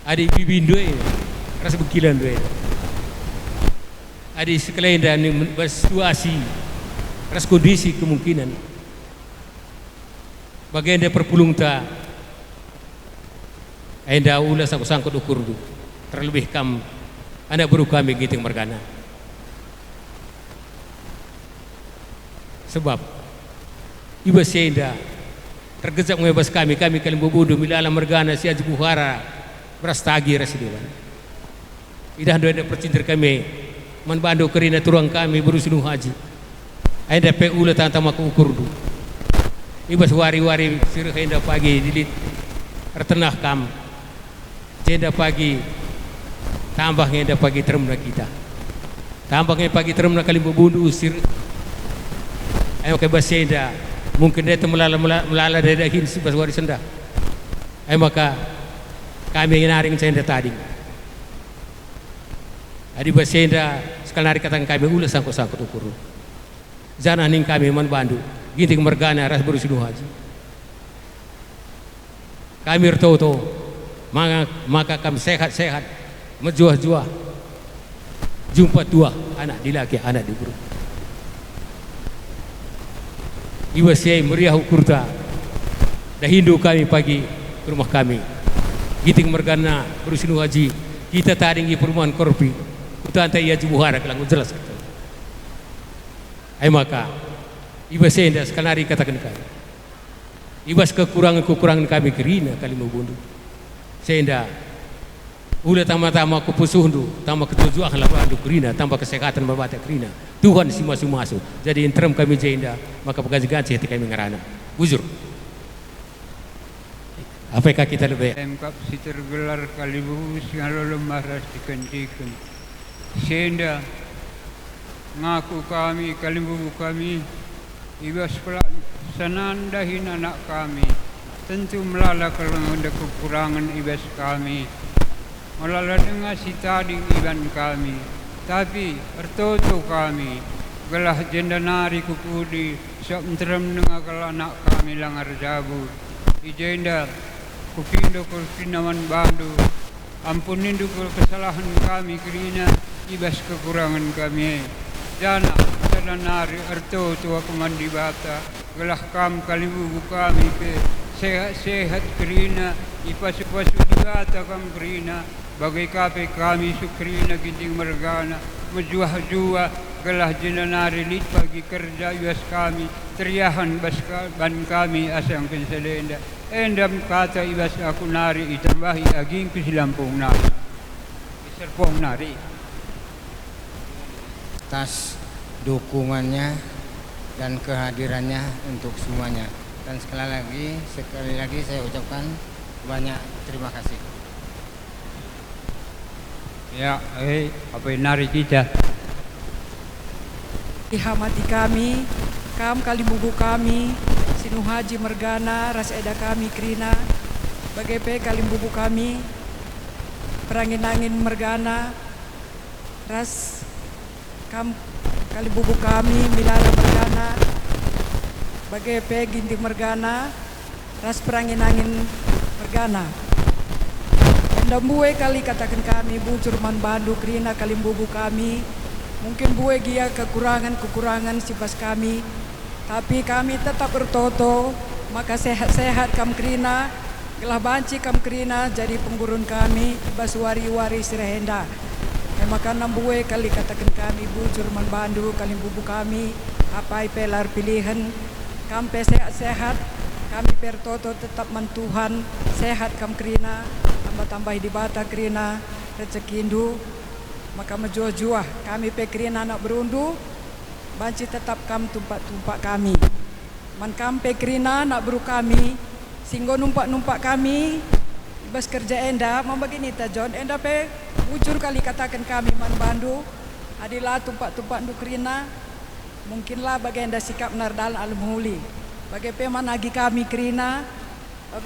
adik bibindu rasa bekilan dua adik sekalian dan situasi ras kondisi kemungkinan bagian dia perpulung ta enda ulas aku sangkut ukur du terlebih kam anak baru kami Ginting Mergana sebab iba senda tergezak mebas kami kalian bobodo milala Mergana si Haji Buhara berastagi rasidewan idah doa percintir kami man bando kerina turang kami berusunuh haji aida pe ula tantama ku ukur du ibas wari-wari sirah enda pagi dilit tertenah kam jenda pagi tambah enda pagi teremna kita tambah enda pagi teremna kali bobundu usir ayo ke basenda mungkin dia melala dedahin sebas wari senda ayo maka kami naring senda tadi adi basenda sekali hari katakan kami ulah sangkut-sangkut ukur jangan ning kami man bandu Ginting Mergana ras baru Sidohaji kami ertoto maka kami sehat-sehat menjuah-juah jumpa dua anak di laki anak di buru iwa siai meriah ukurta dah Hindu kami pagi ke rumah kami Ginting Mergana baru Sidohaji kita taringi perumahan korpi kita antai Haji Buhara kelang jelas ai maka ibas senda sekanari katakan kami ibas kekurangan kami kerina kali membundu senda ulah tama-tama kupusuhndu tama ketujuan labandu kerina tambah kesehatan berbata kerina Tuhan si masuk jadi interim kami jenda maka pegaji-gaji hati kami ngerana bujur apakah kita lebih emkap si tergelar kalibu singalolo maras dikendikan senda ngaku kami kalibu kami ibas sanandahin anak kami tentu melala kalau ada kekurangan ibas kami melala dengan si tading iban kami tapi ertoto kami gelah jenda nari kukudi sok menterem dengan kalau anak kami langar jabu ijenda kukindo kurkinaman bandu ampunin dukul kesalahan kami kerina ibas kekurangan kami jana nari erto tua kemandi bata gelah kam kalibu kami pe sehat-sehat kerina ipasu-pasu di bata kam kerina bagai kape kami sukrina Ginting Mergana menjuah-juah gelah jenanari lit pagi kerja iwas kami teriahan ban kami asang penselenda endam kata ibas aku nari itambahi aging kesilampung nari iserpong nari atas dukungannya dan kehadirannya untuk semuanya dan sekali lagi saya ucapkan banyak terima kasih ya apa nari kita dihamati kami kalibubu kami Sidohaji Mergana ras eda kami kerina Bagai kalimbubu kami, perangin-angin mergana, ras kalimbubu kami, milala mergana, bagai ginting mergana, ras perangin-angin mergana. Dan buai kali katakan kami, bujur man bandu kerina kalimbubu kami, mungkin buai gia kekurangan sifat kami, tapi kami tetap bertoto, maka sehat-sehat kam kerina, gelah banci kam kerina jadi penggurun kami, basuari-wari sirahenda. Maka nambuai kali katakan kami, bujur man bandu kalimbubu kami, apa pelar pilihan, kampe sehat-sehat, kami bertoto tetap mentuhan, sehat kam kerina, tambah di bata kerina rezeki indu, maka menjuah-juah kami pekerina anak berundu, banci tetap kam tumpak kami, man kam pekerina anak beru kami, singgo numpak kami, bas kerja enda, mau begini tajon, enda pe bujur kali katakan kami man bandu, adilah tumpak du kerina, mungkinlah bagi enda sikap nardal al-muhuli, bagi pe managi kami kerina,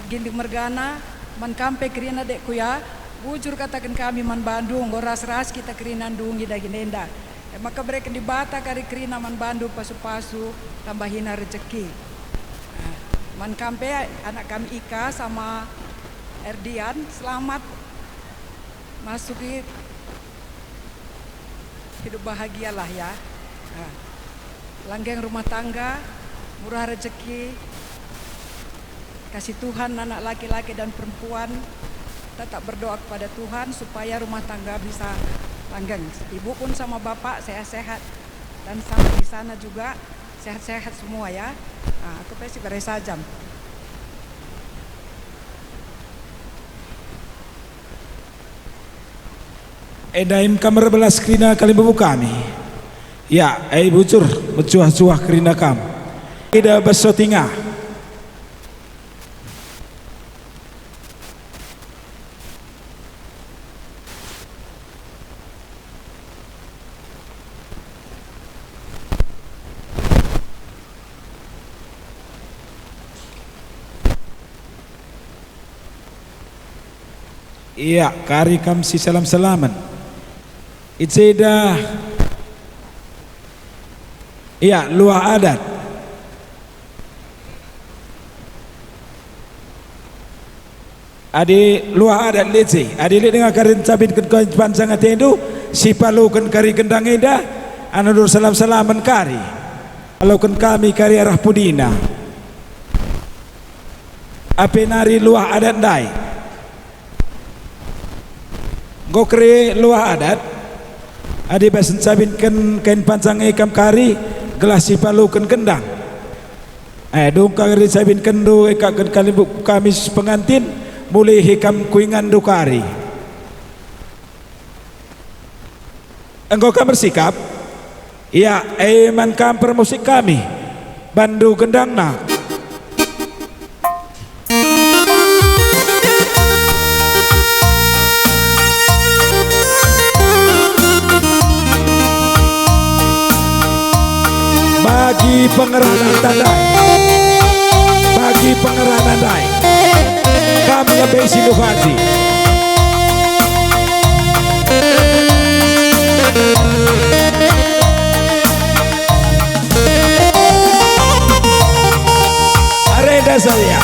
ginting mergana, man kampe kerina dek kuya, bujur katakan kami man Bandung, goras-ras kita kerina dungi daging enda. Maka mereka di bata kari kerina man Bandung pasu-pasu tambahina rezeki. Man kampe anak kami Ika sama Erdian selamat masuk hidup bahagialah ya. Langgeng rumah tangga, murah rezeki. Kasih Tuhan anak laki-laki dan perempuan tetap berdoa kepada Tuhan supaya rumah tangga bisa langgeng. Ibu pun sama bapak sehat-sehat dan sama di sana juga sehat-sehat semua ya. Aku pasti beresajam. Edaim kamar belas kerina kalimbubu kami. Ya, bujur mencuah-cuah kerina kam. Ida besotinga. Iya, kari kam si salam-salaman. Itseda. Iya, luah adat. Adi luah adat lece. Adi le dengan karin cabit ken pancang atendu, si palu ken kari gendang eda, anadur salam-salaman kari. Kalau ken kami kari arah pudina. Ape nari luah adat dai. Gokre luah adat adi basen cabin kain pancang ikam kari gelas si palu ken kendang dong kari cabin kendo ikakan kalimbu kami pengantin mulai hikam kuingan do kari engkau kam bersikap iya man kam permusik kami bandu kendang na bagi pengerahan tandai, bagi pengerahan tandai, kami lebih sinuh haji. Areda saya.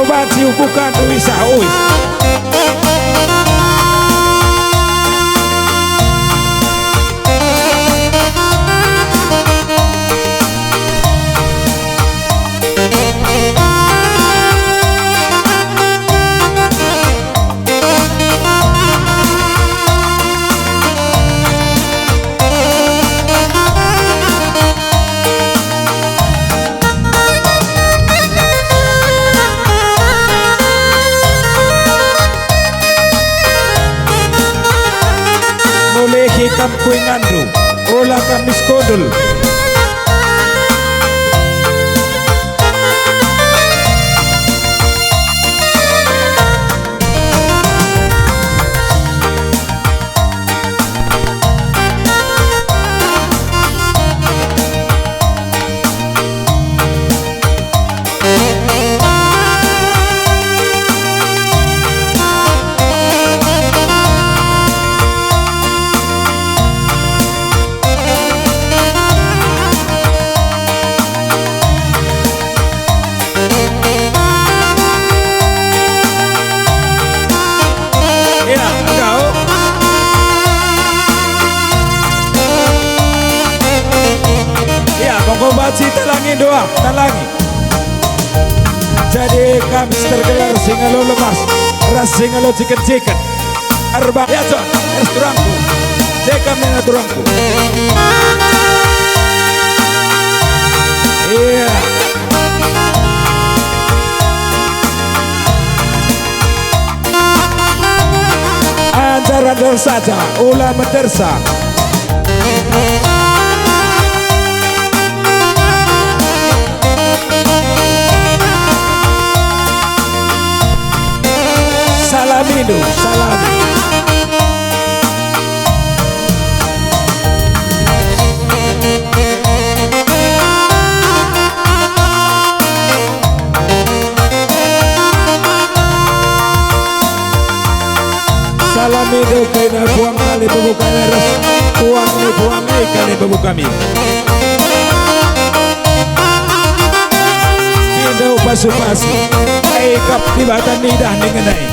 banci bukan bisa uis. Kampuing Andrew, Ola Kamis Kodul. Doa, talangi. Jadi kami tergelar singalo lemas, ras singalo chicken. Arba ya John, restoranku. Jeka mina turangku. Iya. Anjar saja, ulah mendersa. Salamindo, salami. Salamindo kena buang kali bubuka res, buang kali bubuka mi. Pindo pasu-pasu, kap tibatan nidah ningenai.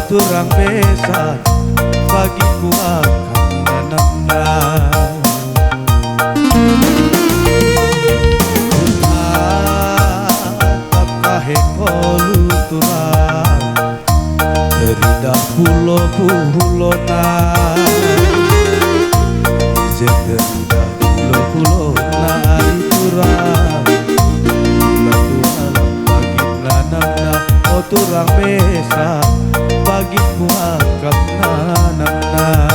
Turang besan bagiku akan menenang. Tatap kahe kolu turang pulo-pulona Jendenda pulo-pulona Ariturang Lalu alam bagi nanamna Oturang besa Bagi kuakap nanamna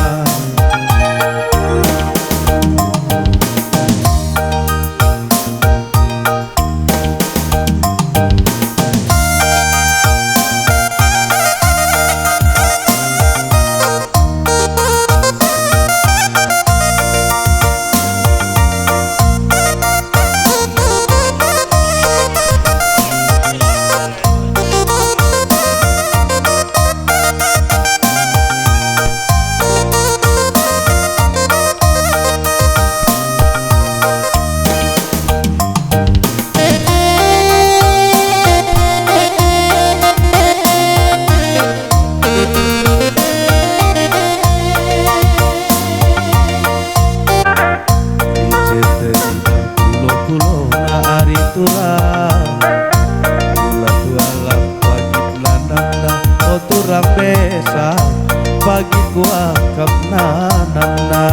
Bagi kuakap nanamna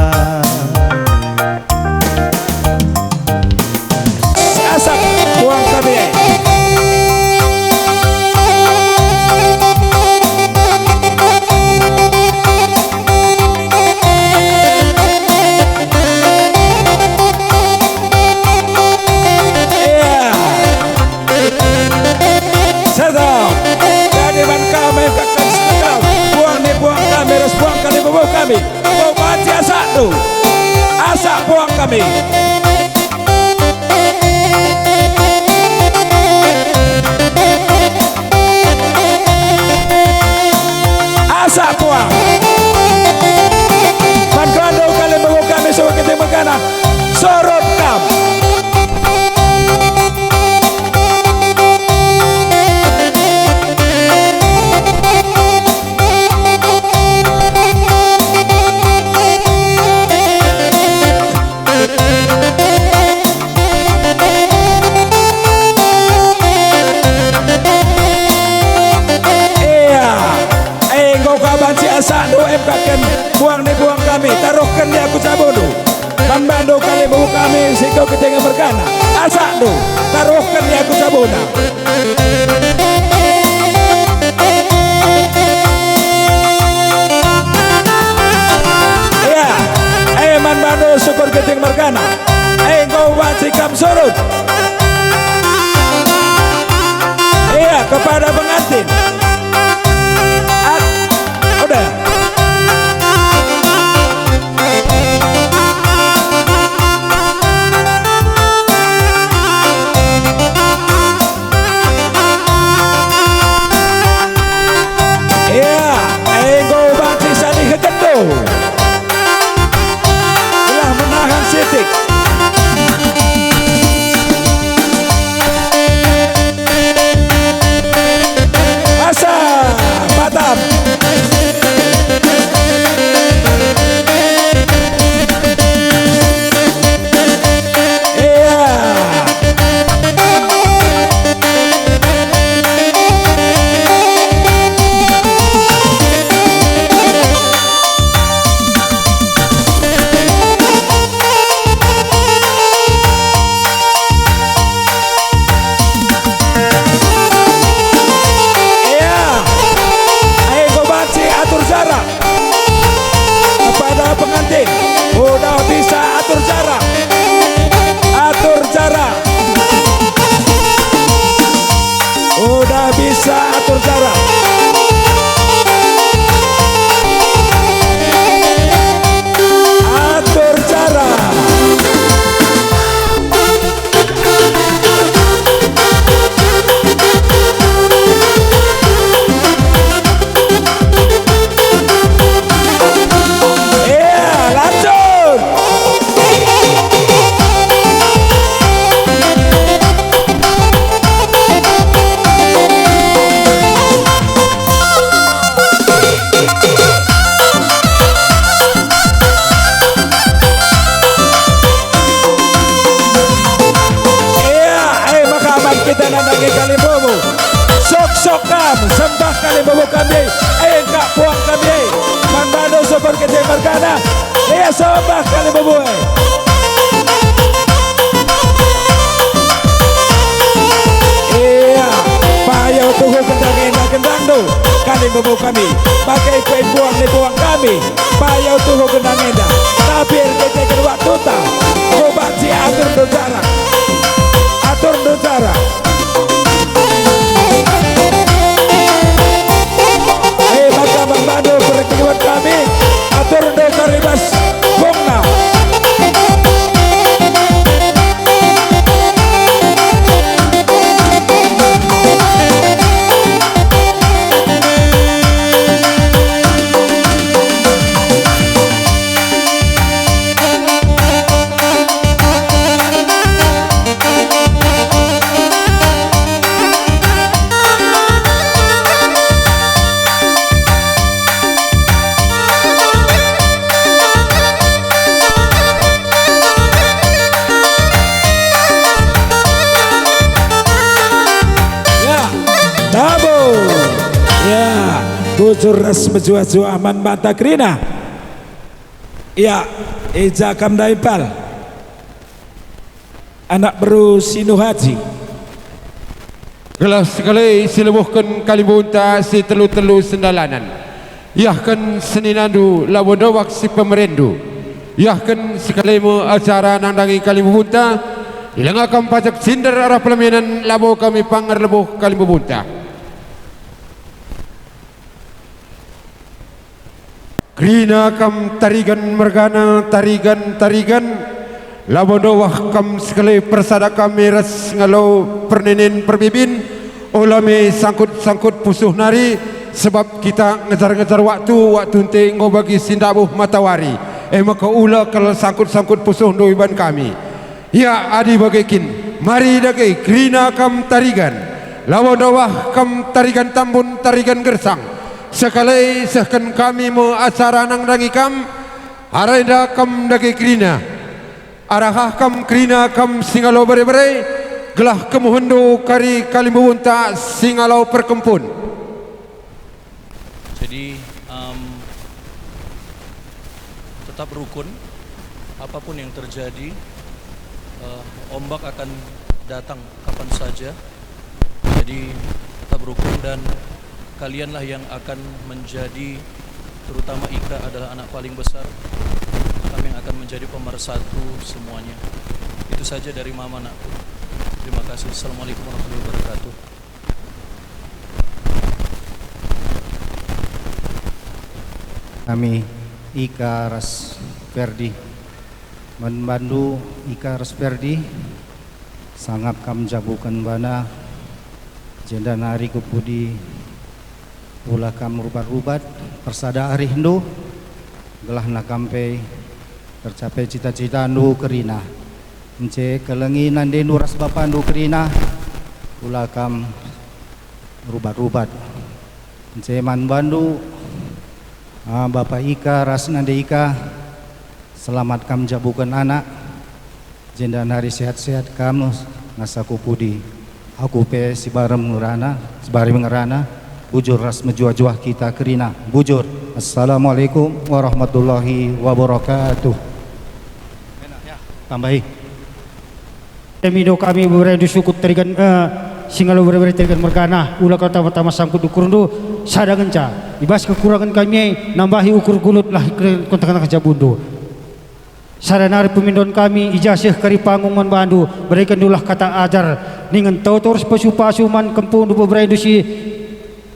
Asap buang kami kami, mau mati asak tu, asak buang kami. Asak buang. Mangrando kali bawa kami semua kita megana, sorot kam. Asak do emkakan buang ni buang kami taruhkan dia aku cabodo pembando kali bawa kami sikau ketinggalan berkana asak do taruhkan dia aku cabodo ya man bando syukur keting berkana kau wajib kam surut iya kepada pengantin udah iya ego bakti sani kekendo telah menahan sitik bobo kami pakai pembuang kami payau tuh genang enda tapi RKT kedua tuta obat si atur docara maka membantu perkeliwat kami atur docara ribas bongna bujur ras menjua-jua aman mata krina ya Eja Kamdaipal anak baru Sinu Haji gelas sekali silebuhkan kalibunta si telu-telu sendalanan yahkan seninandu lawodowak si pemerendu yahkan sekali mu acara nandangi kalibunta ilangakan pajak sinder arah pelaminan labo kami pangar lebuh kalibunta Krina kam tarigan mergana tarigan labodowah kam sekali persada kami ras ngalau pernenen perbibin olame sangkut pusuh nari sebab kita ngejar waktu ente ngobagi sindabuh matawari maka ula kalau sangkut pusuh doiban kami ya adi bagikin mari dake krina kam tarigan labodowah kam tarigan tambun tarigan gersang sekali sehkan kami mau acara nang dangi kam arada kam dagi krina arahah kam krina kam singalo bare-bare gelah kemuhundu kari kalimbuunta singalo perkempun jadi tetap rukun apapun yang terjadi ombak akan datang kapan saja jadi tetap rukun dan kalianlah yang akan menjadi terutama Ika adalah anak paling besar kami yang akan menjadi pemersatu semuanya itu saja dari mama anakku terima kasih assalamualaikum warahmatullahi wabarakatuh kami Ika Ras Ferdi membantu Ika Ras Ferdi sangat kam jabukan bana jenda nari kupudi ulah kam rubat-rubat persada ari Hindu gelah nakampe tercapai cita-cita nu kerina ence kelengi nande nuras bapa nu kerina ulah kam rubat-rubat ence man bandu Bapak Ika ras nande Ika selamat kam jabukan anak jenda nari sehat-sehat kamu ngasaku pudi aku pe si barem ngerana bujur ras menjuah-juah kita kerina bujur assalamualaikum warahmatullahi wabarakatuh tambahi emido kami beredu sukut terigan singalo berebere terigan mergana ulah kata pertama sangkut ukurundu sadangenca ibas kekurangan kami nambahi ukur gulut lah kontak kajabundu sadanari pemindon kami ijazah kari panggung man bandu berikan dulah kata ajar dengan tautor pasu-pasu man kempun du beredu si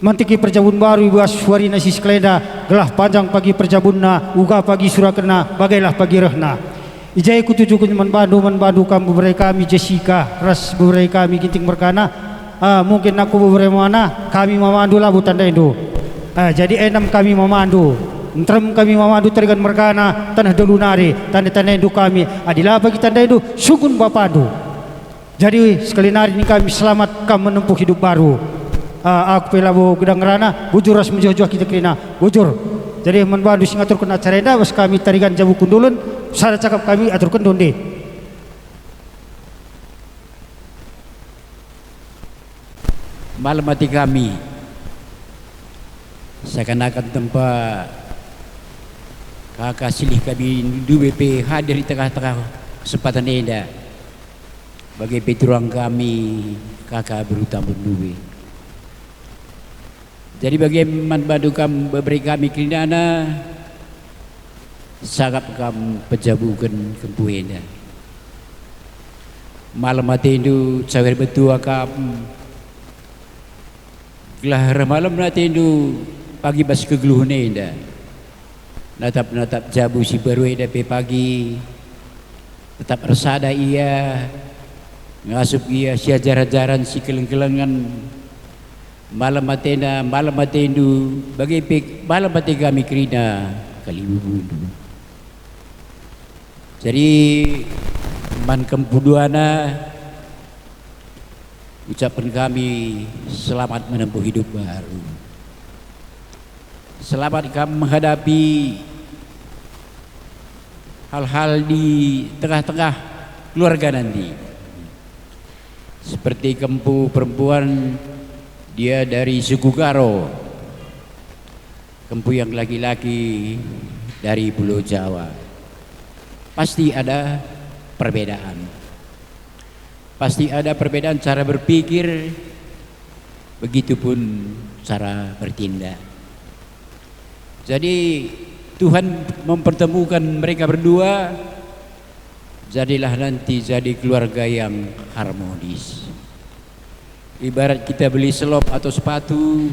mantiki perjabun baru ibu aswari nasi sekeleda gelah panjang pagi perjabunna uga pagi surakena bagailah pagi rehna ijai kutujukan manbandu kamu berai kami Jessica ras berai kami ginting merkana mungkin aku berai mana kami memandu labu tanda itu jadi enam kami memandu Entrem kami memandu terigan merkana tanah dolunari tanda-tanda itu kami adilah bagi tanda itu sukun bapandu jadi sekali nari ini kami selamat kami menempuh hidup baru aku pelabu gedang rana bujur ras menjuah-juah kita kena bujur jadi membantu singatur kena acara enda was kami tarikan jabu kundulun sada cakap kami atur kendonde malam hati kami seakan-akan tempat kakak silih kami DWP hadir di tengah-tengah kesempatan enda bagi peturuang kami kakak berutang berdua Jadi bagaimana bantu kam beri kami kinana sangat kam pejabukan kempuena. Malam hati itu cawer betua kam gelah malam nanti itu pagi bas kegeluhne indah. Natap jabu si baru dape pagi tetap resada ia ngasup ia si ajar-ajaran si keleng-kelengan malam matendu bagi malam mate kami Krina Kalibubundu. Jadi man kempuduana ucapan kami selamat menempuh hidup baru. Selamat kami menghadapi hal-hal di tengah-tengah keluarga nanti. Seperti kempu perempuan dia dari suku Karo, kempu yang laki-laki dari Pulau Jawa. Pasti ada perbedaan. Pasti ada perbedaan cara berpikir, begitupun cara bertindak. Jadi Tuhan mempertemukan mereka berdua, jadilah nanti jadi keluarga yang harmonis. Ibarat kita beli selop atau sepatu,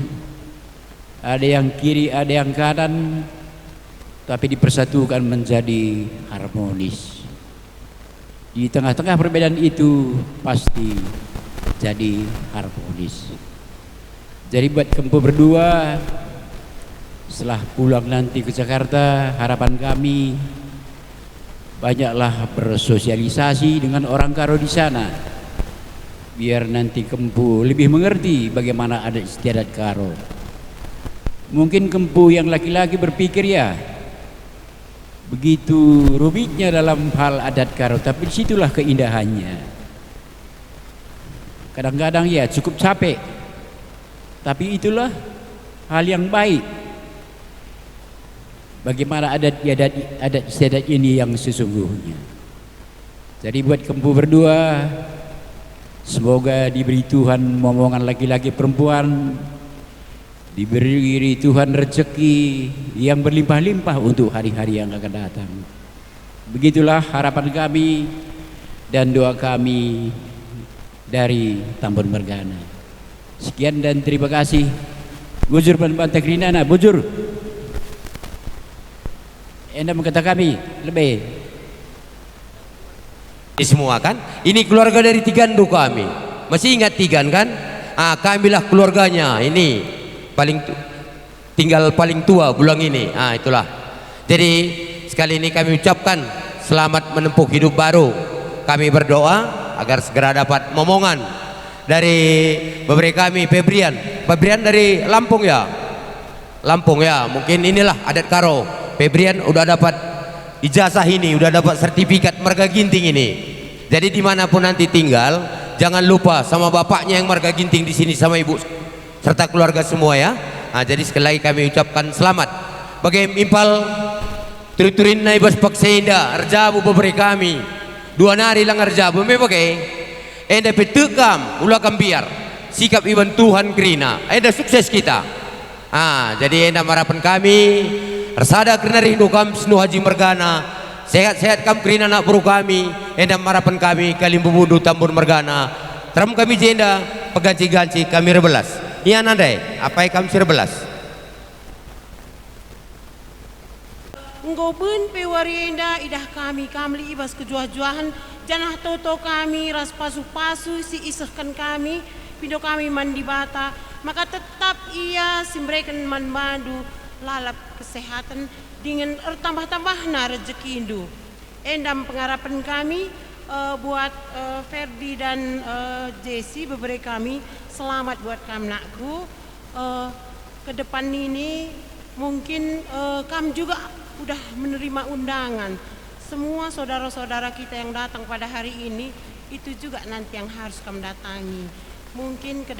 ada yang kiri, ada yang kanan, tapi dipersatukan menjadi harmonis. Di tengah-tengah perbedaan itu pasti jadi harmonis. Jadi buat kempu berdua, setelah pulang nanti ke Jakarta, harapan kami banyaklah bersosialisasi dengan orang Karo di sana. Biar nanti kempu lebih mengerti bagaimana adat istiadat Karo. Mungkin kempu yang laki-laki berpikir ya begitu rumitnya dalam hal adat Karo, tapi disitulah keindahannya. Kadang-kadang ya cukup capek, tapi itulah hal yang baik. Bagaimana adat istiadat ini yang sesungguhnya. Jadi buat kempu berdua, semoga diberi Tuhan momongan laki-laki perempuan, diberi Tuhan rezeki yang berlimpah-limpah untuk hari-hari yang akan datang. Begitulah harapan kami dan doa kami dari Tambun Mergana. Sekian dan terima kasih. Bujur Bantak Rinana, bujur. Anda mengkata kami lebih semua kan, ini keluarga dari Tigandu kami. Masih ingat Tigan kan? Kamilah keluarganya. Ini tinggal paling tua bulan ini. Itulah. Jadi sekali ini kami ucapkan selamat menempuh hidup baru. Kami berdoa agar segera dapat momongan dari beberapa kami Febrian dari Lampung ya. Lampung ya. Mungkin inilah adat Karo. Febrian udah dapat ijazah ini, udah dapat sertifikat marga ginting ini. Jadi dimanapun nanti tinggal, jangan lupa sama bapaknya yang marga ginting di sini, sama ibu serta keluarga semua ya. Jadi sekali lagi kami ucapkan selamat. Bagi impal turin naibas paksenda arjabu beberi kami 2 nari lang arjabu me bagai enda petekam ulah kambiar sikap iban Tuhan Krina enda sukses kita. Jadi enda harapan kami Rasada kerana rindu kami Snu Haji Mergana, sehat-sehat kami kerana nak buru kami, endam harapan kami Kalibubundu Tambun Mergana, teram kami jenda, peganci-ganci kami rebelas. Iya nandai, apa yang kami rebelas? Ngobun pewarienda idah kami ibas kejuah-juahan, janah toto kami ras pasu-pasu si isahkan kami, pindo kami mandi bata, maka tetap ia simbrekan mandu lalap kesehatan dengan tambah-tambah rezeki Indu. Endam pengharapan kami buat Ferdi dan Jesse beberapa kami selamat buat kami nakku ke depan ini mungkin kami juga udah menerima undangan semua saudara-saudara kita yang datang pada hari ini itu juga nanti yang harus kami datangi. Mungkin ke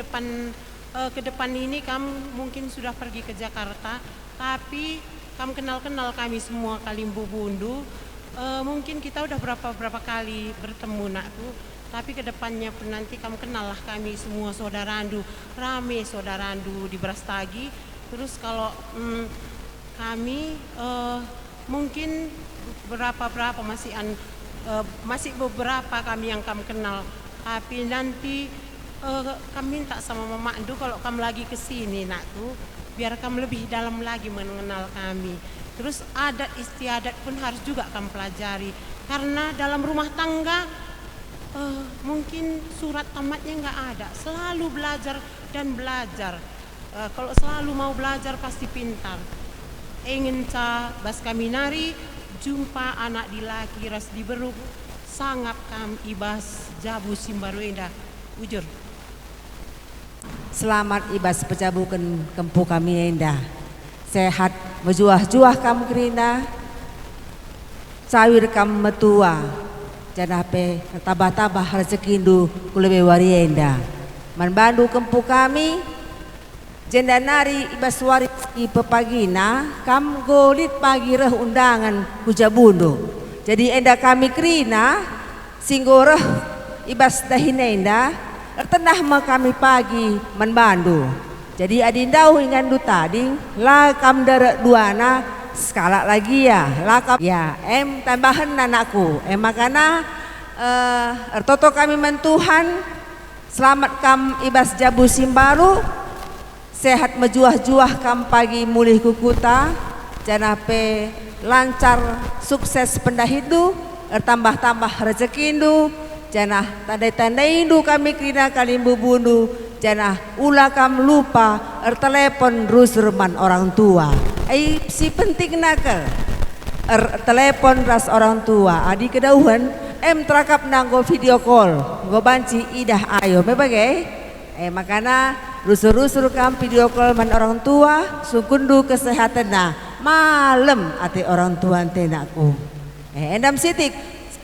depan ini kami mungkin sudah pergi ke Jakarta, tapi kamu kenal kami semua Kalibubundu. Mungkin kita udah berapa kali bertemu nakku, Tapi kedepannya pun nanti kamu kenal lah kami semua saudarandu, rame saudarandu di Brastagi. Terus kalau kami mungkin berapa masih beberapa kami yang kamu kenal. Tapi nanti kami minta sama Mama Andu kalau kamu lagi kesini nakku, biar kamu lebih dalam lagi mengenal kami. Terus adat istiadat pun harus juga kamu pelajari. Karena dalam rumah tangga mungkin surat tamatnya nggak ada. Selalu belajar dan belajar. Kalau selalu mau belajar pasti pintar. Ingin bas kami nari, jumpa anak di laki ras di beruk, sangap kam ibas jabu simbaru indah. Ujur. Selamat ibas pejabukan kempu kami indah. Sehat mejuah-juah kam kerina. Sawir kam metua. Janape tabah-tabah rezekindu kulebe warienda. Manbandu kempu kami. Jenda nari ibas warisi pepagina. Kam golit pagi reh undangan hujabundo. Jadi enda kami kerina. Singgoreh ibas dahinenda. Ertenah ma kami pagi manbandu. Jadi adindau ingandu tading. La kam derek duana. Sekala lagi ya, lakap ya, tambahan anakku, makana ertoto kami mentuhan, selamat kam ibas jabu simbaru, sehat mejuah-juah kam pagi mulih kukuta, janape lancar sukses pendahidu, tambah-tambah rezekindu, janah tandai-tandai kami kerina kalimbu bundu, janah ula kam lupa telepon rusurman orang tua. Si penting nakal telepon ras orang tua adi kedauhan terakap nanggo video call go banci idah ayo mebagai makana rusur-rusur kam video call man orang tua sukundu kesehatan na malam ati orang tua tenaku endam sitik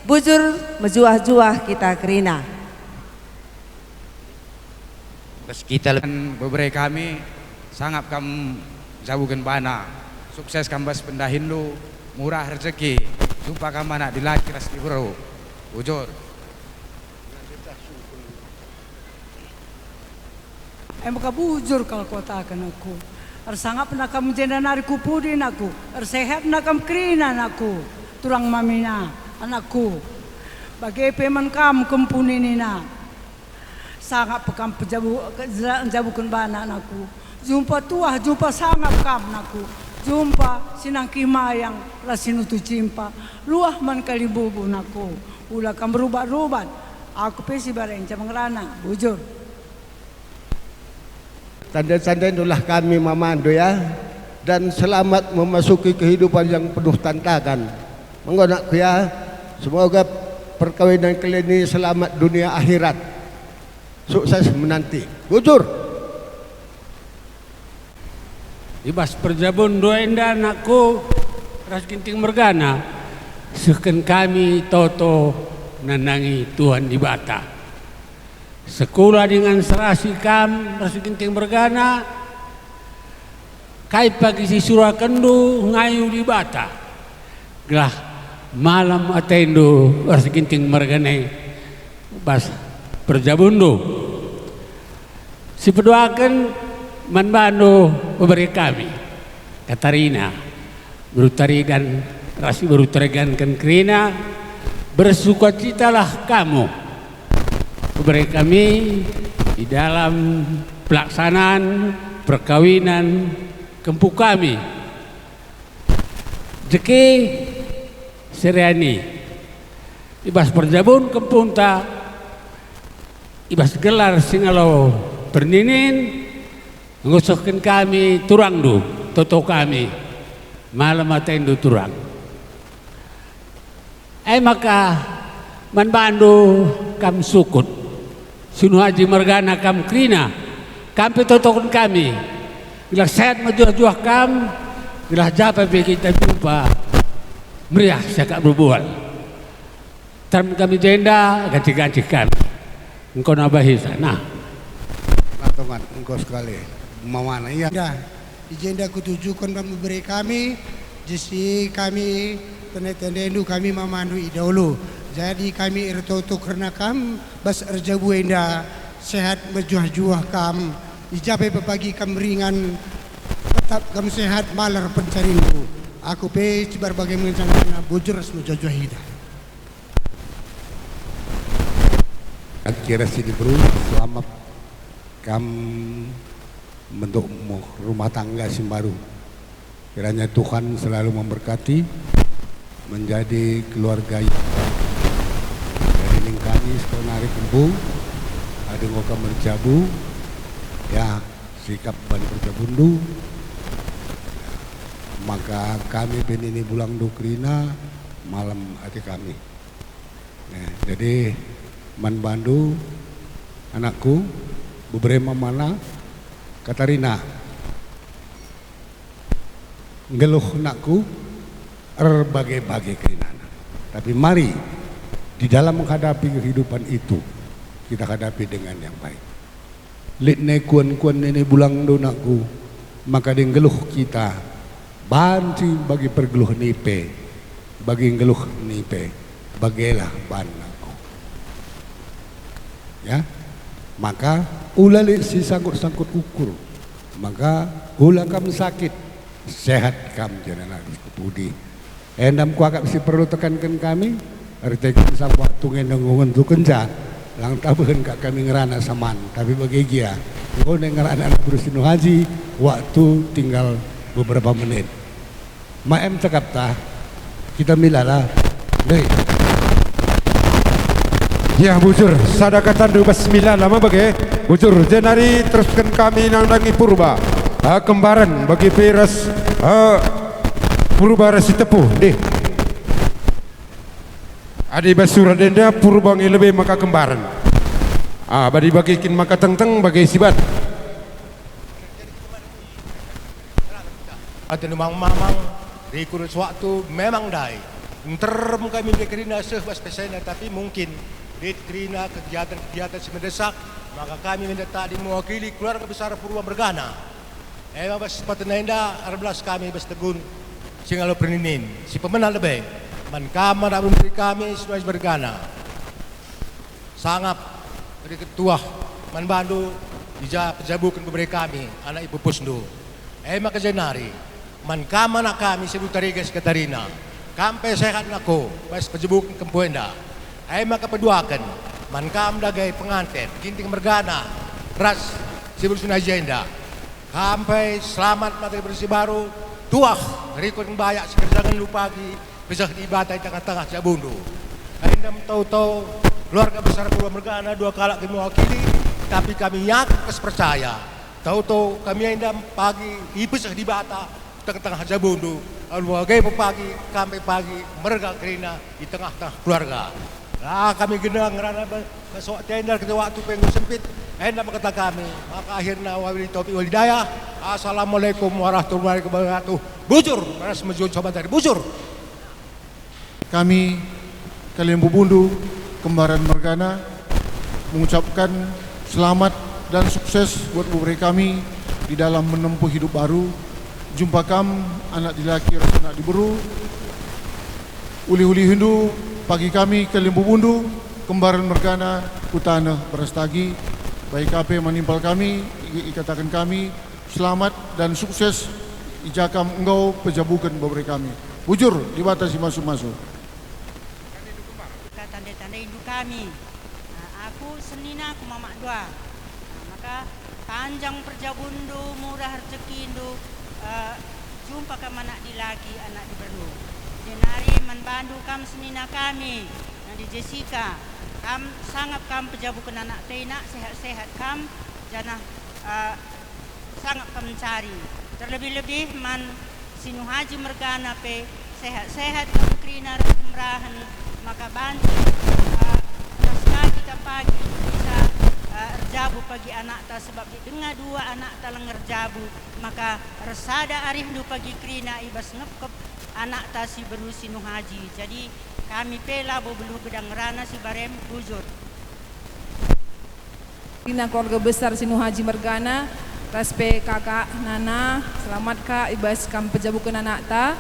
bujur mejuah-juah kita kerina kita beberapa kami sangat kam jabukan bana sukses kambas pendahindu murah rezeki jumpa kam anak dilaki ras di bro ujur muka bujur kalau kota akan aku ersangap nak kamu jenda nari kupudin aku ersehat nak kamu kerina aku turang mamina anakku bagai peman kamu kempuninina sangat pekam jabukan bana anakku jumpa tua, jumpa sangat kam naku, jumpa sinang kimayang lasinutu cimpa, luah man kalibubu naku, ulah kam berubat-rubat, aku pesi bareng camang rana, bujur. Tanda-tanda itulah kami Mamando ya, dan selamat memasuki kehidupan yang penuh tantangan. Mengonakku ya, semoga perkawinan kalian ini selamat dunia akhirat, sukses menanti, bujur. Ibas perjabun dua enda anakku ras ginting mergana seken kami toto nanangi Tuhan di bata sekolah dengan serasi kam ras ginting mergana kai pagi si surakendu ngayu di bata gelah malam atendo ras ginting mergane bas perjabundu si pedoakan manbando memberi kami Katarina berutarigan rasi berutarigankan kerina bersukacitalah kamu memberi kami di dalam pelaksanaan perkawinan kempu kami Jeki Seriani ibas perjabun kempunta ibas gelar singalo perninin ngusukkan kami turang du toto kami malam atendu turang maka manbandu kam sukut sunu haji mergana kam krina kampe totokan kami bila sehat majuah-juah kam bila japa kita jumpa meriah siakak berbual term kami jenda ganti-ganti kami engkau nabahisa nah Tongan engkau sekali Mamana iya. Ijenda kutujukan kamu beri kami, jisi kami tanda-tanda kami Mamandu idahulu. Jadi kami ertoto karena kami bas erjabu enda sehat berjuah-juah kam ijabe berbagi kam ringan tetap kam sehat malar pencarindu aku pe cibar bagai mengencangkan bujur semujuah hida kira sini bro selamat kam bentuk rumah tangga Simbaru kiranya Tuhan selalu memberkati menjadi keluarga yang dari lingkani sekonari kembu ada ngoka merjabu ya sikap balik berjabundu maka kami penini bulang dukrina malam hati kami nah, jadi man bandu anakku beberapa mana Katarina ngeluh nakku berbagai-bagai keinginan tapi mari di dalam menghadapi kehidupan itu kita hadapi dengan yang baik litne kuan-kuan ini bulang donakku maka dia ngeluh kita bantu bagi pergeluh nipe bagi ngeluh nipe bagilah banakku ya maka ulali si sangkut-sangkut ukur maka ulah kamu sakit sehat kamu jangan budi endam kuakak si perlu tekankan kami artinya sang waktu ngendong tu kenca lang tabuhan kak kami ngerana saman tapi bagi dia kau ngerana anak berusin haji waktu tinggal beberapa menit maem cakap tah kita milala deh ya bujur sadakatan dua sembilan lama bagi bujur jenari teruskan kami nangdangi purba kembaran bagi peras purba rasi tepuh deh adi basura denda purba ngi lebih maka kembaran badi bagikin maka teng-teng bagi sibat atau memang di kurus waktu memang dai term kami di kerina sebab spesialnya tapi mungkin di kerina kegiatan-kegiatan semendesak maka kami mendetak di mewakili keluarga besar Purba Mergana bas patenenda 14 kami bas tegun singalo perninin si pemenang lebih man kama nak memberi kami Sinua Haji Mergana sangap dari ketua man bandu pejabukan memberi kami anak ibu pusndo maka jenari man kama nak kami sebut tarigas Katarina kampe sehat nako bas pejabukan kempuenda maka peduakan man kam dagai pengantin ginting Mergana ras sebut Sinua Haji sampai selamat materi bersih baru tuah rekod bayak sekerjangan lu pagi bisa diibadah di tengah-tengah Jabundu endam tahu-tahu keluarga besar Purba Mergana dua kali kami mewakili tapi kami yakin percaya tahu-tahu kami endam pagi bisa diibadah tengah-tengah Jabundu lalu bagai pagi sampai pagi merga kerina di tengah-tengah keluarga kami gendang ngerana besok tender kita waktu pengen sempit endam kata kami maka akhirnya wabili taufiq wal hidayah assalamualaikum warahmatullahi wabarakatuh bujur mana semujud sobat dari bujur kami kalian bubundu kembaran Mergana mengucapkan selamat dan sukses buat beberapa kami di dalam menempuh hidup baru jumpa kam anak dilaki rasa anak diberu uli-uli Hindu pagi kami kalian bubundu kembaran Mergana Kutana Berastagi baik apa yang menimpal kami ikatakan kami selamat dan sukses ijakam engkau pejabukan beberapa kami bujur dibatasi masuk-masuk tanda-tanda induk kami aku senina aku mamak dua maka panjang perjabundu murah rezeki indu jumpa kam anak dilaki anak diberlu jenari manbandu kam senina kami di Jessica kam sangat kam pejabukan anak tena sehat-sehat kam janah sangat kam mencari terlebih-lebih man Sinua Haji Mergana pe sehat-sehat kam kerina kemerahan maka bantu rasna kita pagi bisa erjabu pagi anak ta sebab di dengar dua anak ta lenger jabu maka resada arif du pagi kerina ibas ngepkep anak ta si beru Sinua Haji jadi kami pela bobelu gedang rana si barem bujur Kerina keluarga besar Sinua Haji Mergana respe kakak Nana selamat kak ibas kam pejabukan anak ta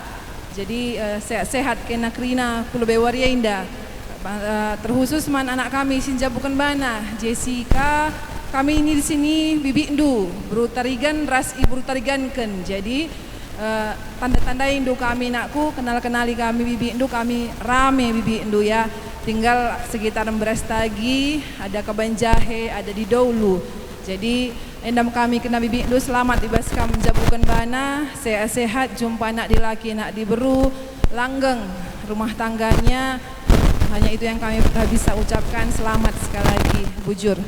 jadi sehat-sehat kena kerina pulau bewaria indah terkhusus man anak kami sinja bukan bana Jessica, kami ini di sini bibi Indu berutarigan ras ibu tariganken. Jadi tanda-tanda Indu kami nakku kenali kami bibi Indu, kami rame bibi Indu ya. Tinggal sekitar Brastagi, ada Kabanjahe, ada di Dolu. Jadi endam kami kena bibi Indu selamat ibas kam jabukan bana, sehat-sehat, jumpa anak di laki, nak diberu, langgeng rumah tangganya. Hanya itu yang kami bisa ucapkan. Selamat sekali lagi, bujur.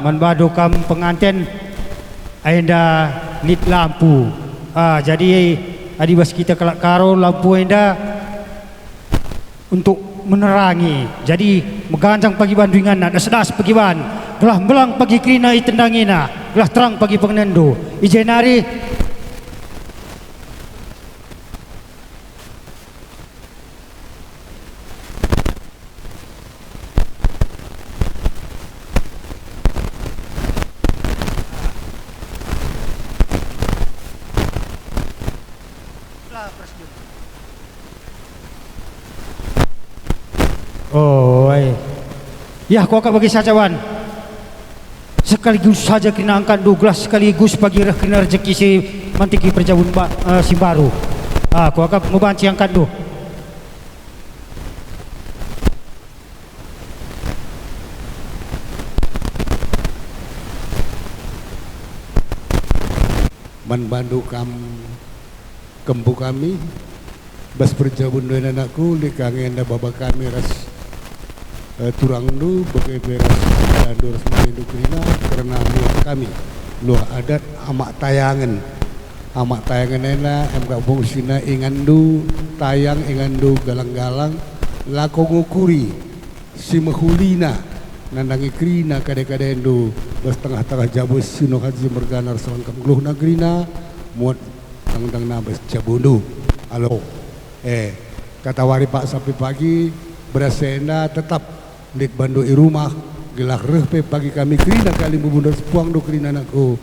Manbadu kam pengantin Ainda lit lampu. Jadi adibas kita kelak karo lampu Ainda untuk menerangi. Jadi megancang pagi bandingan nak sedas pagi ban. Gelah belang pagi krina itendangina. Gelah terang pagi pengendu. Ijenari ya, kau akan bagi saja wan. Sekaligus saja kena angkat 2 gelas sekaligus bagi kena rezeki si mantiki perjabun si baru. Kau akan membanci angkat 2. Manbandu kempu kami bas perjabun dengan anakku di kangen da baba kami ras turang du bagai beras dan doras mendu krina karena luah kami luah adat amak tayangan ena em gabung sina ingandu tayang ingandu galang-galang lako ngukuri si mahulina nandangi krina kade-kade endu bas tengah-tengah jabus sino haji merganar selangkap geluh nagrina muat tang-tang nabas jabundu alo kata wari pak sampai pagi berasena tetap dik bandu i rumah gelah reh pagi kami krina kali bubundar sepuang do krina anakku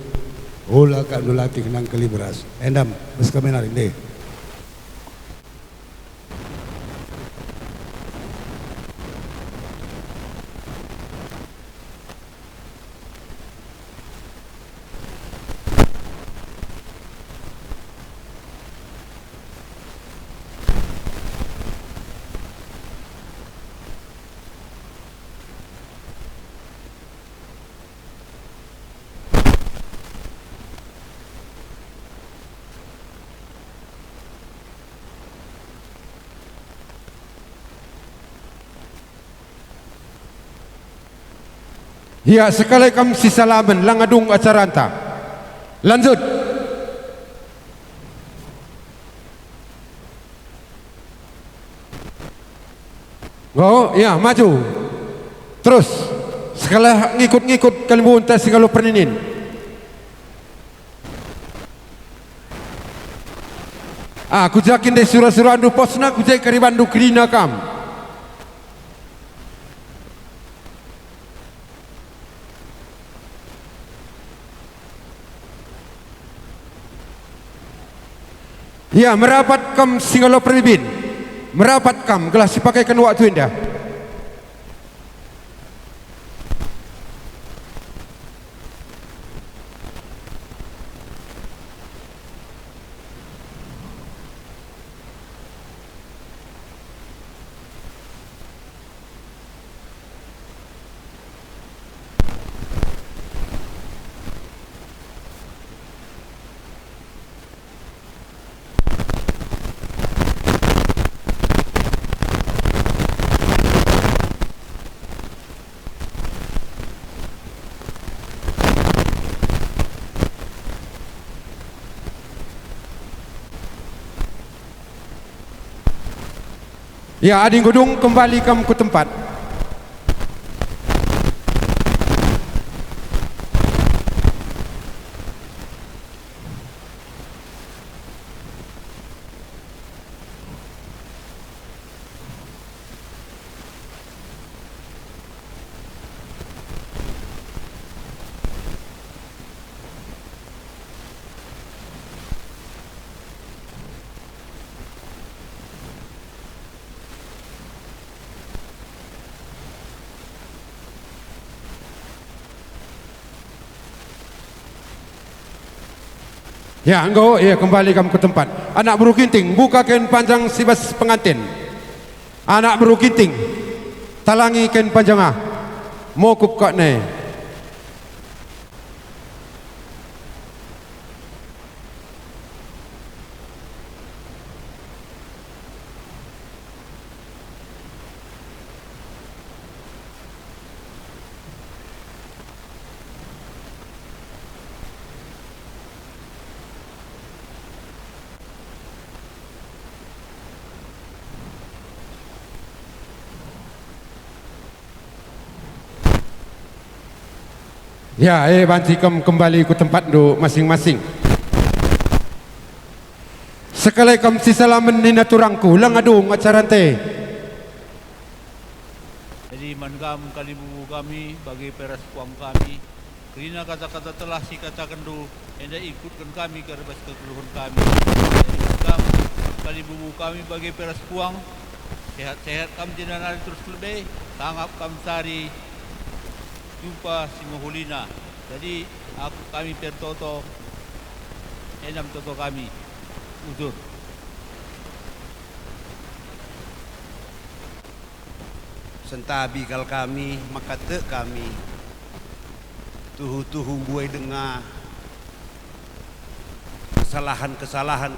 ola kak do latih nang kali beras endam bes kami narin deh. Ya, sekali kami sisalaman langadung acaranta. Lanjut. Oh, ya, maju. Terus sekali ngikut-ngikut kalimu untas kalau perninin. Aku jakin deh surah-surah andu posna aku jai karibandu krina kam. Ya, merapat kam singalo peribin. Merapat kam gelas dipakaikan waktu indah. Ya, ading gudung kembali kamu ke tempat. Ya, engkau ya kembali kamu ke tempat. Anak Buru Kinting, buka kain panjang sibas pengantin. Anak Buru Kinting, talangi kain panjang mokup kak ne. Ya, banci kembali ke tempat do masing-masing. Sekali kam si salaman nina turangku lang adung acarante. Jadi mangam kalibu kami bagi peras puang kami. Kerana kata-kata telah si katakan do, hendak ikutkan kami ke rebas kekeluhan kami. Jadi mangam kalibu kami bagi peras puang. Sehat-sehat kami jenana terus lebih. Tanggap kami sari. Jumpa si Mahulina. Jadi kami pertoto enam toto kami udur. Sentabi kal kami maka te kami tuhu buai dengar kesalahan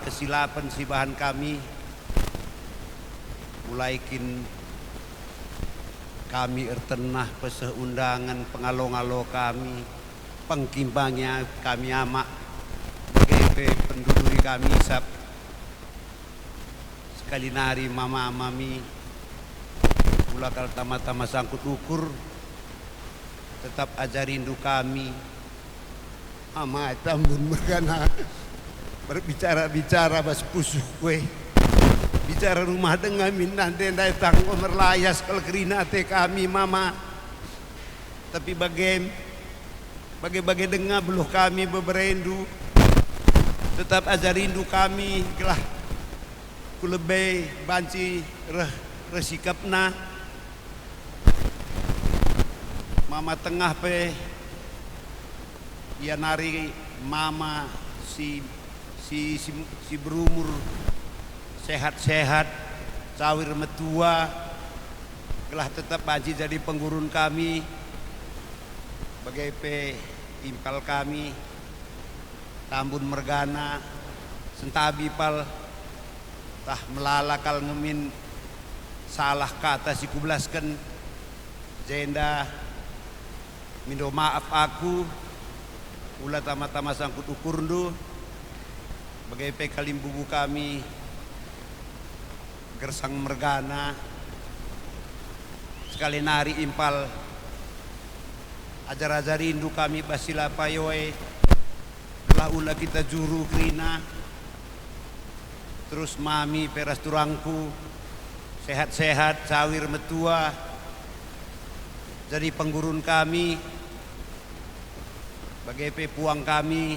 kesilapan sibahan kami mulaikin kami ertenah peseh undangan pengalong-alo kami pengkimbangnya kami amak sebagai penduduk kami sab sekali nari mama mami ulakal tama-tama sangkut ukur tetap ajarindu kami ama tambun mergana berbicara-bicara bas pusuh kue bicara rumah dengan minah dendai tang merlayas kalau kerina te kami mama tapi bagai dengar beluh kami beberendu tetap ajarindu kami kelah ku lebih banci resikapna mama tengah pe ya nari mama si berumur sehat-sehat, cawir metua, telah tetap banci jadi penggurun kami, bagai impal kami, tambun mergana, sentabi pal, tah melalakal ngemin salah kata si kublaskan, jenda, mindo maaf aku, ulah tama-tama sangkut ukurndu, bagai kalimbubu kami. Gersang mergana sekali nari impal ajar-ajar rindu kami basila payoe telah ula kita juru krina terus mami peras turangku sehat-sehat cawir metua jadi penggurun kami bagai puang kami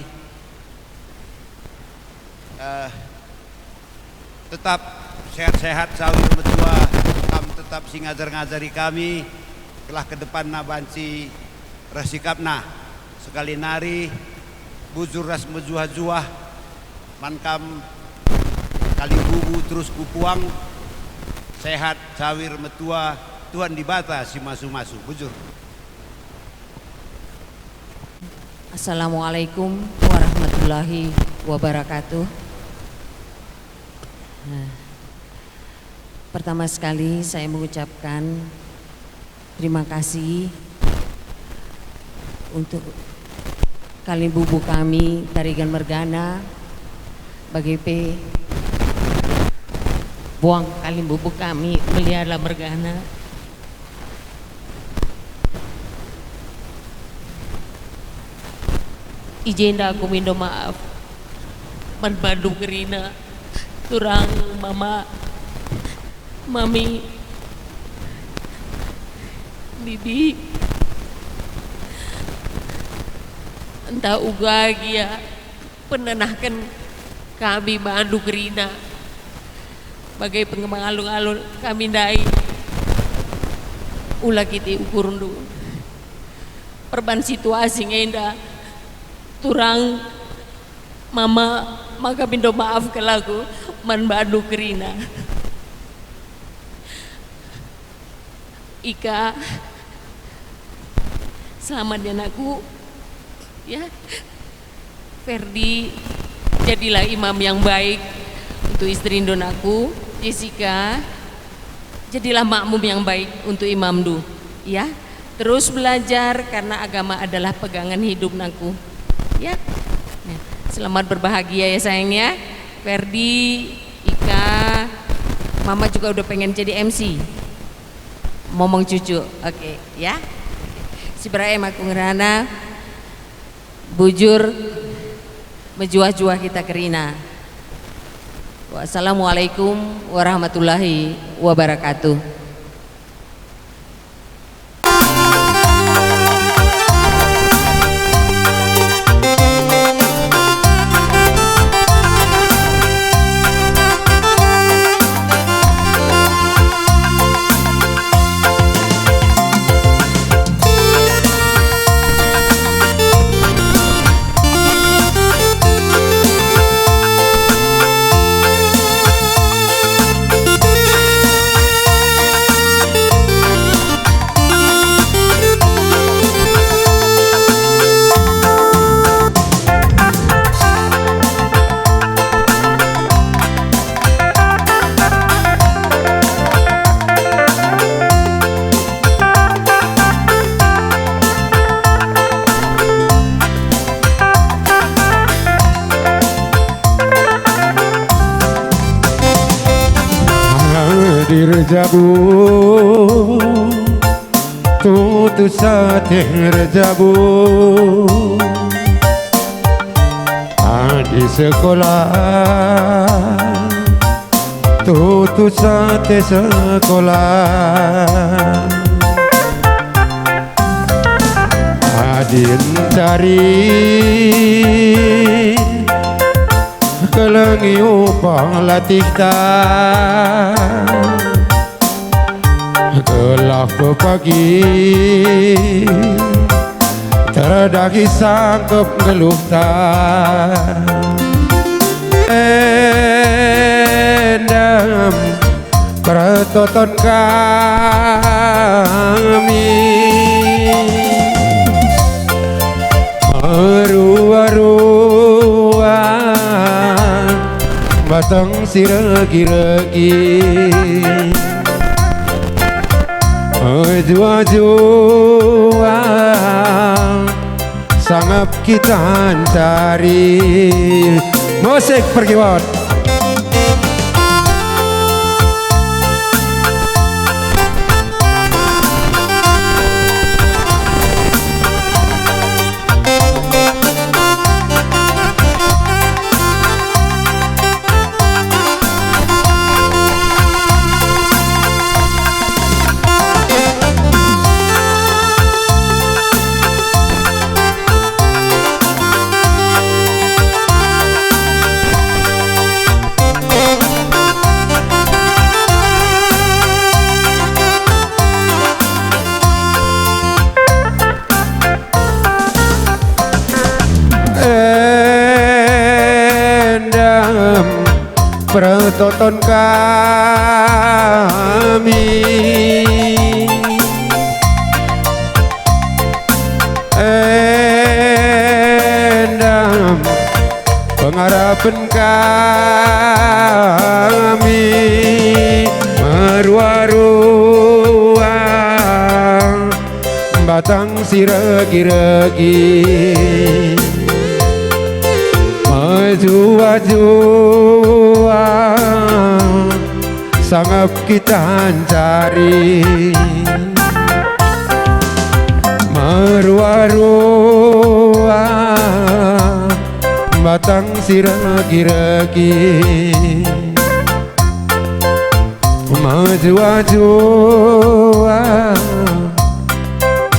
tetap sehat-sehat sawir metua kamu tetap sing ngajar-ngajari kami telah ke depan nabanci resikapna sekali nari bujur ras mejuah-juah mankam kali bubu terus kupuang sehat sawir metua Tuhan dibata si masu-masu bujur. Assalamualaikum warahmatullahi wabarakatuh. Pertama sekali saya mengucapkan terima kasih untuk kalimbubu kami Tarigan Mergana bagi buang kalimbubu kami melihara Mergana. Ijenda aku minta maaf manpadu kerina turang mama mami bibi entah ugagia penenahkan kami bandu kerina bagai pengembang alun-alun kami dai ulah kita ukur dulu perban situasi ngenda turang Mama maka bindo maaf ke lagu man badu kerina. Ika selamat ya anakku ya. Ferdi jadilah imam yang baik untuk istri Indonaku. Jessica jadilah makmum yang baik untuk Imam Du ya. Terus belajar karena agama adalah pegangan hidup naku ya. Nah, selamat berbahagia ya sayangnya. Ferdi, Ika, Mama juga udah pengen jadi MC momong cucu. Oke ya. Si Ibrahim aku ngerana bujur mejuah-juah kita kerina. Wassalamualaikum warahmatullahi wabarakatuh. Jabu tutu satir jabu di sekolah tutu sate sekolah adin cari kelengi upang latih gelap pagi terdaki sangkep ngeluh endam pertoton kami meruah-ruah batang siregi-regi jua-jua sangap kita cari musik pergi buat pertoton kami endam pengharapan kami meruah-ruah batang siregi-regi jua-jua sangap kita cari meruah-ruah batang siregi-regi jua-jua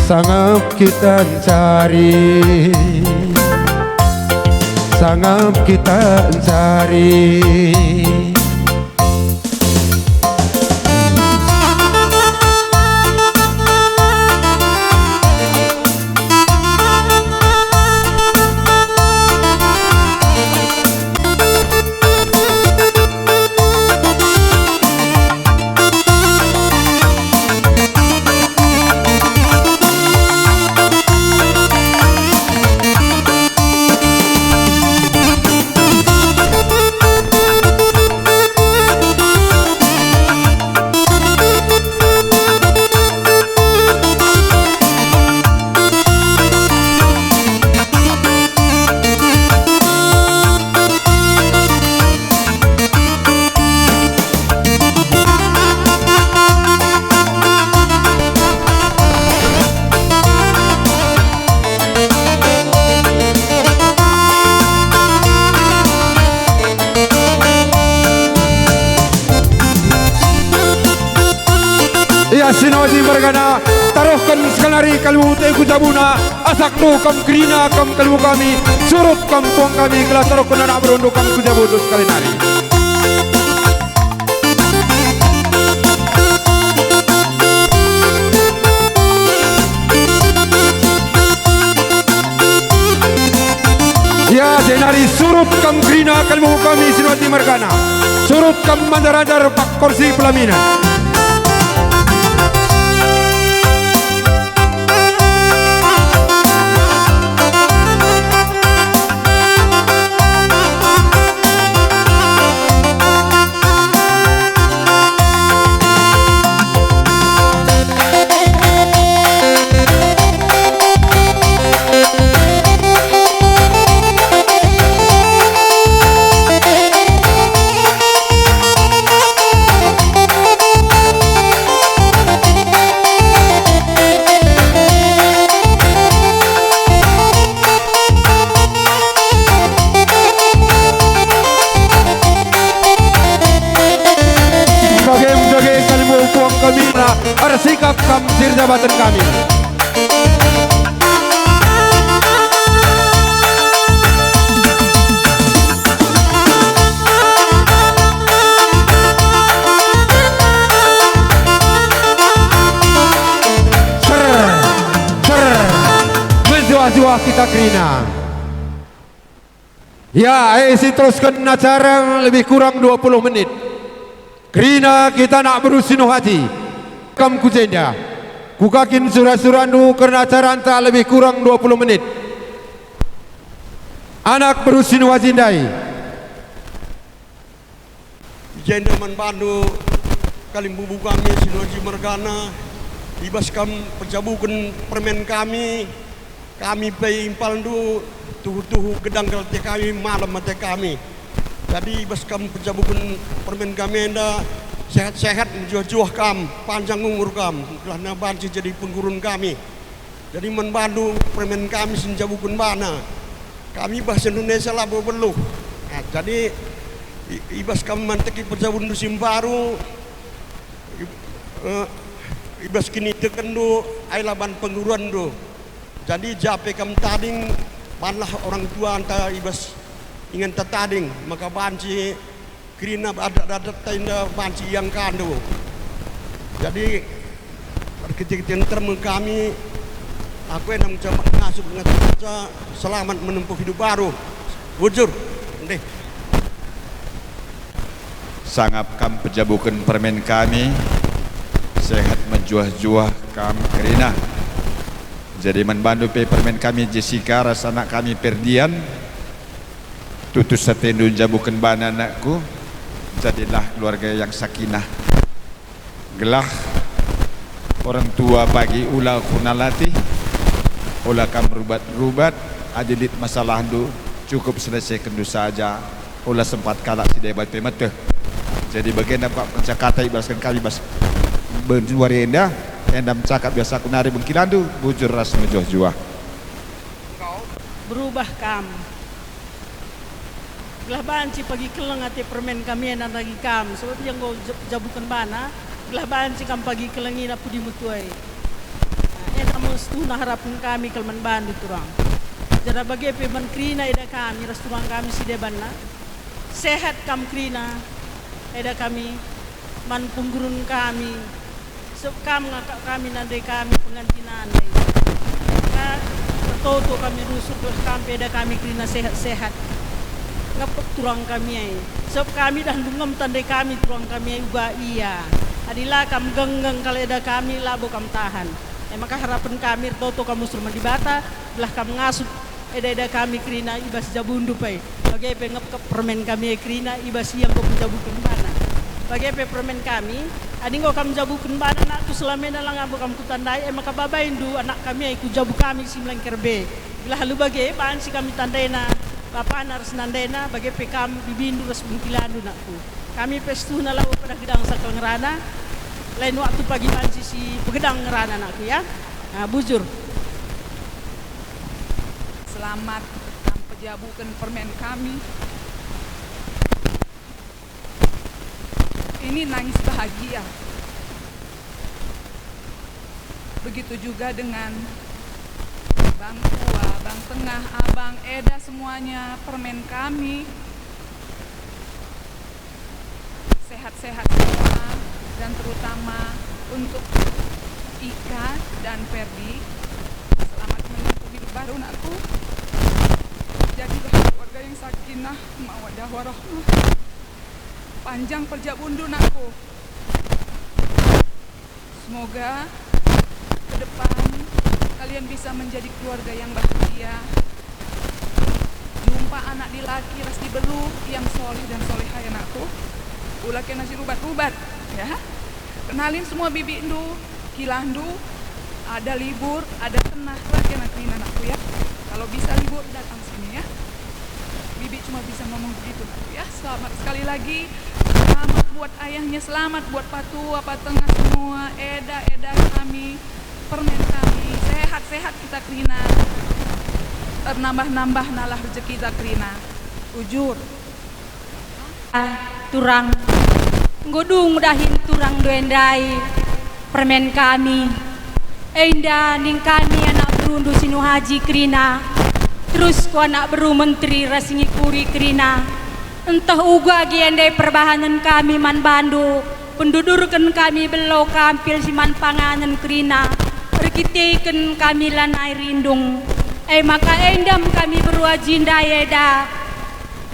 sangap kita cari sangap kita cari Sinuaji Margana taruhkan sekalari kalbu teku jabuna asak do kam krina kam kalbu kami surut kampung kami gelas taruhkan anak berondo kam kujabudu sekali nari. Ya jenari surut kam krina kalbu kami Sinuaji Margana surut kam mandarajar pak kursi pelaminan. Ada sikap kam sir jabatan kami. Menjuah-juah kita krina. Ya, isi teruskan acara lebih kurang 20 menit. Krina kita nak berusinuh hati. Kam kujenda. Kukakin surah-surahnu karena acara anta lebih kurang 20 menit. Anak berusinuh hajindai. Jenda manbandu kalimbubu kami Sinuaji Margana. Ibas kam perjabukan permen kami. Kami pay impal du tuhu-tuhu gedang kelte kami malam mate kami. Jadi ibas kam perjabukan permen kami enda sehat-sehat juah-juah kam, panjang umur kam, kerana banci jadi penggurun kami. Jadi membantu permen kami senjabukun bana. Kami bahasa Indonesia lah beluh. Nah, jadi ibas kam manteki perjabun dusim baru. Ibas kini tekan do, ailaban pengguruan do. Jadi jape kam tading, panlah orang tua anta ibas ingin tetading, maka banci Krina adat-adat tenda banci yang kando. Jadi berketik-ketik term kami aku yang mencoba ngasuh dengan selamat menempuh hidup baru. Wujur. Ndeh. Sangap kam pejabukan permen kami sehat menjuah-juah kam Krina. Jadi membantu permen kami Jessica rasa anak kami Perdian tutus satendu jabukan bana anakku. Jadilah keluarga yang sakinah. Gelah orang tua bagi ulah kunalati, ulah kam rubat adilit masalah du cukup selesaikan dosa saja. Ulah sempat kalak si debat pemete. Jadi bagian dapat pencakata ibalaskan kali bas berjuari endah endam cakap biasa kunari bengkilandu bujur ras menjuah-juah. Berubah kam. Gelah banci pagi keleng ati permen kami dan lagi kam sebab yang go jabukan bana gelah banci kam pagi kelengin apu di mutuai. Ya kamu stu harapan kami kelman bandu turang. Jara bagi pemen krina ida kami ras turang kami si debana. Sehat kam krina ida kami man penggurun kami. Sebab kam ngakak kami nandai kami pengantinan. Nah, toto kami rusuk gelah kami ida kami krina sehat-sehat. Ngapok turang kami ay. Sebab kami dah dungam tandai kami turang kami ay uga iya. Adilah kam genggeng kaleda kami labo kam tahan. Maka harapan kami toto kamu surman di bata belah kam ngasup eda-eda kami krina ibas jabundu pay. Bagai pe ngap permen kami krina ibas yang ko jabukeun bana. Bagai pe permen kami adi ngo kam jabukeun bana nak tu selamena lang abo kam kutandai maka babaindu anak kami ay ku jabu kami simlang kerbe. Belah halu bagai baan si kami tandaina Bapak harus nandena bagi pekam bibindu ras bungkilandu nakku. Kami pestu na lawa pada gedang sakal ngerana. Lain waktu pagi manci si pegedang ngerana nakku ya. Nah, bujur. Selamat pejabukan permen kami. Ini nangis bahagia. Begitu juga dengan Bang Tua, Bang Tengah, Abang, Eda, semuanya permen kami. Sehat-sehat semua, dan terutama untuk Ika dan Ferdi, selamat menempuh hidup baru nakku. Jadilah keluarga yang sakinah, mawaddah warahmah. Panjang perjabundu nakku. Semoga ke depan kalian bisa menjadi keluarga yang bahagia. Jumpa anak laki rasti beru yang soleh dan soleha ya nakku. Ulah kena si rubat-rubat ya. Kenalin semua bibi ndu, kilandu, ada libur, ada tenah lah kena kena anakku ya. Kalau bisa libur datang sini ya. Bibi cuma bisa ngomong begitu nakku ya. Selamat sekali lagi. Selamat buat ayahnya, selamat buat Patua, Patengah semua, Eda kami, permen kami, sehat-sehat kita Krina. Nambah-nambah nalah rezeki kita Krina. Ujur. Turang ngodung dahin turang duendai permen kami enda ning kami anak berundu sinu haji Krina terus ku anak beru menteri rasingi kuri Krina entah uga giendai perbahanan kami man bandu pendudurkan kami belau kampil siman panganan Krina rekiteken kami lan air rindung maka endam kami berwajinda eda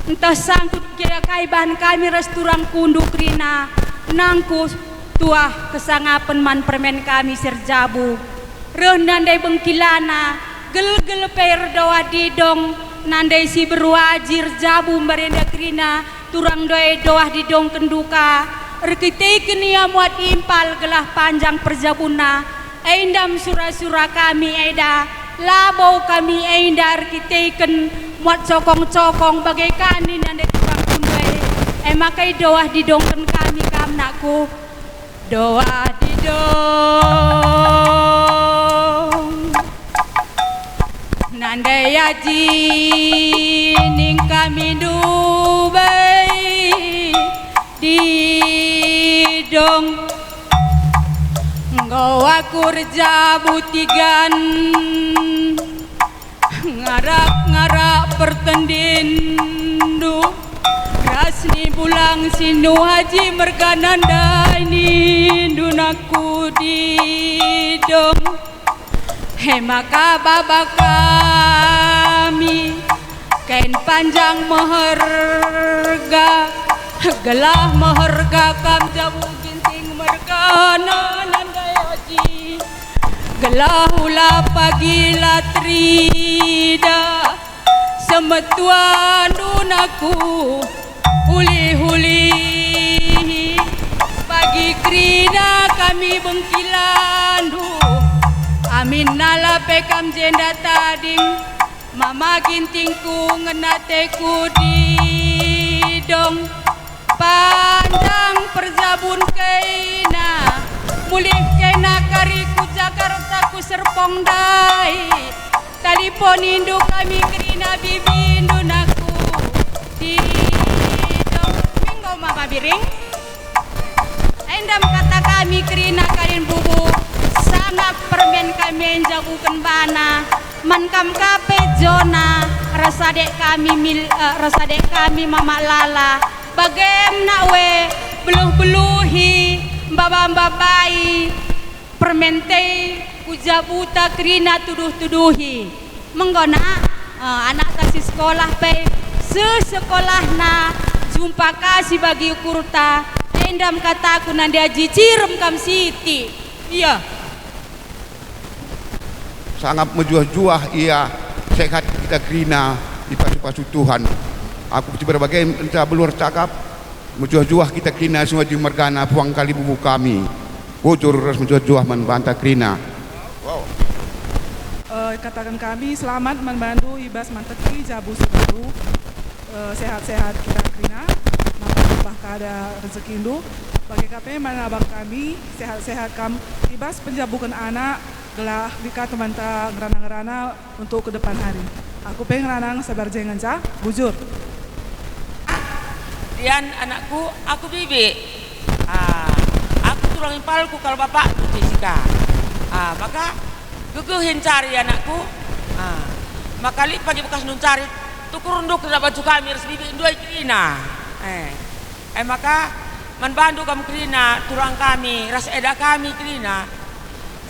entah sangkut kira kaiban kami resturang kundu Krina nangku tuah kesangapan man permen kami serjabu renandai bengkilana gel-gel per doa didong nandai si berwajir jabu merenda Krina turang doa didong kenduka rekiteken ia muat impal gelah panjang perjabuna endam surah-surah kami eda labau kami enda rekiteken muat cokong-cokong bagaikan ini nandai tukang kundai makai doa didongken kami kamnaku doa didong nandai aji ning kami dubai didong ngau aku reja butigan ngarap-ngarap pertendindu rasni pulang sinu haji mergananda ini dunaku didong maka baba kami kain panjang meherga gelah meherga kam jabu ginting mergana nandai haji gelah hula pagi latrida semetuan dunaku huli-huli pagi Krina kami bengkilandu amin nala pekam jenda tading mama gintingku ngenateku didong panjang perjabun kaina mulih kena kariku Jakarta ku serpong dai telepon induk kami Krina bibi indunaku didong minggu mama biring endam kata kami Krina kalian bubu sangat permen kami jabukan bana mankam kape zona rasa dek kami mama lala bagaimana we beluh-beluhi babai permente kujabuta Krina tuduh-tuduhi menggona anak kasih sekolah pe sesekolahna jumpa kasih bagi ukurta endam kataku nandi aji cirem kam siti iya sangat menjuah-juah ia sehat kita Krina di pasu-pasu Tuhan aku berbagai entah beluar cakap menjuah-juah kita Krina semua di mergana puang kali bubu kami bocor ras menjuah-juah membantah Krina wow. Katakan kami selamat membantu ibas manteki jabu sebaru sehat-sehat kita Krina nambah kada rezeki indu bagi KP mana abang kami sehat-sehat kam ibas penjabukan anak gelah dika temanta ngerana-ngerana untuk ke depan hari aku pengen ranang sabar jangan cah bujur Dian anakku, aku bibi. Aku tulang impalku kalau bapak Jessica. Maka gegehin cari anakku. Maka li pagi bekas nun cari tukur nduk na baju kami res bibi dua krina. Maka manbandu kamu krina turang kami ras eda kami krina.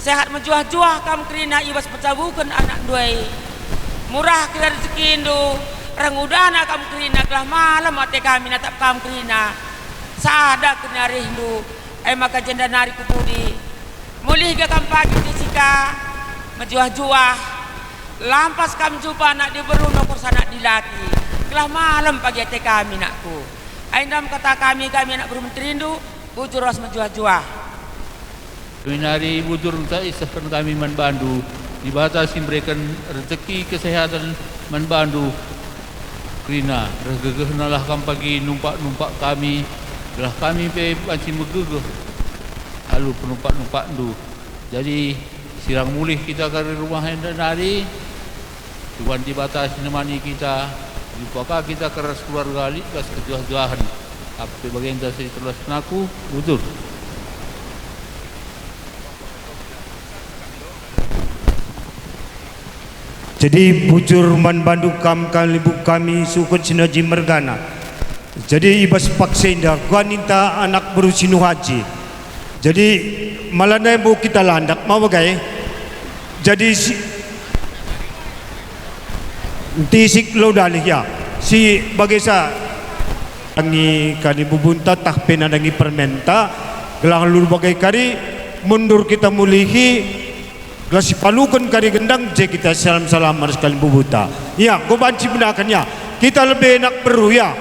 Sehat menjuah-juah kamu krina ibas pecabukan anak duai. Murah kira rezeki indu. Rengudana kamu krina kelah malam ate kami natap kamu krina. Saada kena rindu. Maka jenda nari kupudi. Mulih ga kamu pagi Jessica. Menjuah-juah. Lampas kamu jumpa anak di beru nokor sanak di laki. Kelah malam pagi ate kami nakku. Aindam kata kami anak bermenterindu. Bujur ras menjuah-juah. Minari bujur tak isahkan kami manbandu. Dibatasi berikan rezeki kesehatan manbandu. Krina, regegehnalah kam pagi numpak-numpak kami. Belah kami pe pancing megegeh. Lalu penumpak-numpak du. Jadi sirang mulih kita ke rumah hendak nari. Tuan dibatasi nemani kita. Jupakah kita keras keluarga alik kas kejuah-juahan. Apa bagian dari terus naku bujur. Jadi bujur manbandu kalibu kami sukun sinaji mergana. Jadi ibas paksenda guaninta anak berusinu haji. Jadi malanai bu kita landak mau bagai. Jadi tisik lo dalih ya. Si bagai sa angi kalibu bunta tak pena dangi permenta. Gelang lulu bagai kari mundur kita mulihi. Glasi palukan kari gendang je kita salam-salam harus kali bubuta. Ya, kau banci benarkannya. Kita lebih enak beru ya.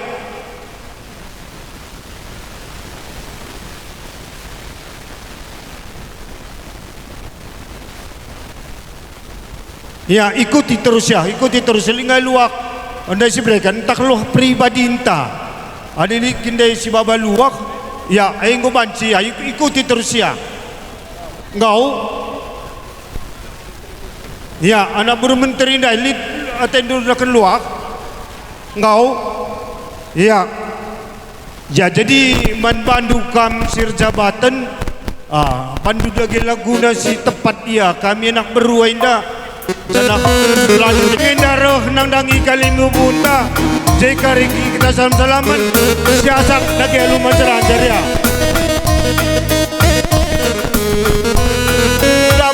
Ya, ikuti terus ya, ikuti terus. Selingai luak. Anda si berikan tak luah pribadi entah. Ada ni kindai si baba luak. Ya, kau banci ya, ikuti terus ya. Engkau. Ya, anak buru menteri dah lit atendur dah keluar. Engkau. Ya. Ya, jadi manbandu kam sir jabatan. Bandu lagi lagu nasi tepat dia. Kami anak beru indah. Sana lalu indah roh nang dangi kalimu bunta. Jika riki kita salam-salaman. Siasak lagi alu masyarakat ya.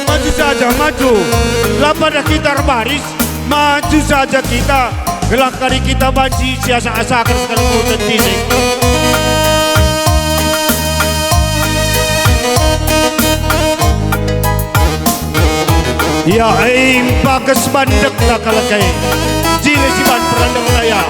Maju saja maju. Pada kita baris maju saja kita. Gelak kali kita banci siasa-asakan sekali hutan tinik. Ya pakas bandek tak kalakai. Jile si ban perandang saya.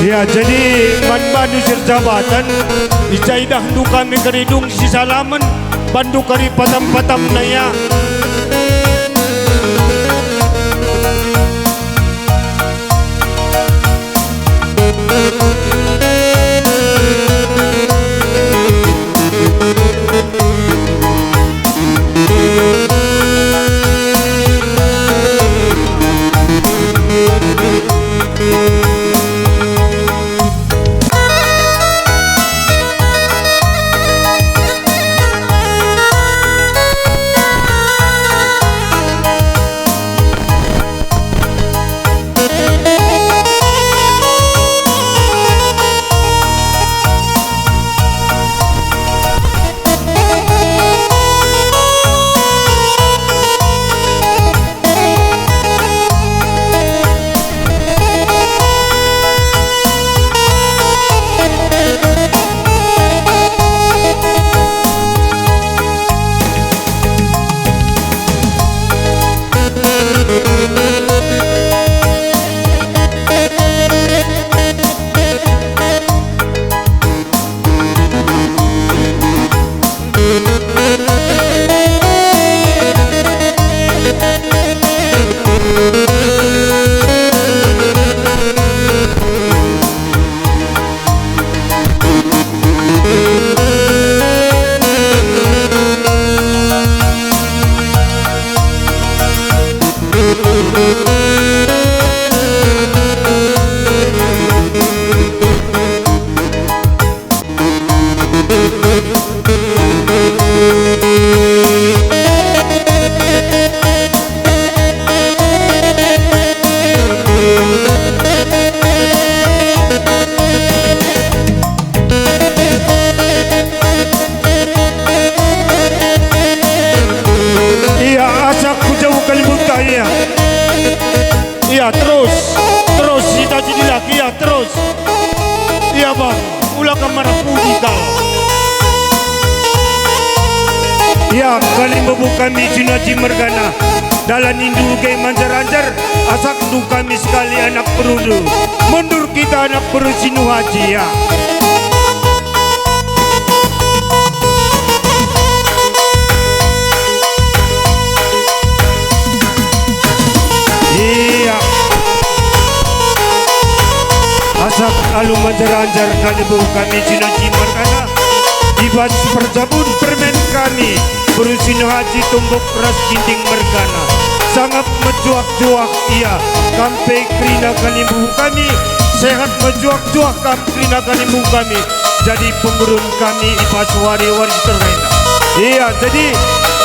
Ya, jadi manbandu sir jabatan icaidah du kami keridung si salaman bandu kari patam-patam naya. Ya, kali membu kami Sinaji Mergana dalam indul ke manjar-anjar asak du kami sekali anak perudu mundur kita anak perusinu haji ya. Iya asak alu manjar-anjar kali membu kami Sinaji Mergana ibas perjabun permen kami Berusino haji tumbuk ras ginting mergana sangat menjuak-juak ia kampe krina kalimbu kami sehat menjuak-juak krina kalimbu kami jadi pengurun kami ipas wari-wari terrena. Iya jadi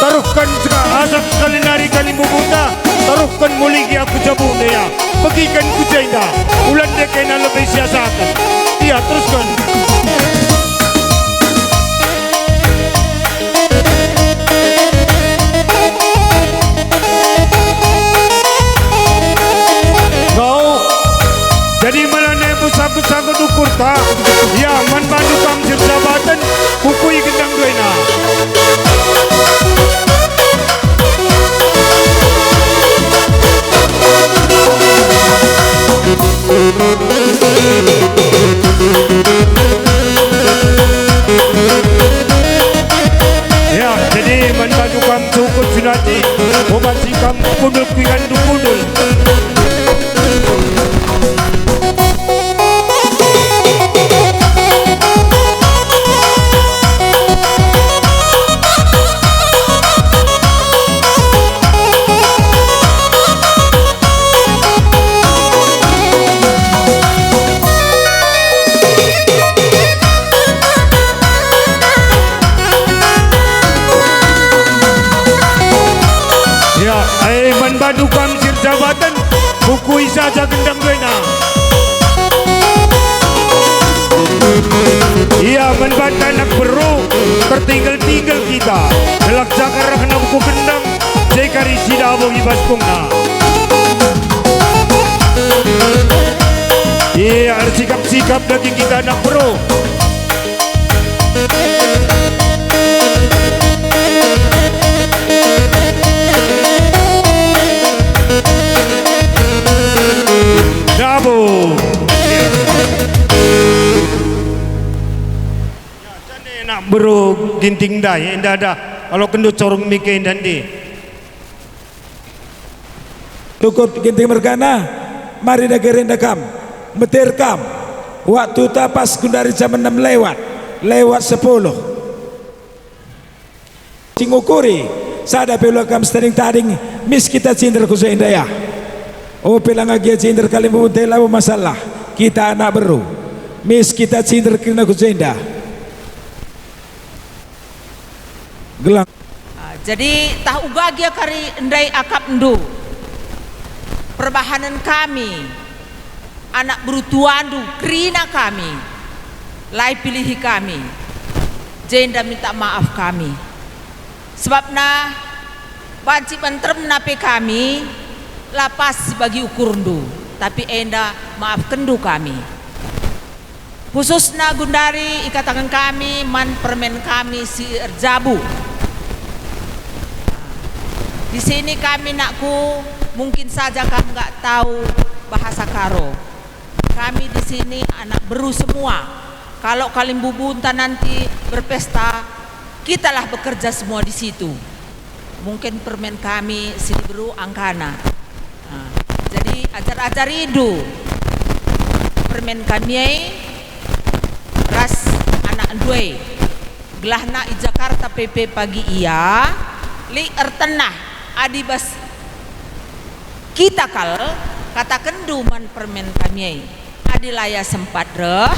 taruhkan asap sekali nari kalimbu buta taruhkan muligi aku jabun ya bagikan ku jenda ulan dekena lebih siasakan. Iya teruskan. Jadi malah nebus sagu-sagu dukur tak ya man bandu kam jabatan kukui gendang duena. Ya jadi man bandu kam cukup sunati obat si kam kudul kuikan du kudul. Badu kam sir jabatan bukui saja gendang duena. Iya menbanta anak beru tertinggal-tinggal kita gelak jakar kena buku gendang jekari sidabo ibas pungna. Iya ada sikap-sikap lagi kita anak beru. Dabo. Ya jane nak bro ginting dai endah dah kalau kendo corong mike dandi. Tukut ginting mergana mari negeri ndakam metir kam waktu tapas kundari jam 6 lewat 10 singukuri sada pelu kam stering tading mis kita cinta ku indaya. Oh pelang lagi cinta kali memutela masalah kita anak baru mis kita cinta kena kuzenda gelang. Jadi tahu gagia kari ndai akap ndu perbahanan kami anak berutuandu krina kami lai pilihi kami jenda minta maaf kami sebabna banci menterem nape kami lapas bagi ukurundu tapi enda maaf kendu kami khususna gundari ikatan kami man permen kami si erjabu di sini kami nakku mungkin saja kamu nggak tahu bahasa karo kami di sini anak beru semua kalau kalimbu bunta nanti berpesta kitalah bekerja semua di situ mungkin permen kami si beru angkana. Jadi ajar-ajar itu permen kami ras anak dua gelahna i Jakarta PP pagi iya li ertenah adibas kita kal kata kenduman permen kami adilaya sempat reh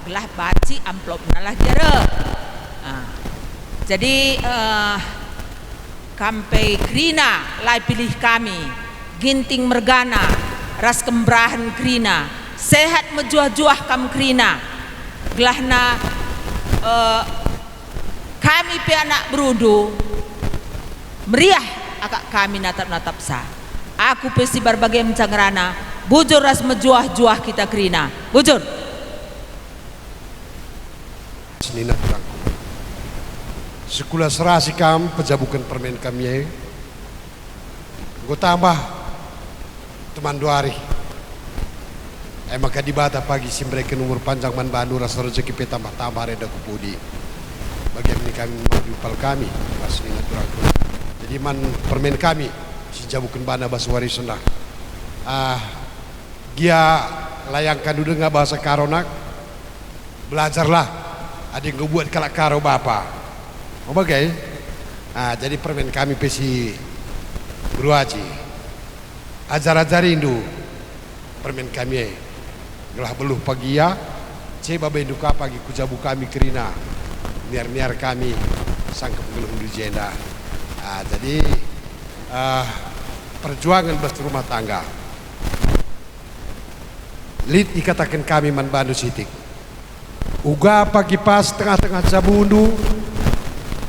gelah baci amplop nalah jare. Jadi kampai krina lai pilih kami ginting mergana ras kembrahan krina sehat mejuah-juah kam krina gelahna kami pe anak berudu meriah akak kami natap-natap sah aku pesi berbagai mencangrana bujur ras mejuah-juah kita krina bujur Sekula serasi kam pejabukan permen kami. Gue tambah teman 2 hari. Maka dibata pagi si mereka umur panjang man Bandu rasa rezeki pe tambah-tambah reda kupudi. Bagian ini kami menjupal kami pas ingat kurang. Jadi man permen kami si jabukan bana baswari sendah. Dia layangkan dulu nggak bahasa karonak. Belajarlah. Ada yang gue buat kalak karo bapak. Oh bagai. Jadi permen kami pesi Guru Haji. Ajar-ajar rindu permen kami. Gelah beluh pagi ya. Coba benduka pagi kujabu kami kerina. Niar-niar kami sangkep geluh di jenda. Jadi perjuangan berumah tangga. Lid dikatakan kami man Bandu sitik. Uga pagi pas tengah-tengah Jabundu.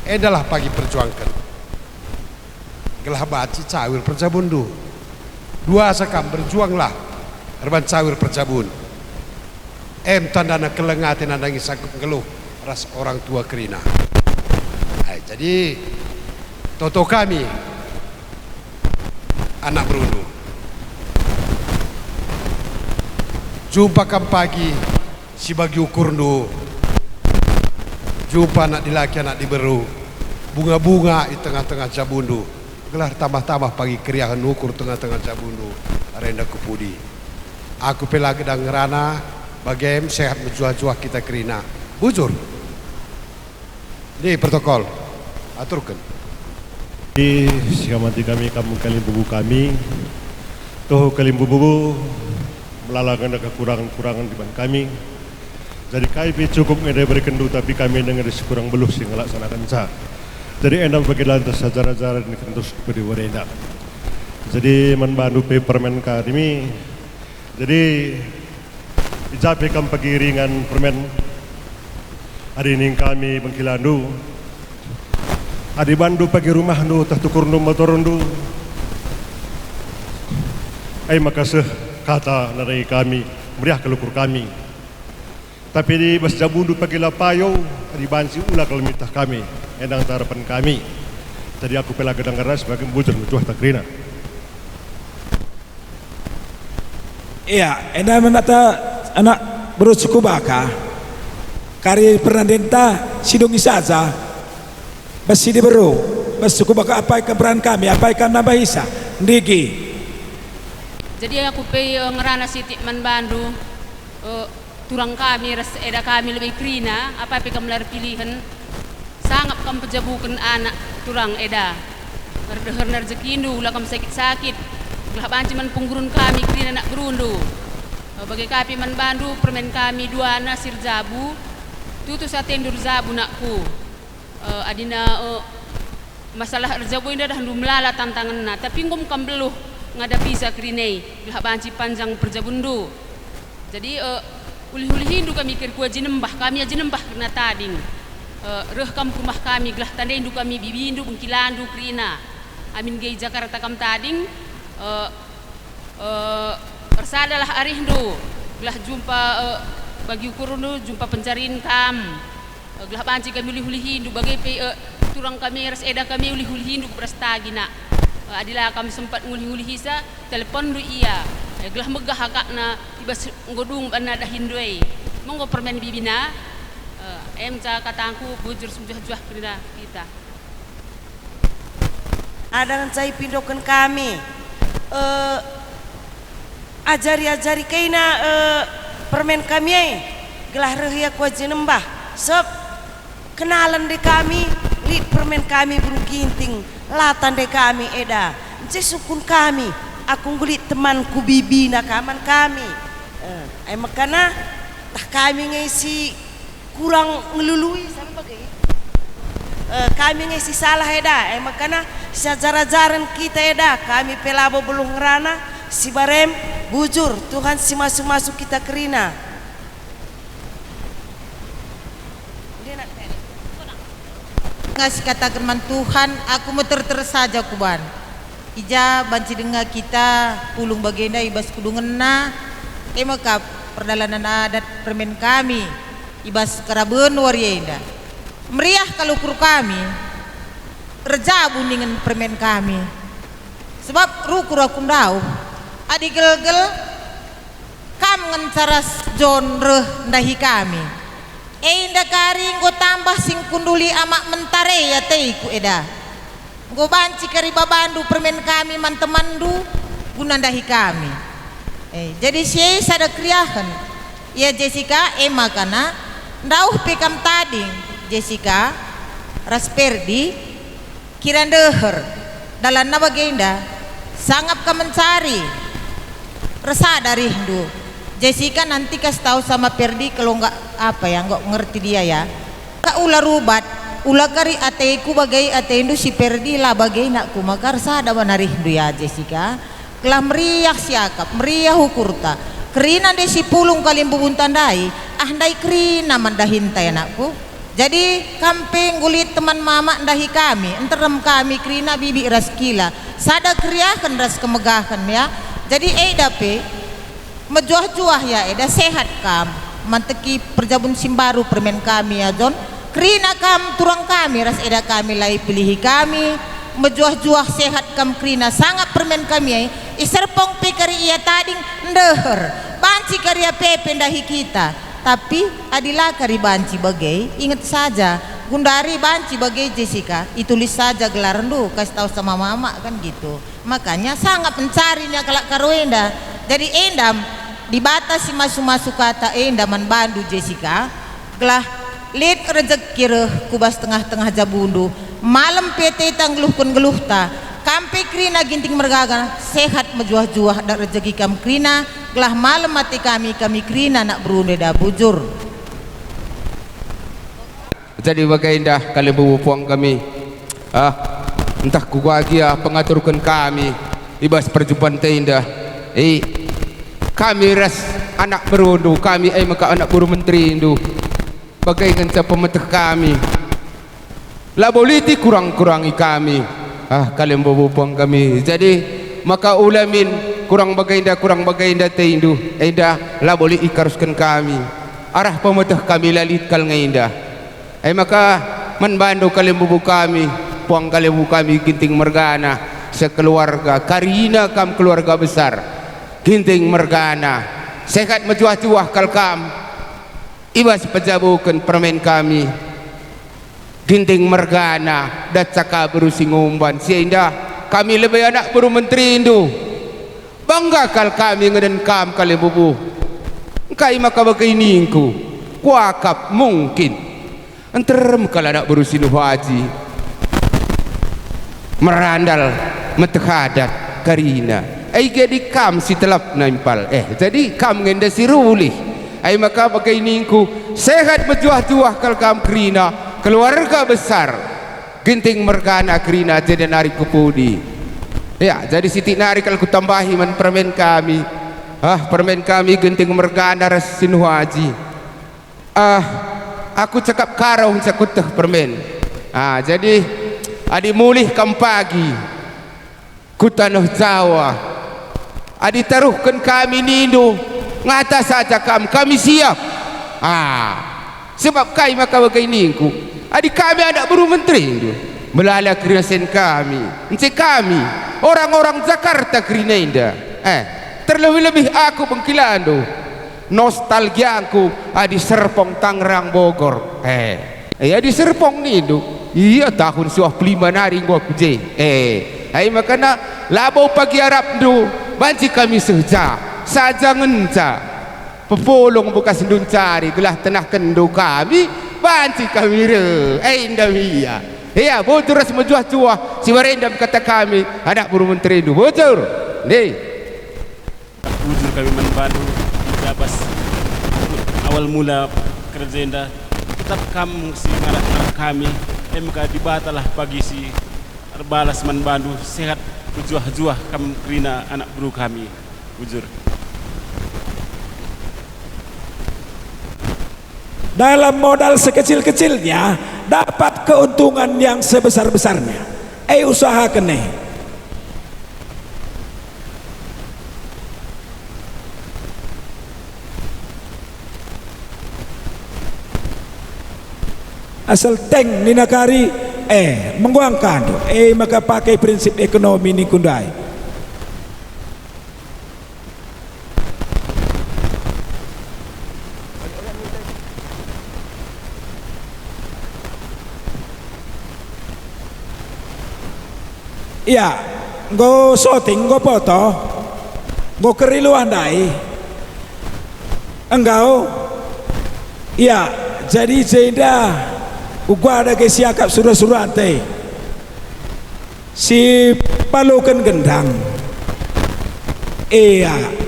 Edalah pagi perjuangkan. Gelah baci cawir perjabundu. 2 sakam berjuanglah. Erban cawir perjabun. Tandana kelengati nandangi sangkup ngeluh. Ras orang tua kerina. Jadi toto kami anak berundu. Jumpa kam pagi si bagi ukur ndu. Jumpa anak dilaki anak diberu. Bunga-bunga di tengah-tengah Jabundu. Gelar tambah-tambah pagi keriahan ukur tengah-tengah Jabundu. Renda kupudi. Aku pela gedang ngerana. Bagem sehat menjuah-juah kita kerina. Bujur. Ini protokol. Aturkan. Siamati kami kamu Kalimbubu kami. Toh Kalimbubu melalangkan kekurangan-kurangan di ban kami. Jadi kami cukup ngedai berkendu tapi kami dengar sekurang beluh sih ngelaksanakan sah. Jadi endam bagi lantas ajar-ajar ini kentus beri warenda. Jadi man Bandu pe permen kami. Jadi ijape kam pagi ringan permen. Hari ini kami bengkilandu. Adi Bandu pagi rumah nu tertukur nu motor nu. Makasih kata narai kami meriah kelukur kami. Tapi di Bas Jabundu pagi lapayo di bansi ulah kalau mitah kami endang harapan kami. Jadi aku pela gedang keras sebagai bujur menjuah takrina. Iya, endang menata anak bersuku baka. Kari pernah denta sidongi saja. Basi di beru. Bas suku baka apa ikan peran kami, apa ikan nambah isa. Ndigi. Jadi aku pe ngerana sitik man Bandu. Turang kami, ras eda kami lebih krina, apa kamu lar pilihan, sangat kamu pejabukan anak turang eda, berdeher rezekindu, ulah kamu sakit-sakit, belah banci man punggurun kami krina nak berundu, bagi kapi man Bandu permen kami 2 anak sir jabu, tutu satendur jabu nakku, adina masalah jabu ini dah hendu melala tantangan na, tapi ngom kam beluh ngada bisa krinei, belah banci panjang perjabundu, jadi uli-uli hindu kami kir kuaji nembah kami aja nembah kena tading reh kam kumah kami gelah tanda hindu kami bibindu bengkilandu krina amin gay Jakarta kam tading persadalah ari hindu gelah jumpa bagi ukurundu jumpa pencariin kam gelah banci kami uli-uli hindu bagai pe turang kami ras eda kami uli-uli hindu prastagi nak adilah kami sempat nguli-nguli hisa telepon du iya gelah megah hakakna ibas ngodung bana dah hindui monggo permen bibina ca katangku bujur sumjuh-juh kerina kita ada cai pindokan kami ajari-ajari kaina permen kami gelah rehia kuaji nembah sep kenalan de kami lid permen kami burung ginting latan de kami eda cai sukun kami aku ngulit temanku bibi nakaman kami makanya tah kami ngisi kurang ngelului sama bagai kami ngisi salah eda makanya sejarah-jaran kita eda kami pelabo belum ngerana si barem bujur Tuhan si masuk-masuk kita kerina ngasih kata firman Tuhan aku mau terus saja kuban ija banci dengar kita pulung bagenda ibas kudungena maka perdalanan adat permen kami ibas karaben warienda meriah kalukur kami rejabu dengan permen kami sebab rukur aku ndau adi gel-gel kam ngencaras genre ndahi kami inda kari nggo tambah sing kunduli amak mentare ya teiku eda nggo banci kari babandu permen kami mantemandu guna ndahi kami jadi sie sada kriahan ya Jessica makana ndauh pekam tading Jessica Rasperdi kiran deher dalam nabagenda sangap ka mencari rasa dari Hindu Jessica nanti kasih tahu sama Perdi kalau nggak apa ya nggak ngerti dia ya kak ular rubat ular kari ateku bagai ateindu si Perdi lah bagai nakku maka rasa ada banari Hindu ya Jessica kelah meriah siakap meriah hukurta kerina desi pulung kali bubuntandai andai kerina mandahintai anakku jadi kamping gulit teman mama ndahi kami enterem kami kerina bibi ras kila sada kriakan ras kemegahan ya jadi dape mejuah-juah ya sehat kam manteki perjabun simbaru permen kami ya John kerina kam turang kami ras kami lai pilihi kami mejuah-juah sehat kam kerina sangat permen kami iserpong pikari ia tading ndeher banci karya pepe ndahi kita tapi adilah kari banci bagai ingat saja Gundari banci bagai Jessica itulis saja gelaran lu kasih tahu sama mama kan gitu makanya sangat mencarinya kalak karuenda jadi endam dibatasi masuk-masuk kata endaman bandu Jessica gelah lid rezeki kubas tengah-tengah jabundu malam PT tanggeluhkan geluhta kampe krina ginting mergaga sehat mejuah-juah dak rezeki kam krina gelah malam mati kami krina nak berunde dah bujur jadi bagai indah kali puang kami entah kubahagia pengaturkan kami ibas perjumpaan teindah kami ras anak berundu kami maka anak buru menteri indu bagai kenca pemeteh kami laboliti kurang-kurangi kami kalian puang kami jadi maka ulamin kurang baginda teindu indah lah boleh ikaruskan kami arah pemetah kami lalit kal ngaindah maka menbandu kalian bubu kami puang kalian bubu kami ginting mergana sekeluarga karina kam keluarga besar ginting mergana sehat mejuah-juah kal kam ibas pejabukan permen kami ginting mergana dat caka berusing umban sehingga kami lebih anak baru menteri indu bangga kal kami ngeden kam kali bubu kai maka bagai ningku kuakap mungkin enterem kal anak baru sinu haji merandal metehadat karina jadi kam si telap naimpal jadi kam ngenda si rulih maka bagai ningku sehat berjuah-juah kal kam karina keluarga besar ginting mergana kerina jadi narik kupudi ya jadi siti narik kalau kutambahi man permen kami permen kami ginting mergana ras sinu haji aku cakap karau cakut permen jadi adi mulih kam pagi ku tanah Jawa adi taruhkan kami nindu ngata saja kami siap sebab kai maka bagai ningku adik kami anak buru menteri itu melala kerasan kami encik kami orang-orang Jakarta kerina indah terlebih-lebih aku bengkilan tu nostalgia aku di Serpong Tangerang Bogor di Serpong ni tu iya tahun 95 nari gua kuje makanya labau pagi Arab tu banci kami saja ngenca pepolong buka sendun cari gelah tenah kendu kami banci kami indah iya bocor ras mejuah-juah si warendam kata kami anak buru menteri itu bocor bujur kami menbantu jabas awal mula kerja indah tetap kamu si ngarak kami maka dibatalah pagi si balas menbantu sehat berjuah-juah kamu kerina anak buru kami bujur dalam modal sekecil-kecilnya dapat keuntungan yang sebesar-besarnya usahakan asal teng ni nakari menguangkan maka pakai prinsip ekonomi ni kundai. Ya, go shooting, go foto, go keriluan dai. Engkau, ya, jadi Zeda, gua ada kesiakap surah-surah teh. Si palukan gendang. Iya.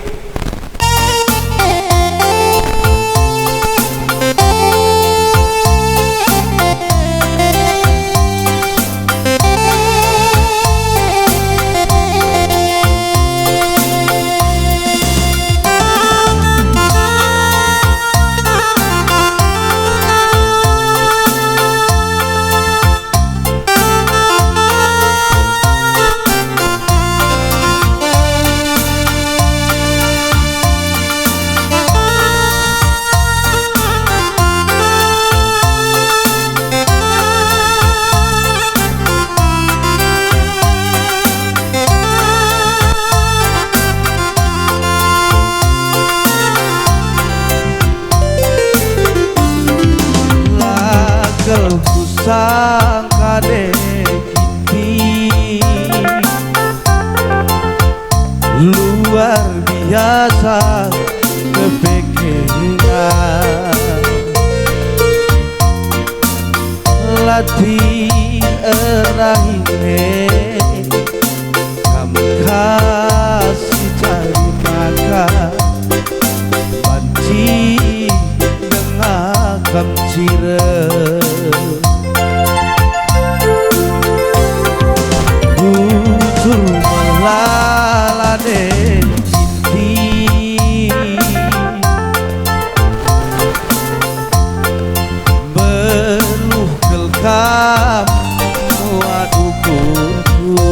Sangka dekiti luar biasa kepikiran latih erahine kamu kasih cari makan banci dengan kamcira melalane inti beluh kelkam muadukunku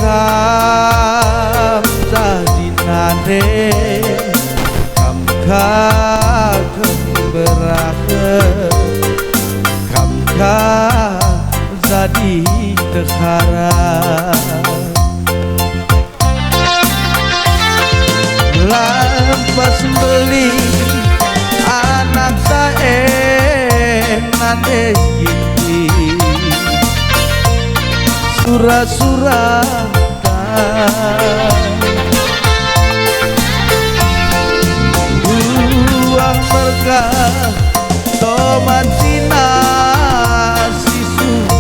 kam zadinane kam kagem berakhir kam jadi terharap lampas beli anak saya nade gini surat-suratan buang berkah toman sinas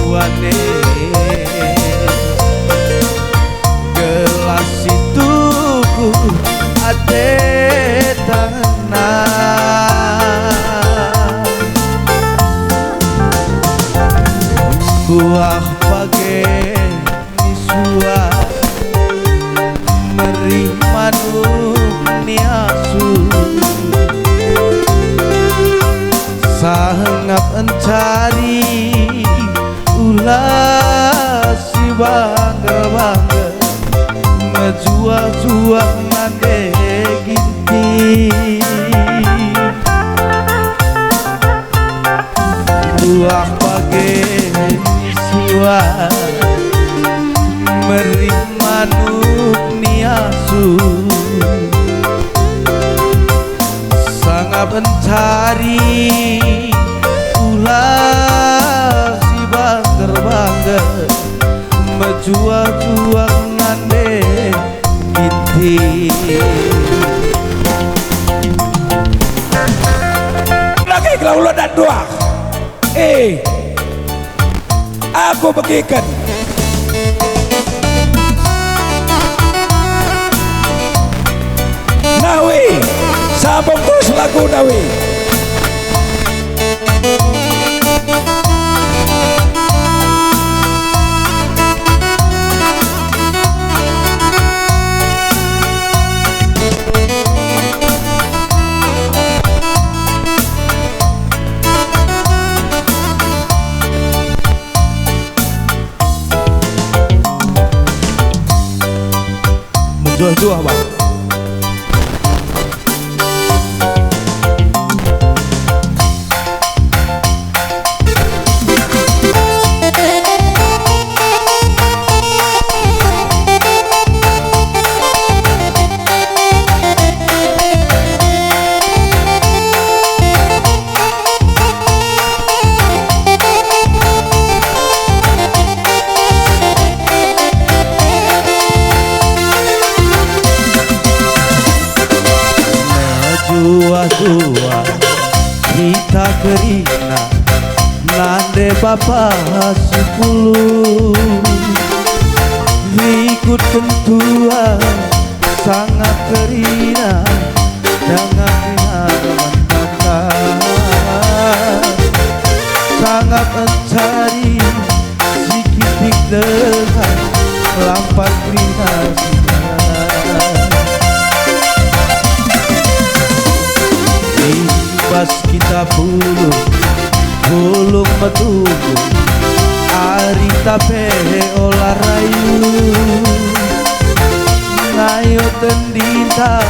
wane gelas itu ku ade tangan buah pagi nisua meri manuk niasu sangat mencari ulah si bangga-bangga menjual-jual nande ginti buah pagi siwa meri manuk niasu sangat mencari ulah si bangga menjual-jual nande ginti lagi kalau ulah dan dua aku bagikan Nawi sambung terus lagu Nawi menjual-jual bang menjua-jua kita kerina nande bapa 10 ikut kentua sangat kerina dengan sangat mencari sikit dengan lampat kerina ibas kita bulung metugu ari tape olah rayu ngayo tendita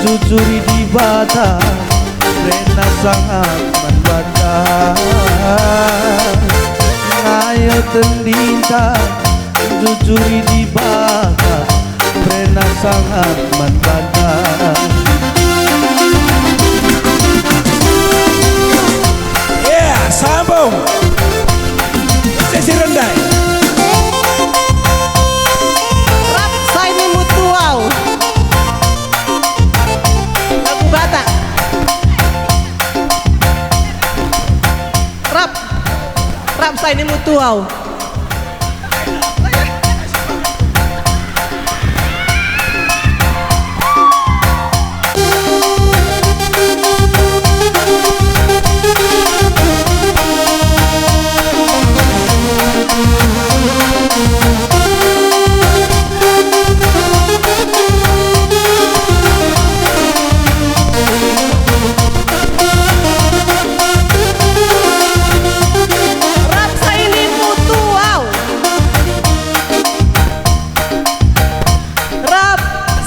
jujuri di bata rena sangat membata ngayo tendita jujuri di bata rena sangat membata. Sambung sesi rendai Rap Saini Mutuau lagu Batak. Rap Saini Mutuau.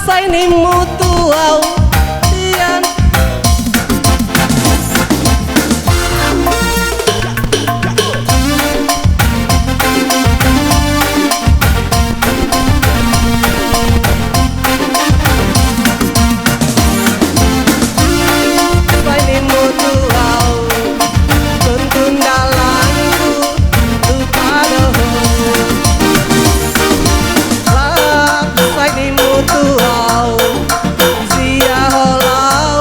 Saini Mutuau Tian Saini Mutuau tuntun dalanku lupadoh Saini Mutuau Sia holau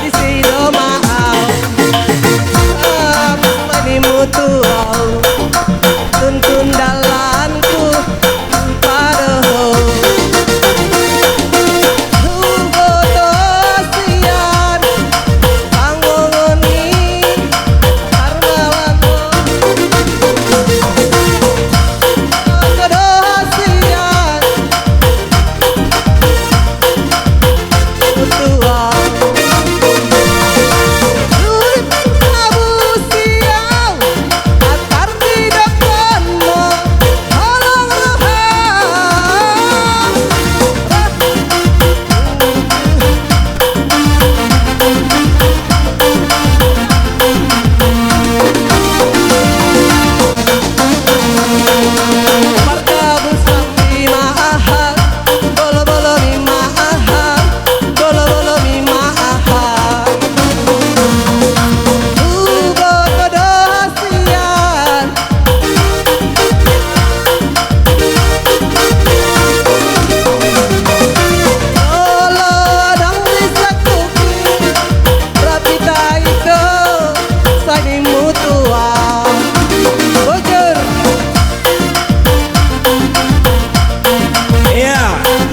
di sino maau Saini Mutuau tuntun dalanku padoh Hugodo sian panggongoni harmawanto Hugodo sian Mutuau Luit Abu Siau Atar di depanmu Tolong Marga busam lima ahad Bolo-bolo lima ahad Bolo-bolo lima ahad Ugo kodosian Olo dang bisa kuki Rapita itu Saini Mutuau Bojor Iya,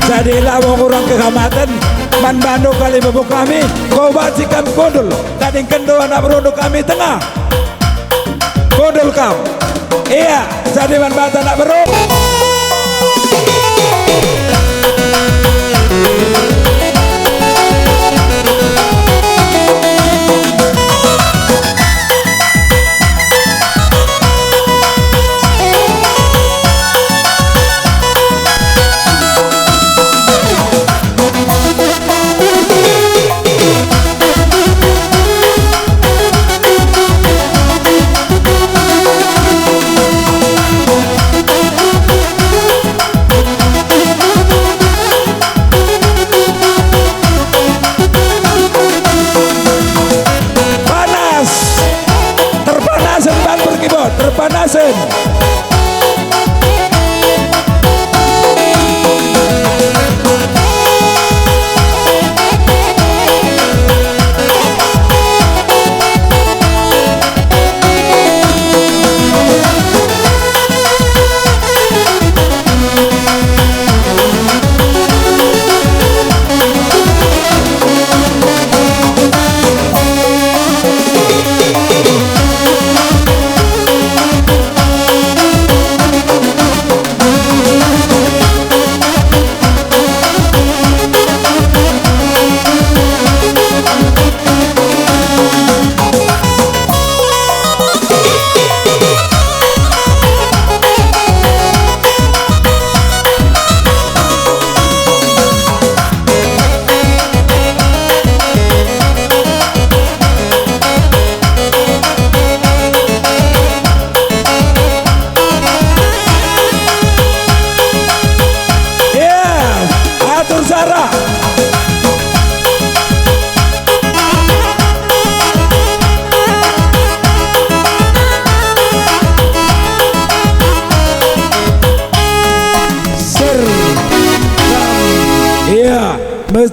jadilah wong urang kehormatan man Bandung kali bubuk kami kau bacikan kondol tading kendo anak berunduk kami tengah kondol kau iya jadi man bata anak berunduk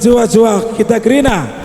berjuah-juah kita kerina